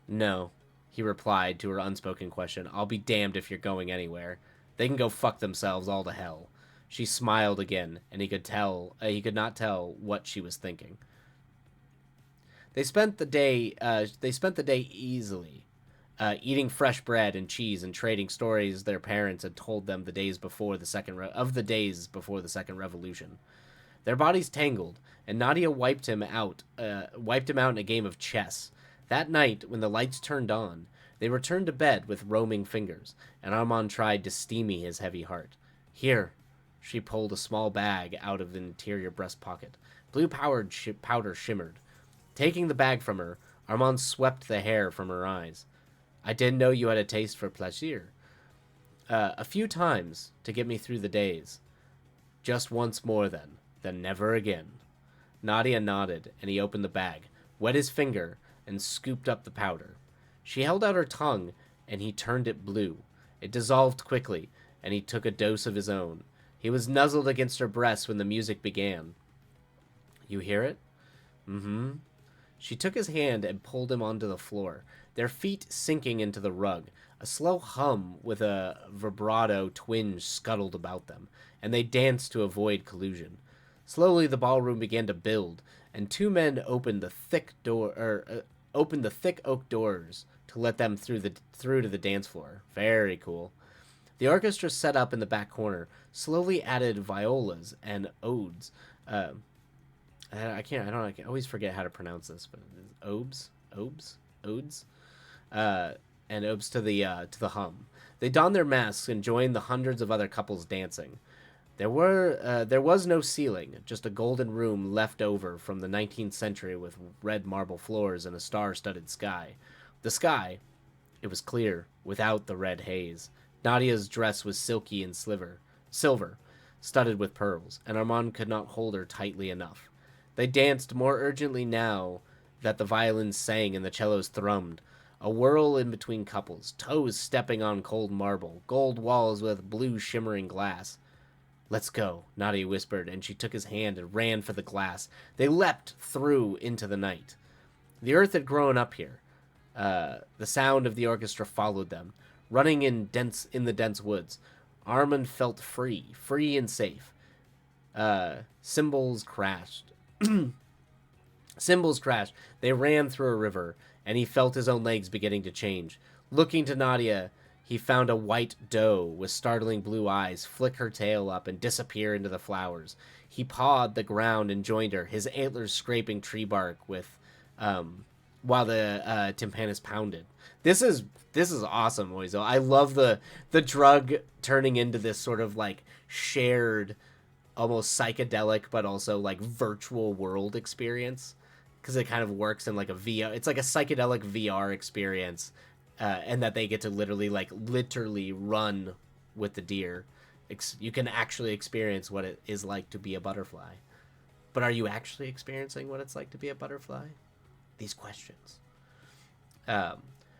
No, he replied to her unspoken question. I'll be damned if you're going anywhere. They can go fuck themselves all to hell. She smiled again, and he could not tell what she was thinking. They spent the day. They spent the day easily, eating fresh bread and cheese and trading stories their parents had told them the days before the second revolution. Their bodies tangled, and Nadia wiped him out in a game of chess. That night, when the lights turned on, they returned to bed with roaming fingers, and Armand tried to steamy his heavy heart. Here, she pulled a small bag out of the interior breast pocket. Blue powder shimmered. Taking the bag from her, Armand swept the hair from her eyes. I didn't know you had a taste for plaisir. A few times to get me through the days. Just once more, then never again. Nadia nodded, and he opened the bag, wet his finger, and scooped up the powder. She held out her tongue, and he turned it blue. It dissolved quickly, and he took a dose of his own. He was nuzzled against her breast when the music began. You hear it? Mm-hmm. She took his hand and pulled him onto the floor, their feet sinking into the rug. A slow hum with a vibrato twinge scuttled about them, and they danced to avoid collusion. Slowly, the ballroom began to build, and two men opened the thick oak doors to let them through to the dance floor. Very cool. The orchestra set up in the back corner slowly added violas and odes. I always forget how to pronounce this, but odes, and obes to the hum. They donned their masks and joined the hundreds of other couples dancing. There was no ceiling, just a golden room left over from the 19th century with red marble floors and a star-studded sky. The sky, it was clear, without the red haze. Nadia's dress was silky and silver, studded with pearls, and Armand could not hold her tightly enough. They danced more urgently now that the violins sang and the cellos thrummed. A whirl in between couples, toes stepping on cold marble, gold walls with blue shimmering glass. Let's go, Nadia whispered, and she took his hand and ran for the glass. They leapt through into the night. The earth had grown up here. The sound of the orchestra followed them, running in the dense woods. Armand felt free and safe. Cymbals crashed. Cymbals crashed. They ran through a river, and he felt his own legs beginning to change. Looking to Nadia, he found a white doe with startling blue eyes flick her tail up and disappear into the flowers. He pawed the ground and joined her, his antlers scraping tree bark while the tympanus pounded. This is awesome, Moiso. I love the drug turning into this sort of like shared, almost psychedelic, but also like virtual world experience, because it kind of works in like a VR. It's like a psychedelic VR experience. And that they get to literally run with the deer. You can actually experience what it is like to be a butterfly. But are you actually experiencing what it's like to be a butterfly? These questions.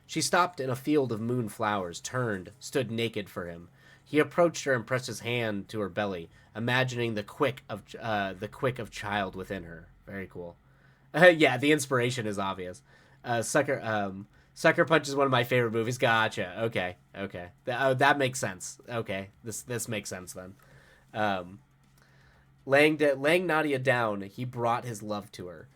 She stopped in a field of moonflowers, turned, stood naked for him. He approached her and pressed his hand to her belly, imagining the quick of child within her. Very cool. Yeah, the inspiration is obvious. Sucker Punch is one of my favorite movies. Gotcha. Okay. That makes sense. Okay. This makes sense then. Laying Nadia down, he brought his love to her.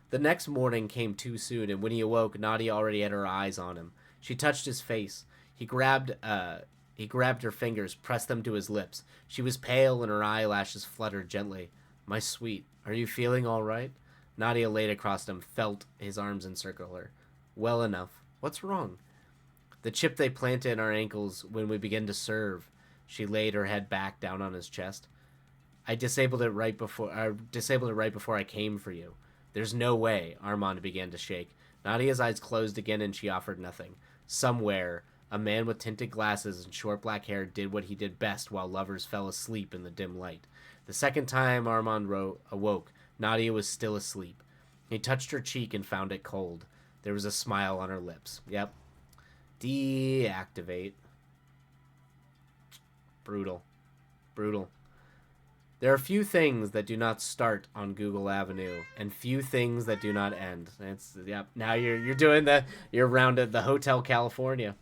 The next morning came too soon, and when he awoke, Nadia already had her eyes on him. She touched his face. He grabbed her fingers, pressed them to his lips. She was pale, and her eyelashes fluttered gently. My sweet, are you feeling all right? Nadia laid across him, felt his arms encircle her. Well enough. What's wrong? The chip they planted in our ankles when we began to serve. She laid her head back down on his chest. I disabled it right before I came for you. There's no way. Armand began to shake. Nadia's eyes closed again, and she offered nothing. Somewhere, a man with tinted glasses and short black hair did what he did best while lovers fell asleep in the dim light. The second time Armand awoke, Nadia was still asleep. He touched her cheek and found it cold. There was a smile on her lips. Yep. Deactivate. Brutal. There are few things that do not start on Google Avenue, and few things that do not end. It's yep. Now you're doing you're around at the Hotel California.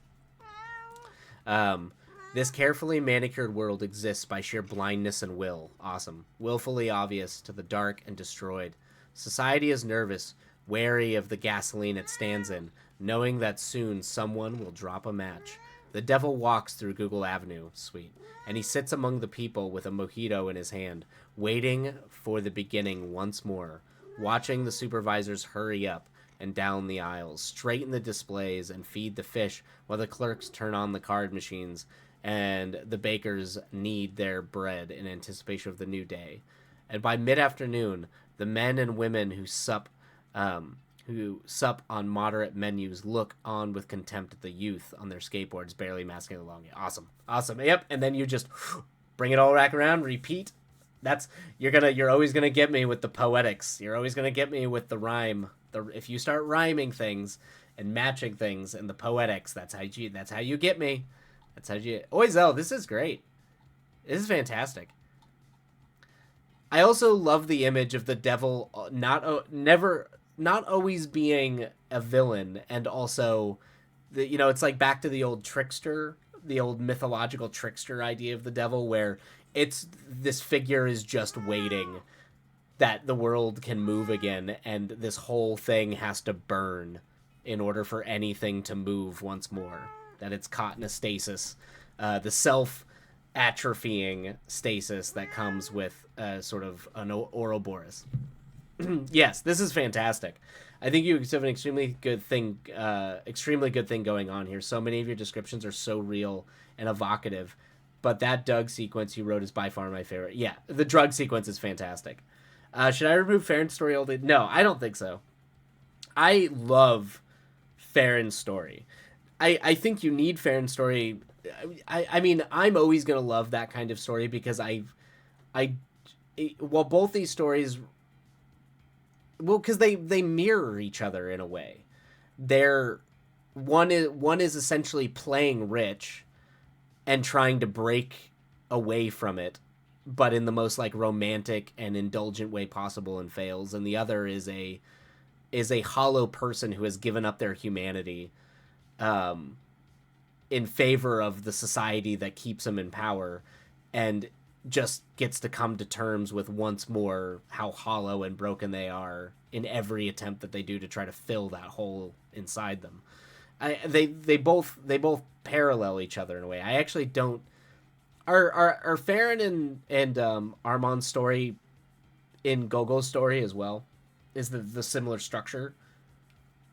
Um, this carefully manicured world exists by sheer blindness and will. Awesome. Willfully obvious to the dark and destroyed. Society is nervous, wary of the gasoline it stands in, knowing that soon someone will drop a match. The devil walks through Google Avenue, sweet, and he sits among the people with a mojito in his hand, waiting for the beginning once more, watching the supervisors hurry up and down the aisles, straighten the displays, and feed the fish while the clerks turn on the card machines and the bakers knead their bread in anticipation of the new day. And by mid-afternoon, the men and women who sup on moderate menus look on with contempt at the youth on their skateboards barely masking along. Awesome. Awesome. Yep. And then you just bring it all back around, repeat. You're always gonna get me with the poetics. You're always gonna get me with the rhyme. If you start rhyming things and matching things and the poetics, that's how you get me. That's how you. Oizel, this is great. This is fantastic. I also love the image of the devil not always being a villain, and also it's like back to the old trickster, the old mythological trickster idea of the devil, where it's this figure is just waiting that the world can move again, and this whole thing has to burn in order for anything to move once more, that it's caught in a stasis, the self atrophying stasis that comes with sort of an Ouroboros. Yes, this is fantastic. I think you have an extremely good thing going on here. So many of your descriptions are so real and evocative, but that Doug sequence you wrote is by far my favorite. Yeah, the drug sequence is fantastic. Should I remove Farron's story all day? No, I don't think so. I love Farron's story. I think you need Farron's story. I mean, I'm always going to love that kind of story because while both these stories, because they mirror each other in a way. One is essentially playing rich and trying to break away from it, but in the most like romantic and indulgent way possible, and fails. And the other is a hollow person who has given up their humanity in favor of the society that keeps him in power, and just gets to come to terms with once more how hollow and broken they are in every attempt that they do to try to fill that hole inside them. They both parallel each other in a way. I actually don't. Are Farron and Armand's story in Gogo's story as well? Is the similar structure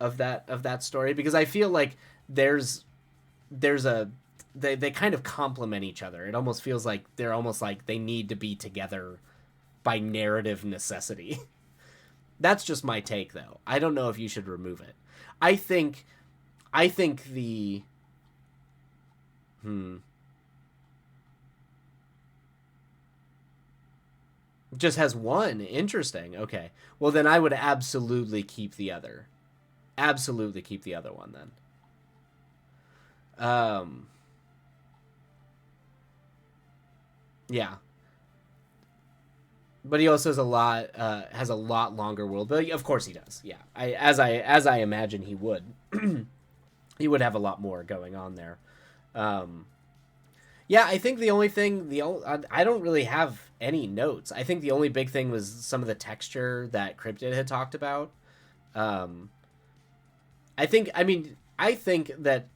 of that story? Because I feel like there's a they kind of complement each other. It almost feels like they're almost like they need to be together by narrative necessity. That's just my take, though. I don't know if you should remove it. I think the just has one. Interesting. Okay. Well, then I would absolutely keep the other. Absolutely keep the other one then. Yeah. But he also has a lot longer world. But of course he does. Yeah. As I imagine he would. He would have a lot more going on there. Yeah, I think I don't really have any notes. I think the only big thing was some of the texture that Cryptid had talked about. I think that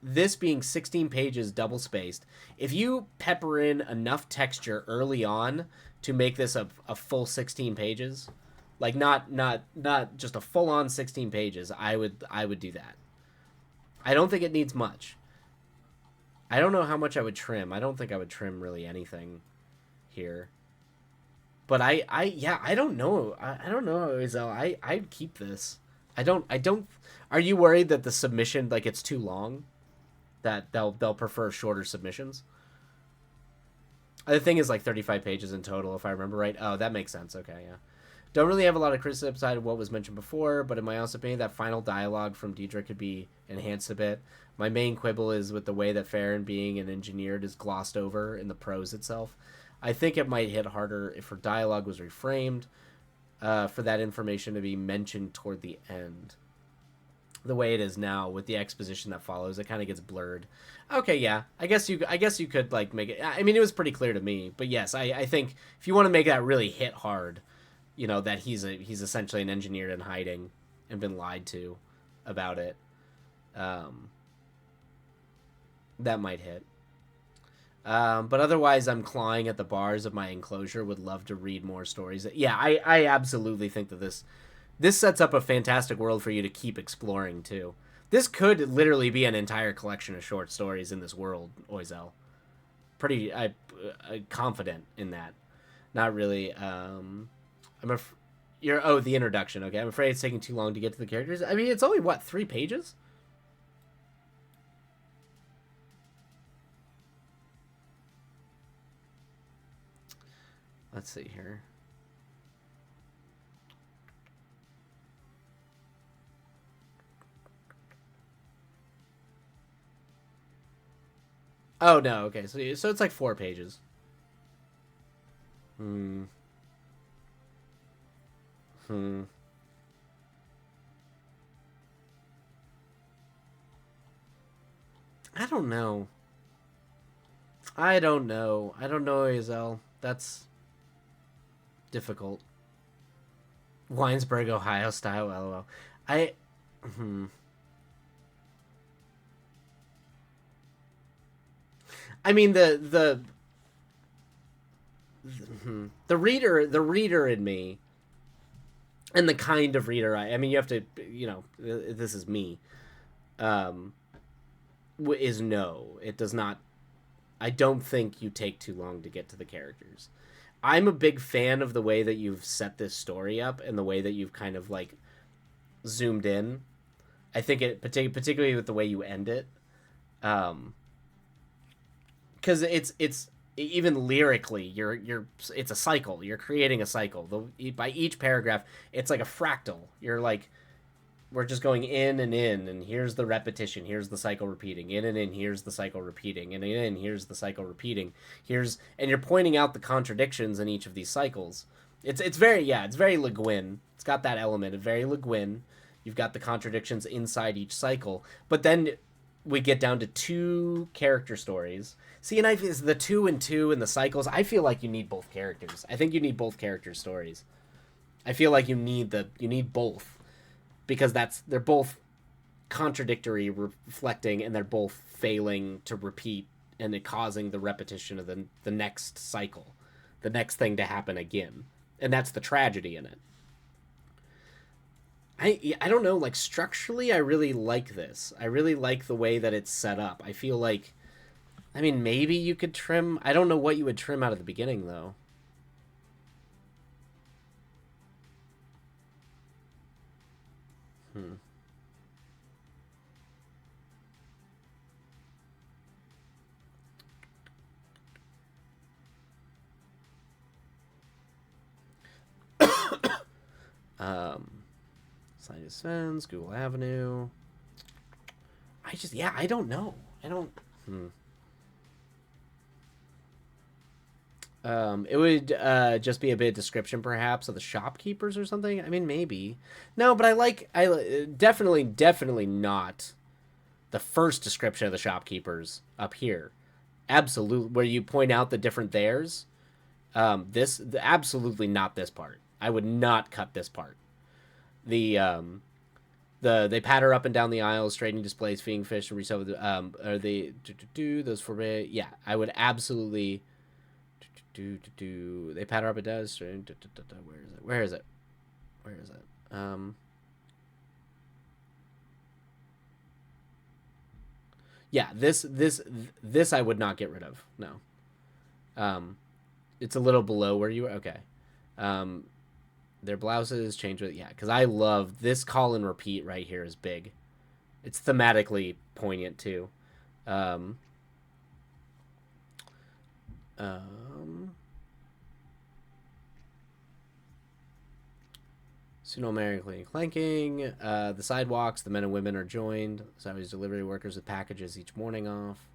this being 16 pages double spaced, if you pepper in enough texture early on to make this a full 16 pages, like not just a full on 16 pages, I would do that. I don't think it needs much. I don't know how much I would trim. I don't think I would trim really anything here. But I don't know. I don't know, Oizel. I'd keep this. I don't. Are you worried that the submission, like, it's too long? That they'll prefer shorter submissions? The thing is like 35 pages in total, if I remember right. Oh, that makes sense. Okay, yeah. Don't really have a lot of criticism outside of what was mentioned before, but in my honest opinion, that final dialogue from Deidre could be enhanced a bit. My main quibble is with the way that Farron being an engineered is glossed over in the prose itself. I think it might hit harder if her dialogue was reframed, for that information to be mentioned toward the end. The way it is now with the exposition that follows, it kind of gets blurred. Okay, yeah, I guess you could like make it. I mean, it was pretty clear to me, but yes, I think if you want to make that really hit hard, you know that he's essentially an engineer in hiding and been lied to about it. Um, that might hit. But otherwise, I'm clawing at the bars of my enclosure. Would love to read more stories. Yeah, I absolutely think that this sets up a fantastic world for you to keep exploring too. This could literally be an entire collection of short stories in this world, Oizel. Pretty, I confident in that. Not really. You're the introduction. Okay, I'm afraid it's taking too long to get to the characters. I mean, it's only what 3 pages. Let's see here. Oh no, okay. So it's like 4 pages. Hmm. Hmm. I don't know. I don't know. I don't know, Azel. That's difficult. Winesburg, Ohio style, lol. I. Hmm. I mean the reader in me, and the kind of reader I mean, you have to, this is me. Um, is no, it does not. I don't think you take too long to get to the characters. I'm a big fan of the way that you've set this story up and the way that you've kind of like zoomed in. I think it particularly with the way you end it, um, because it's even lyrically, it's a cycle. You're creating a cycle. By each paragraph, it's like a fractal. You're like, we're just going in, and here's the repetition, here's the cycle repeating, in and in, here's the cycle repeating, in, here's the cycle repeating, and you're pointing out the contradictions in each of these cycles. It's very, yeah, it's very Le Guin. It's got that element of very Le Guin. You've got the contradictions inside each cycle, but then we get down to 2 character stories. See, and I the 2 and 2 and the cycles, I feel like you need both characters. I think you need both character stories. I feel like you need both, because they're both contradictory, reflecting, and they're both failing to repeat, and it causing the repetition of the next cycle, the next thing to happen again, and that's the tragedy in it. I don't know, like structurally I really like this. I really like the way that it's set up. I feel like, I mean, maybe you could trim. I don't know what you would trim out of the beginning though. Hmm. Um, Sinus Fens, Google Avenue. I don't know. I don't. Hmm. It would just be a bit of description, perhaps, of the shopkeepers or something. I mean, maybe. No, but definitely not the first description of the shopkeepers up here. Absolutely, where you point out the different theirs. Absolutely not this part. I would not cut this part. The they patter up and down the aisles, trading displays, feeding fish, and resell. Are they do those for me? Yeah, I would absolutely do. They patter up and down. Where is it? Where is it? Where is it? Yeah, this I would not get rid of. No. Um, it's a little below where you were. Okay. Um, their blouses change with, yeah, because I love this call and repeat right here is big. It's thematically poignant too. Um, um, Pseudo-Americally clanking. The sidewalks, the men and women are joined. Salaries delivery workers with packages each morning off.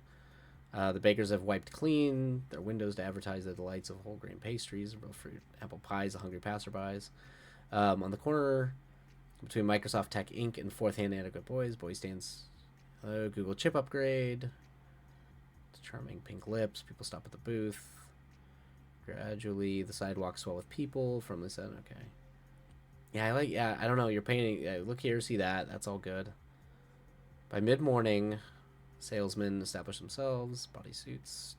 The bakers have wiped clean their windows to advertise the delights of whole grain pastries, real fruit, apple pies, the hungry passerbys. On the corner between Microsoft Tech Inc. and Fourth Hand Adequate Boy stands Google chip upgrade. Charming pink lips. People stop at the booth. Gradually, the sidewalks swell with people. Firmly said, okay. Yeah, I don't know. You're painting. Look here, see that. That's all good. By mid-morning, salesmen establish themselves. Bodysuits.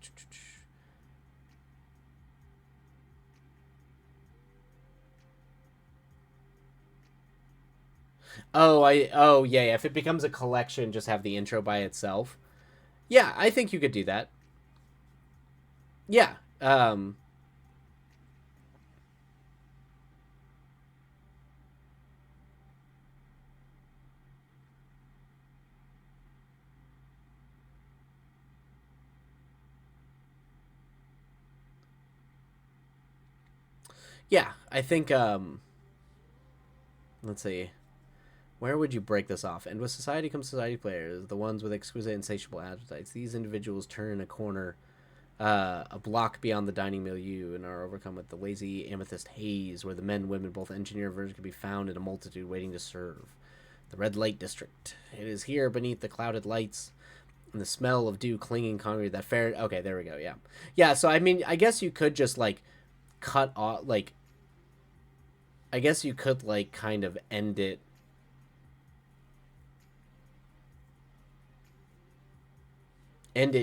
Oh, yeah. If it becomes a collection, just have the intro by itself. Yeah, I think you could do that. Yeah. Yeah, I think let's see. Where would you break this off? And with society comes society players, the ones with exquisite insatiable appetites. These individuals turn a corner a block beyond the dining milieu and are overcome with the lazy amethyst haze where the men, women, both engineer and virgin can be found in a multitude waiting to serve. The red light district. It is here beneath the clouded lights and the smell of dew clinging concrete that fair. Okay, there we go. Yeah. Yeah, so I mean, I guess you could just like cut off like I guess you could like kind of end it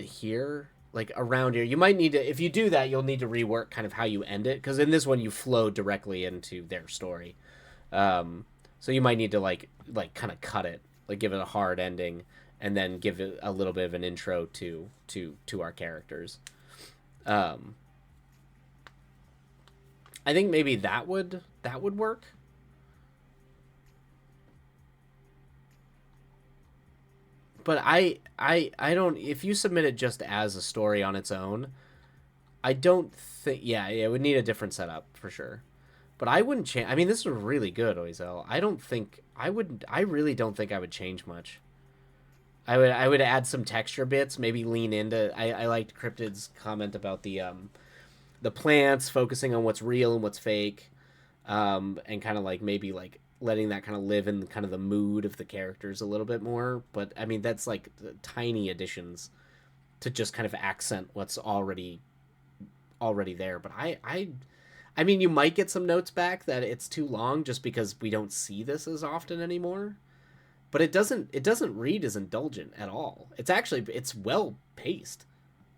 here, like around here. You might need to, if you do that, you'll need to rework kind of how you end it, because in this one you flow directly into their story. So you might need to like kind of cut it, like give it a hard ending, and then give it a little bit of an intro to our characters. Um, I think maybe that would work. But I don't. If you submit it just as a story on its own, I don't think. Yeah, it would need a different setup for sure. But I wouldn't change. I mean, this is really good, Oizel. I don't think I would. I really don't think I would change much. I would add some texture bits. Maybe lean into. I liked Cryptid's comment about the plants focusing on what's real and what's fake, and kind of like maybe like letting that kind of live in kind of the mood of the characters a little bit more. But I mean, that's like tiny additions to just kind of accent what's already there. But I mean, you might get some notes back that it's too long just because we don't see this as often anymore. But it doesn't read as indulgent at all. It's well paced.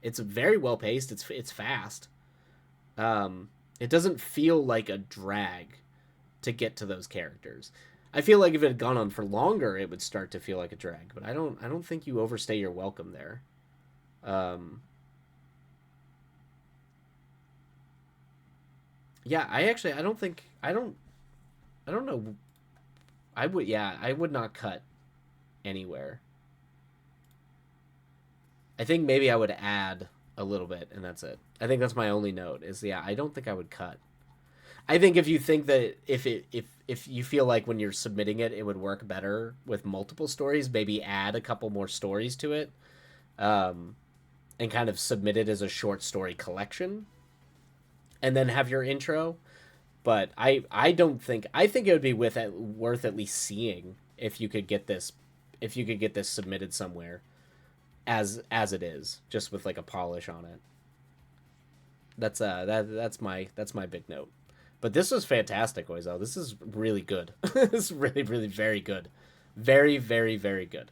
It's very well paced. It's fast. It doesn't feel like a drag to get to those characters. I feel like if it had gone on for longer, it would start to feel like a drag. But I don't think you overstay your welcome there. Um, yeah, I don't think I don't know. I would not cut anywhere. I think maybe I would add a little bit, and that's it. I think that's my only note. Is yeah, I don't think I would cut. I think if you think that if you feel like when you're submitting it, it would work better with multiple stories, maybe add a couple more stories to it, um, and kind of submit it as a short story collection, and then have your intro. But I don't think I think it would be worth at least seeing if you could get this submitted somewhere as it is, just with like a polish on it. That's my big note. But this was fantastic, Oizel. This is really good. This is really, really very good. Very, very, very good.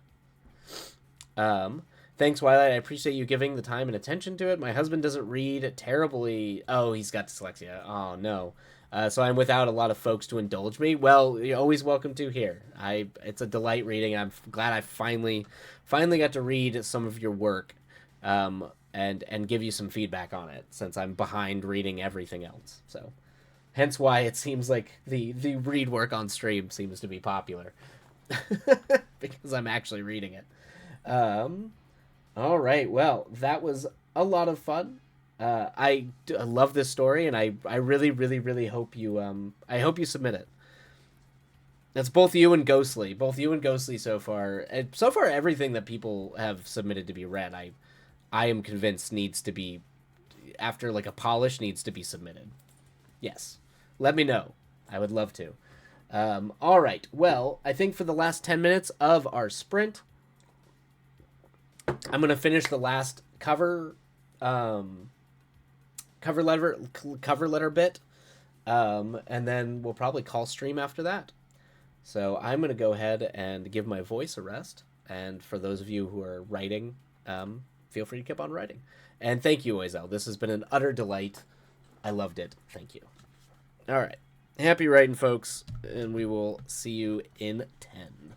Um, Thanks, Twilight. I appreciate you giving the time and attention to it. My husband doesn't read terribly. Oh, he's got dyslexia. Oh no. So I'm without a lot of folks to indulge me. Well, you're always welcome to here. It's a delight reading. I'm glad I finally got to read some of your work, and give you some feedback on it since I'm behind reading everything else. So, hence why it seems like the read work on stream seems to be popular because I'm actually reading it. Um, all right. Well, that was a lot of fun. I love this story, and I really, really, really hope you submit it. That's both you and Ghostly so far. And so far, everything that people have submitted to be read, I I am convinced needs to be, after like a polish, needs to be submitted. Yes. Let me know. I would love to. All right. Well, I think for the last 10 minutes of our sprint, I'm going to finish the last cover letter bit, and then we'll probably call stream after that. So I'm going to go ahead and give my voice a rest. And for those of you who are writing, feel free to keep on writing. And thank you, Oizel. This has been an utter delight. I loved it. Thank you. All right. Happy writing, folks, and we will see you in 10.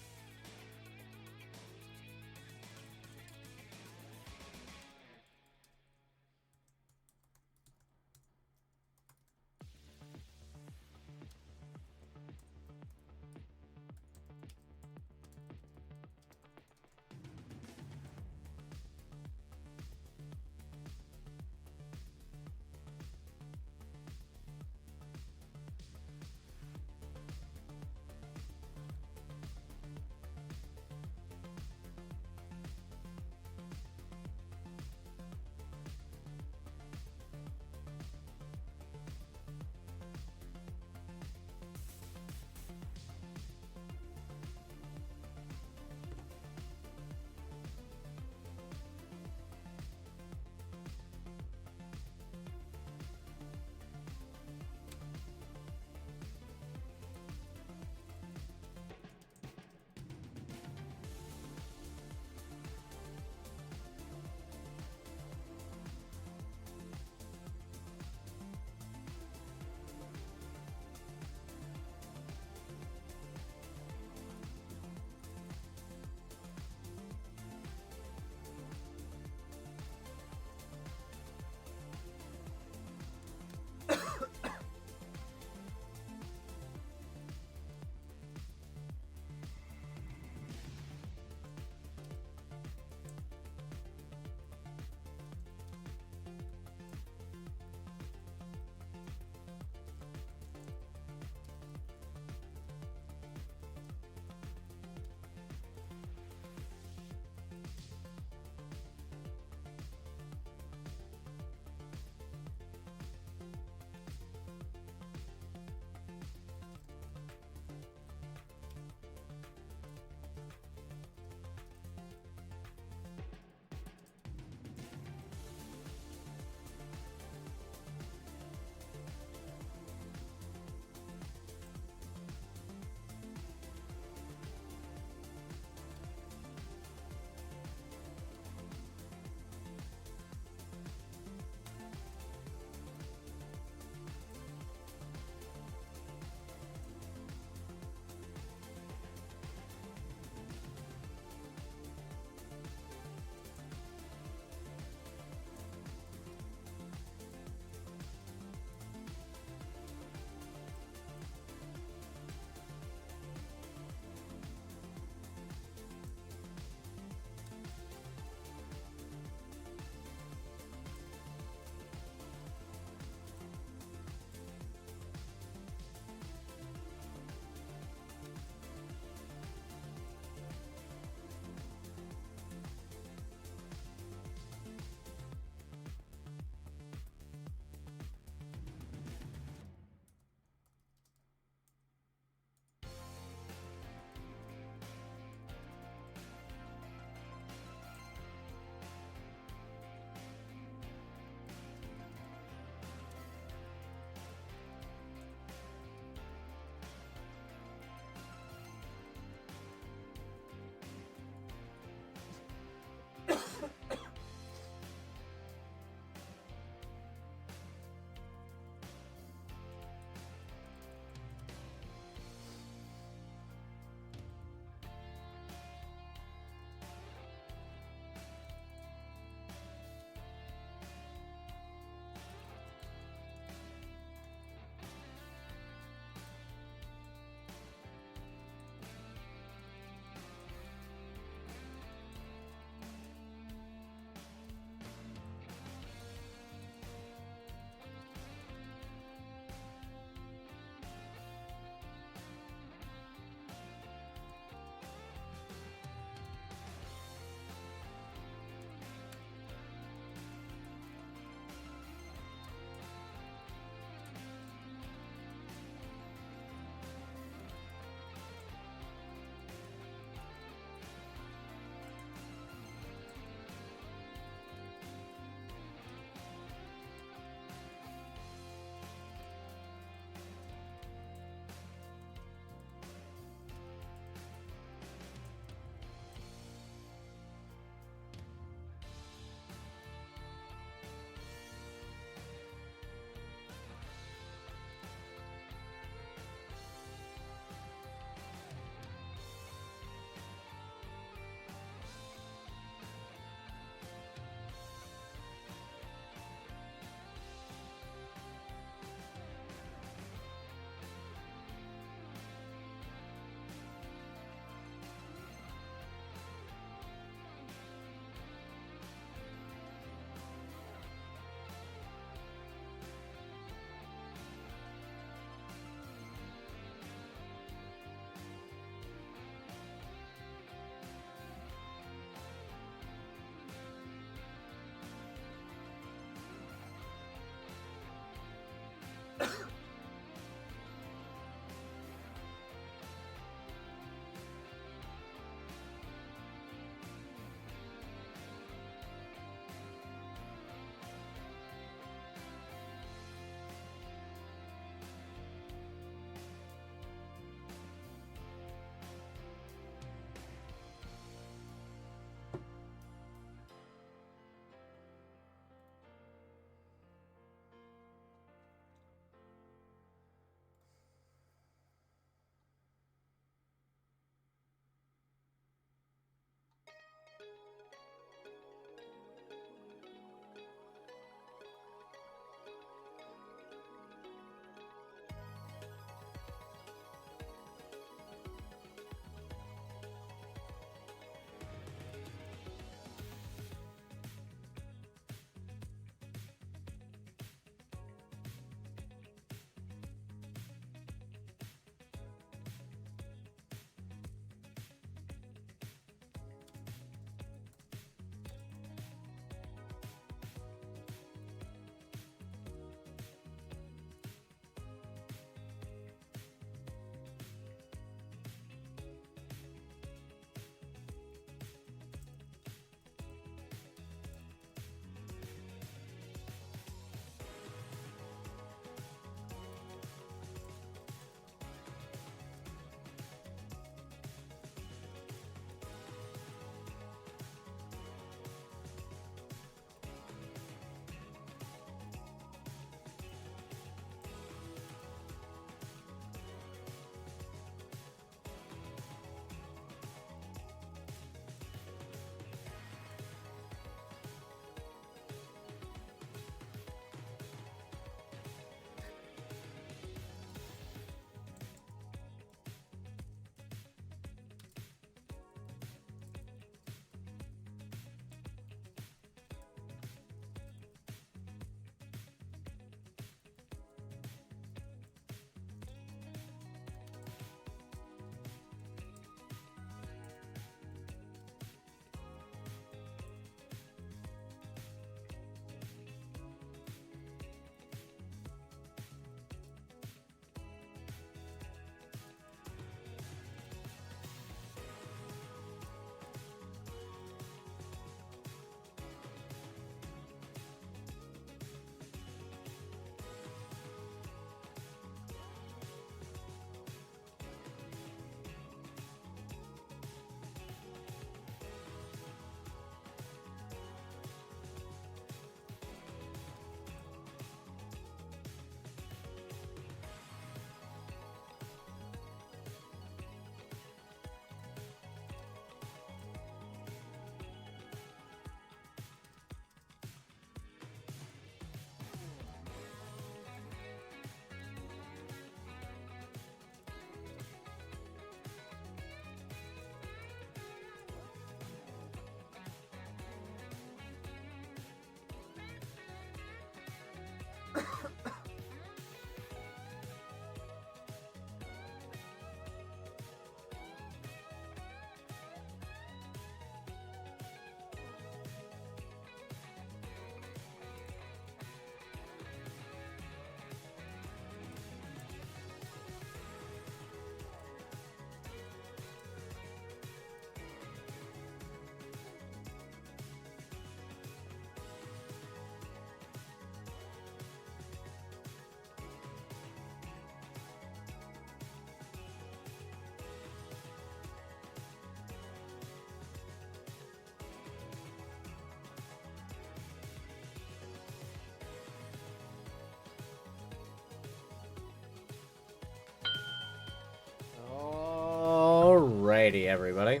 Alrighty, everybody.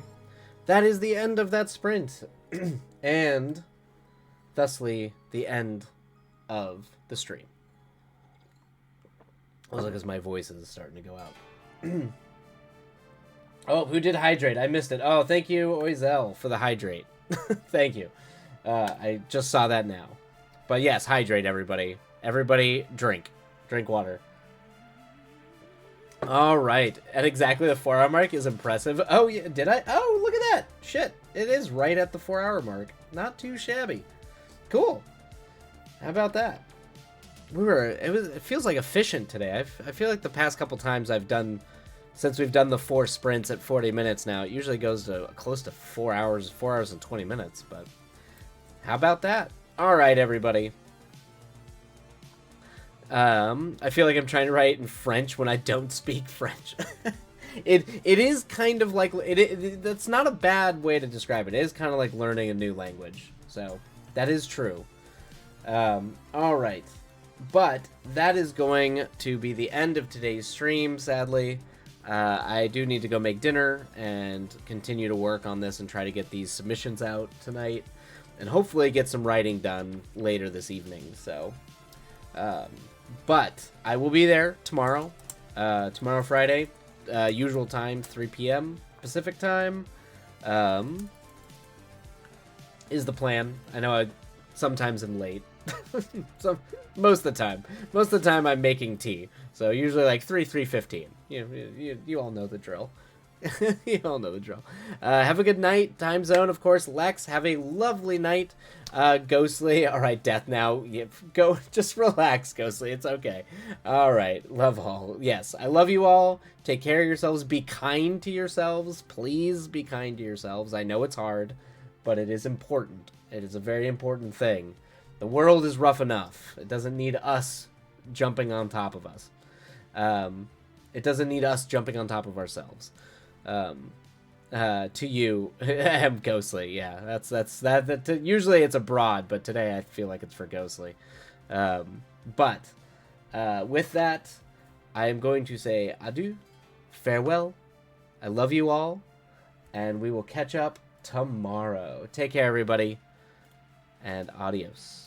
That is the end of that sprint. And thusly the end of the stream. Also, because my voice is starting to go out. Oh, who did hydrate? I missed it. Oh, thank you, Oizel, for the hydrate. Thank you. I just saw that now. But yes, hydrate, everybody. Everybody, drink. Drink water. All right. At exactly the 4-hour mark is impressive. Oh, yeah, did I? Oh, look at that. Shit. It is right at the 4-hour mark. Not too shabby. Cool. How about that? It feels like efficient today. I feel like the past couple times since we've done the 4 sprints at 40 minutes now, it usually goes to close to 4 hours and 20 minutes, but how about that? All right, everybody. I feel like I'm trying to write in French when I don't speak French. It is kind of like, that's not a bad way to describe it. It is kind of like learning a new language, so that is true. All right. But that is going to be the end of today's stream, sadly. I do need to go make dinner and continue to work on this and try to get these submissions out tonight. And hopefully get some writing done later this evening. So, but I will be there tomorrow. Tomorrow, Friday. Usual time, 3 p.m. Pacific time. Is the plan. I know I sometimes am late. Most of the time I'm making tea, so usually like 3:15. You all know the drill. You all know the drill. Have a good night. Time zone, of course. Lex, have a lovely night. Ghostly, all right. Death now. Go, just relax, Ghostly. It's okay. All right. Love all. Yes, I love you all. Take care of yourselves. Be kind to yourselves. Please be kind to yourselves. I know it's hard, but it is important. It is a very important thing. The world is rough enough. It doesn't need us jumping on top of us. It doesn't need us jumping on top of ourselves. To you, I'm Ghostly. Yeah, that. Usually it's abroad, but today I feel like it's for Ghostly. But with that, I am going to say adieu, farewell. I love you all, and we will catch up tomorrow. Take care, everybody, and adios.